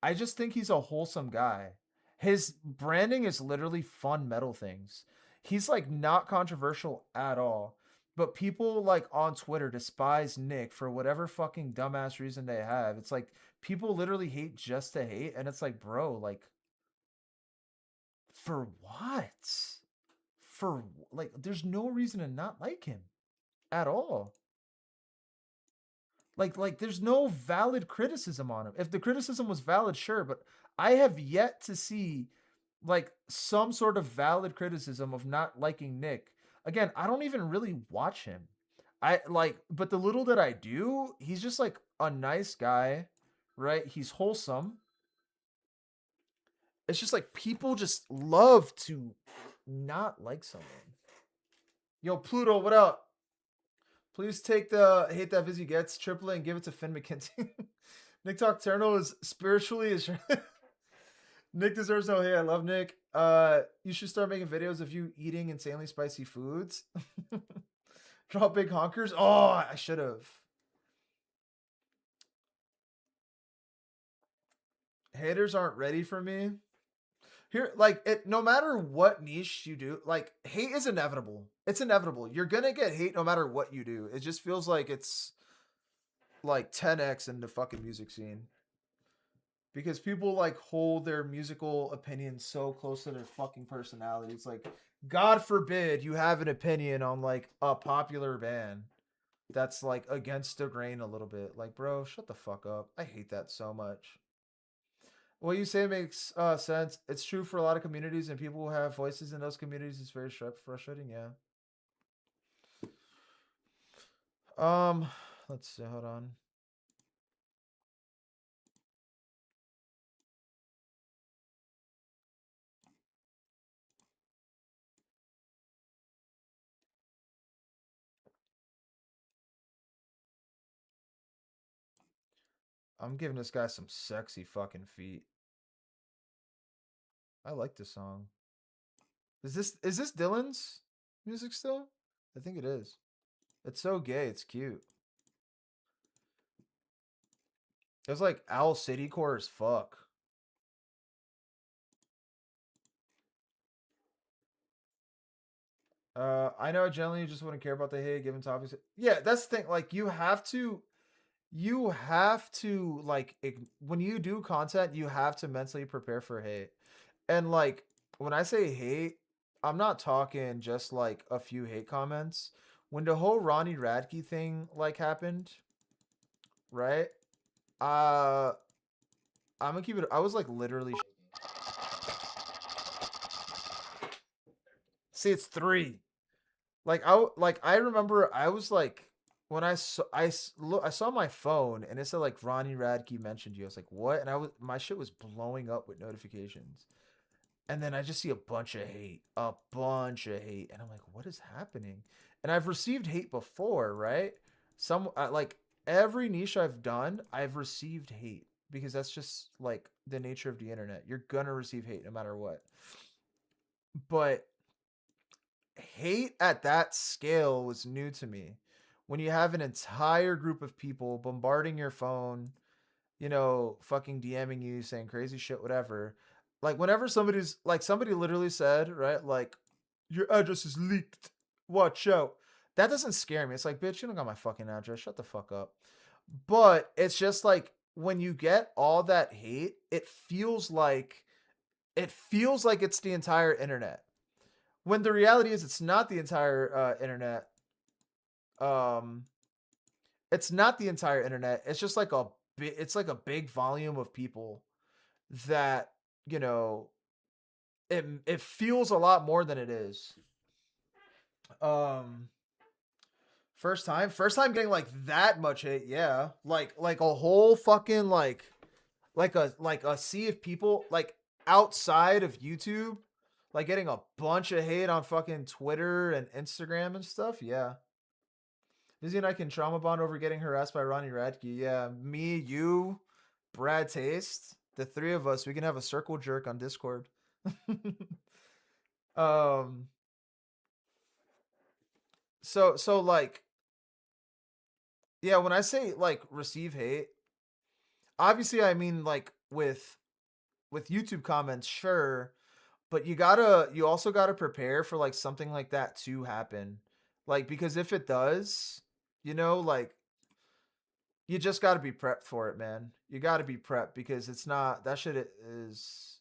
I just think he's a wholesome guy. His branding is literally fun metal things. He's like not controversial at all. But people like on Twitter despise Nick for whatever fucking dumbass reason they have. It's like people literally hate just to hate. And it's like, bro, like, for what? For like, there's no reason to not like him at all. Like there's no valid criticism on him. If the criticism was valid, sure, but I have yet to see like some sort of valid criticism of not liking Nick. Again, I don't even really watch him. I like, but the little that I do, he's just like a nice guy, right? He's wholesome. It's just like people just love to not like someone. Yo, Pluto, what up? Please take the hate that Vizzy gets, triple it, and give it to Finn McKenty. Nick Nocturnal is spiritually is Nick deserves no hate. I love Nick. You should start making videos of you eating insanely spicy foods. Draw big honkers. Oh, I should have. Haters aren't ready for me. Here, like it, no matter what niche you do, like hate is inevitable. It's inevitable. You're gonna get hate no matter what you do. It just feels like it's like 10x in the fucking music scene. Because people like hold their musical opinions so close to their fucking personality. It's like, God forbid you have an opinion on like a popular band that's like against the grain a little bit. Like, bro, shut the fuck up. I hate that so much. What you say makes sense. It's true for a lot of communities, and people who have voices in those communities. It's very frustrating. Yeah. Let's see. Hold on. I'm giving this guy some sexy fucking feet. I like this song. Is this Dylan's music still? I think it is. It's so gay. It's cute. It's like Owl City Core as fuck. I know generally you just wouldn't care about the hate given topics. Yeah, that's the thing. Like you have to like when you do content, you have to mentally prepare for hate. And like when I say hate, I'm not talking just like a few hate comments. When the whole Ronnie Radke thing like happened, right? Uh, I'm gonna keep it. I was like literally. See, it's 3. Like I remember I was like when I saw my phone and it said like Ronnie Radke mentioned you. I was like, what? And my shit was blowing up with notifications. And then I just see a bunch of hate, and I'm like, what is happening? And I've received hate before, right? Like every niche I've done, I've received hate because that's just like the nature of the internet. You're gonna receive hate no matter what. But hate at that scale was new to me. When you have an entire group of people bombarding your phone, fucking DMing you, saying crazy shit, whatever. Like whenever somebody literally said, right, like your address is leaked. Watch out. That doesn't scare me. It's like, bitch, you don't got my fucking address. Shut the fuck up. But it's just like when you get all that hate, it feels like it's the entire internet. When the reality is it's not the entire internet. Um it's not the entire internet. It's just like it's like a big volume of people that, you know, it feels a lot more than it is. Um first time getting like that much hate, yeah. Like a whole fucking like a sea of people like outside of YouTube, like getting a bunch of hate on fucking Twitter and Instagram and stuff, yeah. Izzy and I can trauma bond over getting harassed by Ronnie Radke. Yeah, me, you, Brad Taste, the 3 of us, we can have a circle jerk on Discord. um. So like, yeah, when I say like receive hate, obviously I mean like with YouTube comments, sure, but you also gotta prepare for like something like that to happen, like because if it does, like you just got to be prepped for it, man. You got to be prepped because it's not that shit is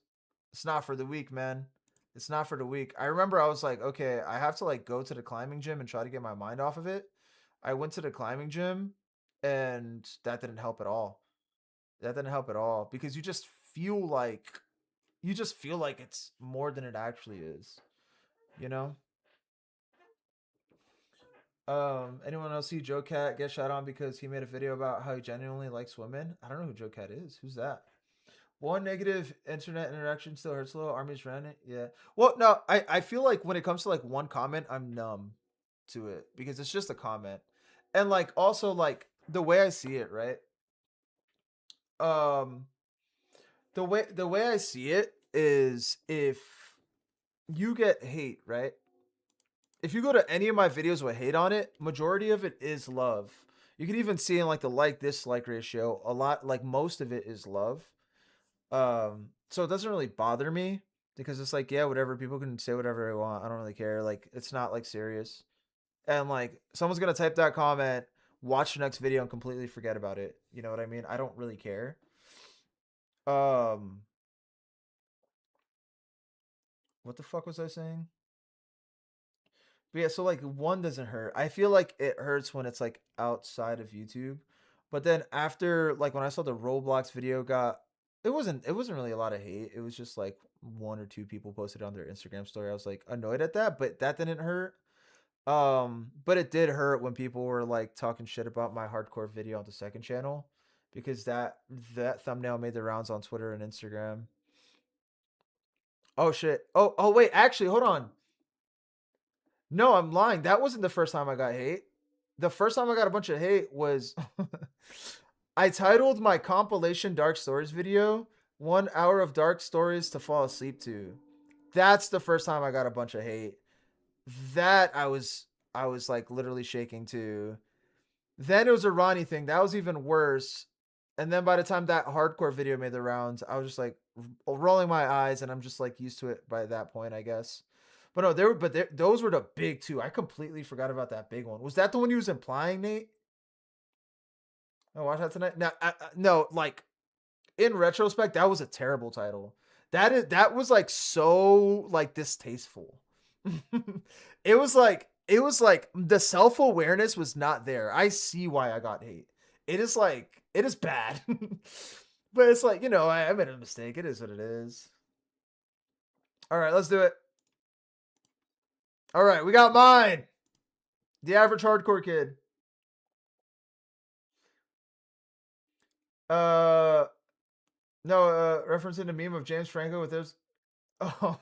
it's not for the weak, man. It's not for the weak. I remember I was like, okay, I have to like go to the climbing gym and try to get my mind off of it. I went to the climbing gym and that didn't help at all. That didn't help at all because you just feel like it's more than it actually is, you know? Anyone else see Joe Cat get shot on because he made a video about how he genuinely likes women? I don't know who Joe Cat is. Who's that? One negative internet interaction still hurts a little. Army's running it. Yeah. Well, no, I feel like when it comes to like one comment, I'm numb to it because it's just a comment. And like also like the way I see it, right? Um the way I see it is if you get hate, right? If you go to any of my videos with hate on it, majority of it is love. You can even see in like the like dislike ratio, a lot like most of it is love. So it doesn't really bother me because it's like, yeah, whatever, people can say whatever they want. I don't really care. Like it's not like serious. And like someone's gonna type that comment, watch the next video and completely forget about it. You know what I mean? I don't really care. Um what the fuck was I saying? But yeah, so like one doesn't hurt. I feel like it hurts when it's like outside of YouTube. But then after like when I saw the Roblox video it wasn't really a lot of hate. It was just like 1 or 2 people posted on their Instagram story. I was like annoyed at that, but that didn't hurt. But it did hurt when people were like talking shit about my hardcore video on the second channel because that thumbnail made the rounds on Twitter and Instagram. Oh shit. Oh wait, actually, hold on. No, I'm lying. That wasn't the first time I got hate. The first time I got a bunch of hate was I titled my compilation Dark Stories video 1 hour of dark stories to fall asleep to. That's the first time I got a bunch of hate. That I was like literally shaking too. Then it was a Ronnie thing. That was even worse. And then by the time that hardcore video made the rounds, I was just like rolling my eyes and I'm just like used to it by that point, I guess. But no, those were the big 2. I completely forgot about that big one. Was that the one he was implying, Nate? Oh, watch that tonight. No, no, like in retrospect, that was a terrible title. That was like so like distasteful. It was like the self-awareness was not there. I see why I got hate. It is bad. But it's like, you know, I made a mistake. It is what it is. All right, let's do it. All right, we got mine. The average hardcore kid. No, referencing the meme of James Franco with his. Oh.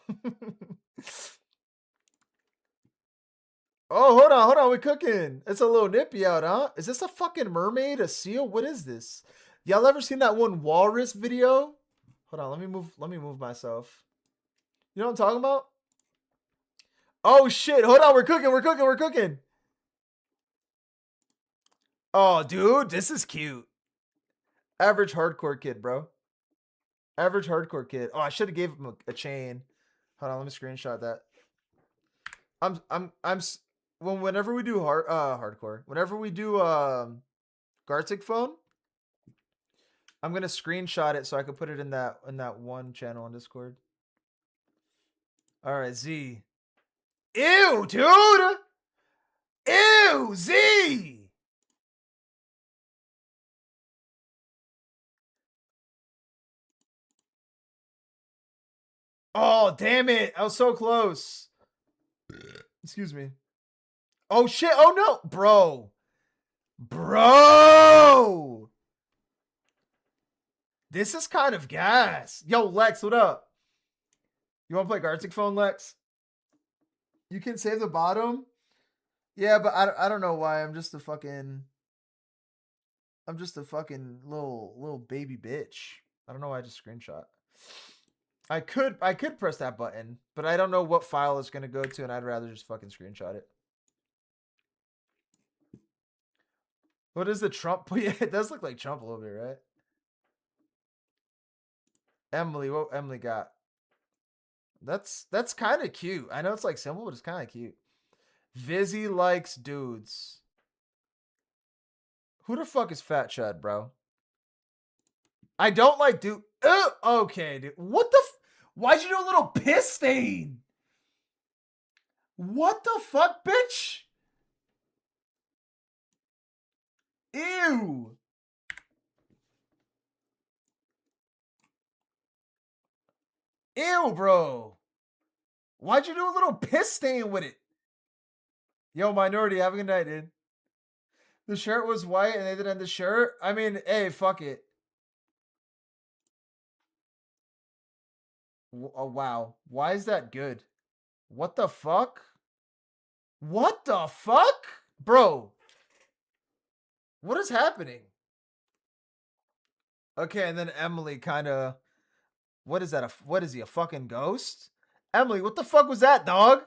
Oh, hold on, we're cooking. It's a little nippy out, huh? Is this a fucking mermaid, a seal? What is this? Y'all ever seen that one walrus video? Hold on, let me move myself. You know what I'm talking about? Oh shit, hold on, we're cooking. Oh, dude, this is cute. Average hardcore kid, bro. Average hardcore kid. Oh, I should have gave him a chain. Hold on, let me screenshot that. Whenever we do hardcore, whenever we do Gartic phone, I'm gonna screenshot it so I can put it in that one channel on Discord. All right, Z. Ew, dude. Ew, Z. Oh, damn it. I was so close. Excuse me. Oh, shit. Oh, no. Bro. This is kind of gas. Yo, Lex, what up? You want to play Gartic phone, Lex? You can save the bottom? Yeah, but I don't know why. I'm just a fucking little baby bitch. I don't know why I just screenshot. I could press that button, but I don't know what file it's gonna go to, and I'd rather just fucking screenshot it. What is the Trump? Yeah, it does look like Trump a little bit, right? Emily, what Emily got? That's kind of cute. I know it's like simple, but it's kind of cute. Vizzy likes dudes. Who the fuck is Fat Chud, bro? I don't like dude. Okay, dude. What the? Why'd you do a little piss stain? What the fuck, bitch? Ew. Ew, bro. Why'd you do a little piss stain with it? Yo, Minority, have a good night, dude. The shirt was white and they didn't end the shirt. I mean, hey, fuck it. Oh, wow. Why is that good? What the fuck? What the fuck? Bro. What is happening? Okay, and then Emily kind of... What is that? What is he, a fucking ghost? Emily, what the fuck was that, dog?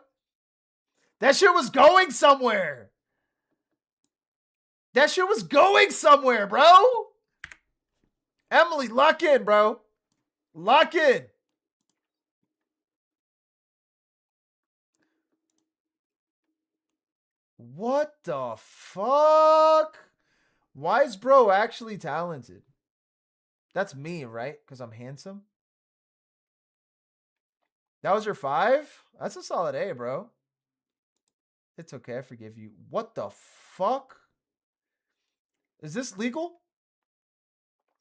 That shit was going somewhere. That shit was going somewhere, bro. Emily, lock in, bro. Lock in. What the fuck? Why is bro actually talented? That's me, right? Because I'm handsome. That was your 5? That's a solid A, bro. It's okay. I forgive you. What the fuck? Is this legal?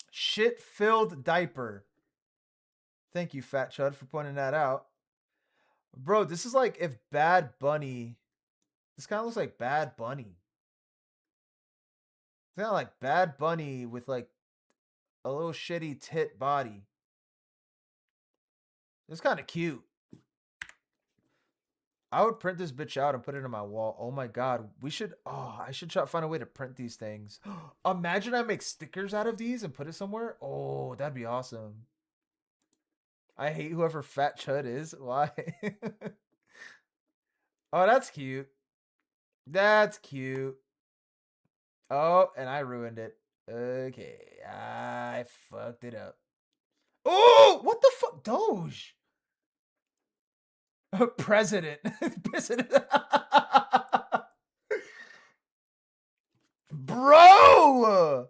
Shit-filled diaper. Thank you, Fat Chud, for pointing that out. Bro, this is like if Bad Bunny... This kind of looks like Bad Bunny. It's kind of like Bad Bunny with like a little shitty tit body. It's kind of cute. I would print this bitch out and put it on my wall. Oh my god. We should... Oh, I should try to find a way to print these things. Imagine I make stickers out of these and put it somewhere. Oh, that'd be awesome. I hate whoever Fat Chud is. Why? Oh, that's cute. That's cute. Oh, and I ruined it. Okay. I fucked it up. Oh, what the fuck? Doge. President. President. Bro.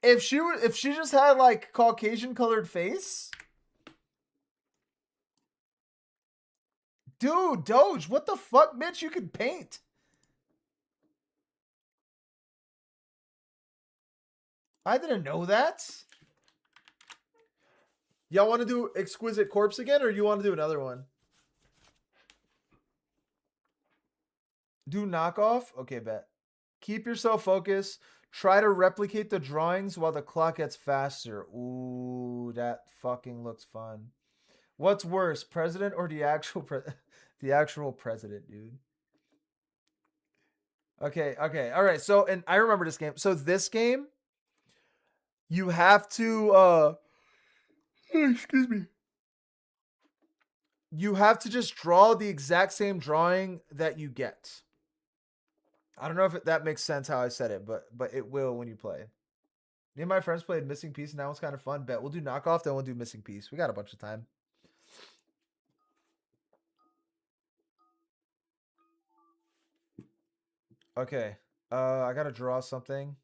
If she just had like Caucasian colored face, Dude, Doge, what the fuck, Mitch? You can paint. I didn't know that. Y'all want to do Exquisite Corpse again, or you want to do another one? Do knockoff? Okay, bet. Keep yourself focused. Try to replicate the drawings while the clock gets faster. Ooh, that fucking looks fun. What's worse, president or the actual the actual president, dude? Okay, okay. All right. So, and I remember this game. So this game, you have to excuse me. You have to just draw the exact same drawing that you get. I don't know if that makes sense how I said it, but it will when you play. Me and my friends played Missing Piece, and that was kind of fun. Bet we'll do knockoff, then we'll do Missing Piece. We got a bunch of time. Okay. I gotta draw something.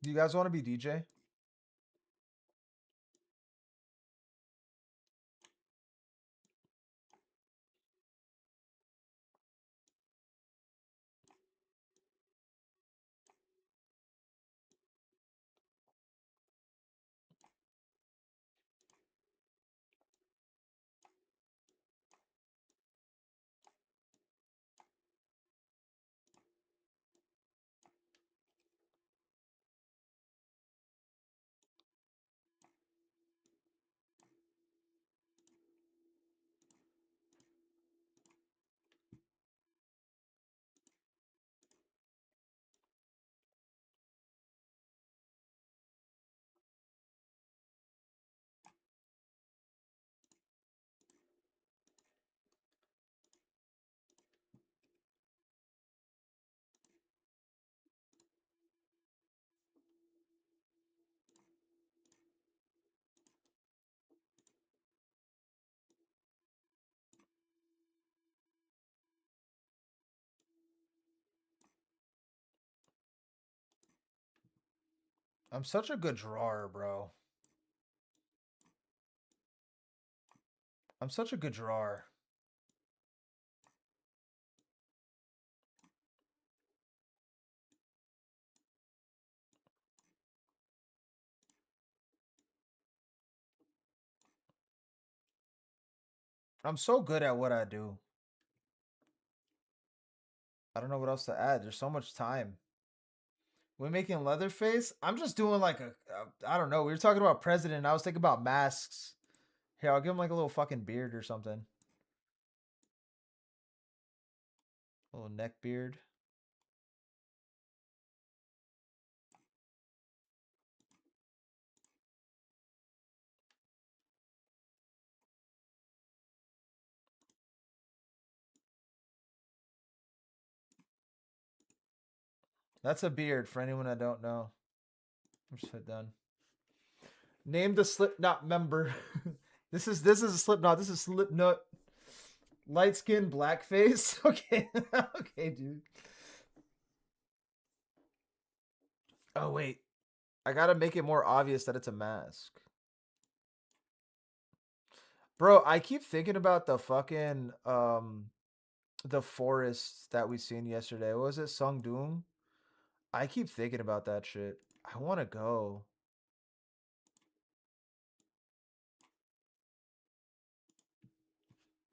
Do you guys want to be DJ? I'm such a good drawer, bro. I'm such a good drawer. I'm so good at what I do. I don't know what else to add. There's so much time. We're making Leatherface. I'm just doing like I don't know. We were talking about president. I was thinking about masks. Here, I'll give him like a little fucking beard or something. A little neck beard. That's a beard for anyone that don't know. I'm just done. Name the Slipknot member. This is a Slipknot. This is Slipknot. Light skin, blackface. Okay, okay, dude. Oh wait, I gotta make it more obvious that it's a mask. Bro, I keep thinking about the fucking the forest that we seen yesterday. What was it, Sungdoom? I keep thinking about that shit. I want to go.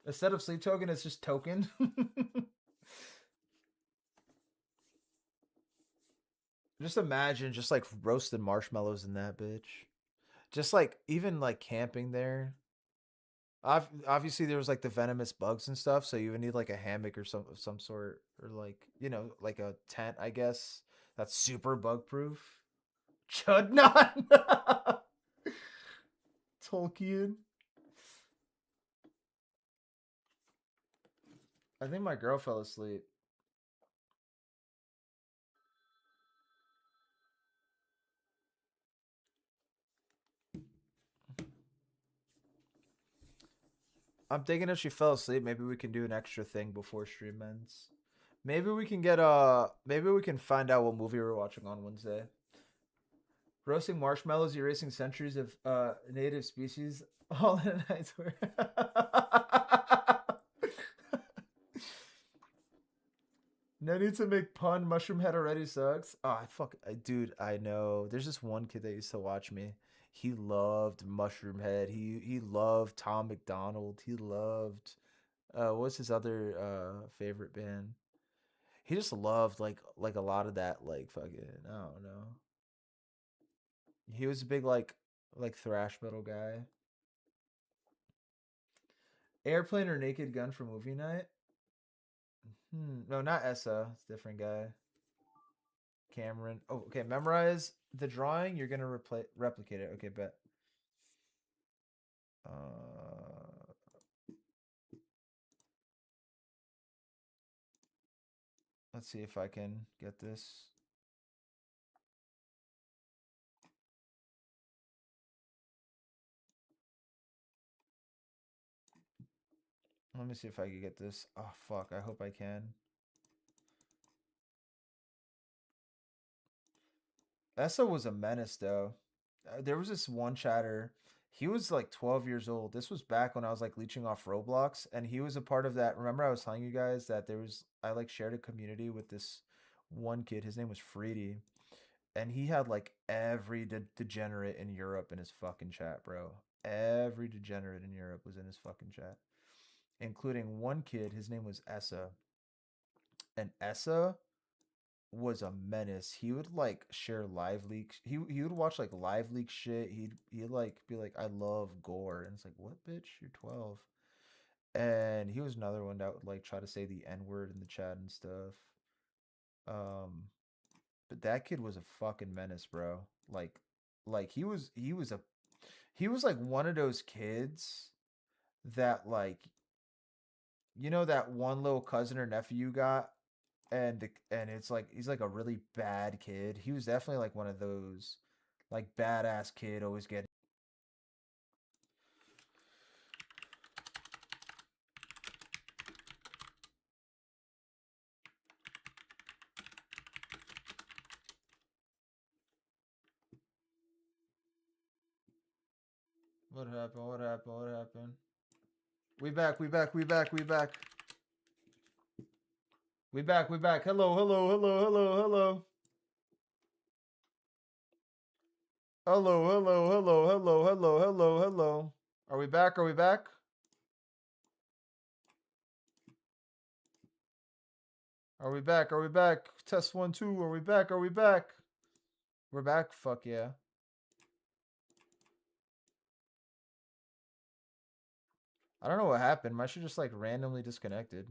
Instead of sleep token, it's just token. Just imagine just like roasted marshmallows in that bitch. Just like even like camping there. Obviously there was like the venomous bugs and stuff, so you would need like a hammock or some sort, or like, you know, like a tent, I guess. That's super bug proof. Chudnut. Tolkien. I think my girl fell asleep. I'm thinking if she fell asleep, maybe we can do an extra thing before stream ends. Maybe we can get maybe we can find out what movie we're watching on Wednesday. Roasting marshmallows, erasing centuries of native species, all in a night's work. No need to make pun. Mushroom Head already sucks. Oh, dude. I know. There's this one kid that used to watch me. He loved Mushroom Head. He loved Tom McDonald. He loved what's his other favorite band? He just loved like a lot of that like fucking I don't know. He was a big like thrash metal guy. Airplane or Naked Gun for movie night? No, not Essa. It's a different guy. Cameron. Oh, okay. Memorize the drawing. You're gonna replicate it. Okay, bet. Let's see if I can get this. Let me see if I can get this. Oh fuck! I hope I can. Essa was a menace though. There was this one chatter. He was like 12 years old. This was back when I was like leeching off Roblox, and he was a part of that. Remember, I was telling you guys that I like shared a community with this one kid. His name was Freedy, and he had like every degenerate in Europe in his fucking chat, bro. Every degenerate in Europe was in his fucking chat, including one kid. His name was Essa, and Essa was a menace. He would like share live leaks. He would watch like live leak shit. He'd like be like, I love gore. And it's like, what bitch? You're 12. And he was another one that would like try to say the N-word in the chat and stuff. But that kid was a fucking menace, bro. Like he was like one of those kids that like that one little cousin or nephew you got and it's like he's like a really bad kid. He was definitely like one of those like badass kid always getting. What happened? What happened? What happened? We back. We back. We back. We back. We back. We back. Hello. Hello. Hello. Hello. Hello. Hello. Hello. Hello. Hello. Hello. Hello. Hello. Are we back? Are we back? Are we back? Are we back? Test 1, 2. Are we back? Are we back? We're back. Fuck yeah. I don't know what happened. My shit just like randomly disconnected.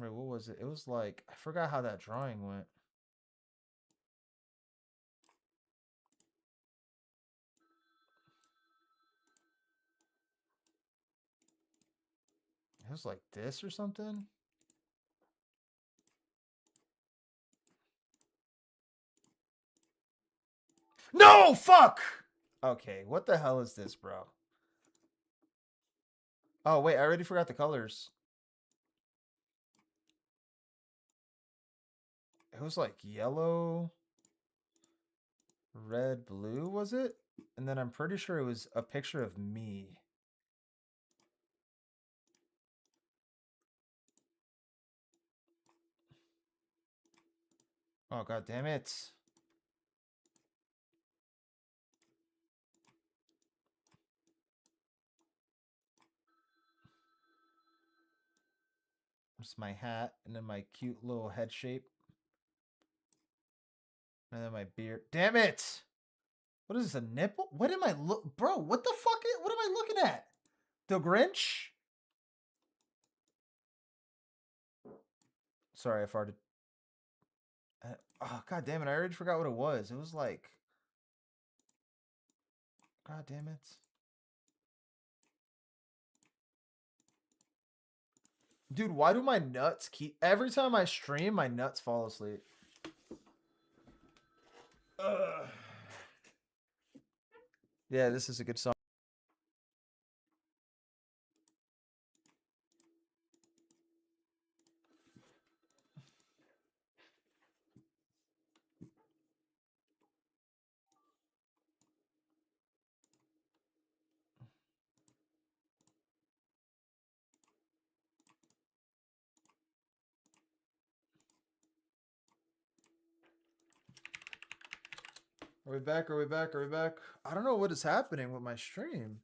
Wait, what was it? It was like I forgot how that drawing went. It was like this or something. No, fuck. Okay, what the hell is this, bro? Oh, wait, I already forgot the colors. It was like yellow, red, blue, was it? And then I'm pretty sure it was a picture of me. Oh, god damn it. It's my hat and then my cute little head shape. And then my beard. Damn it! What is this, a nipple? What am I look, bro? What the fuck? What am I looking at? The Grinch? Sorry, I farted. Oh, god damn it! I already forgot what it was. It was like, god damn it, dude. Why do my nuts keep every time I stream? My nuts fall asleep. Ugh. Yeah, this is a good song. Are we back? Are we back? Are we back? I don't know what is happening with my stream.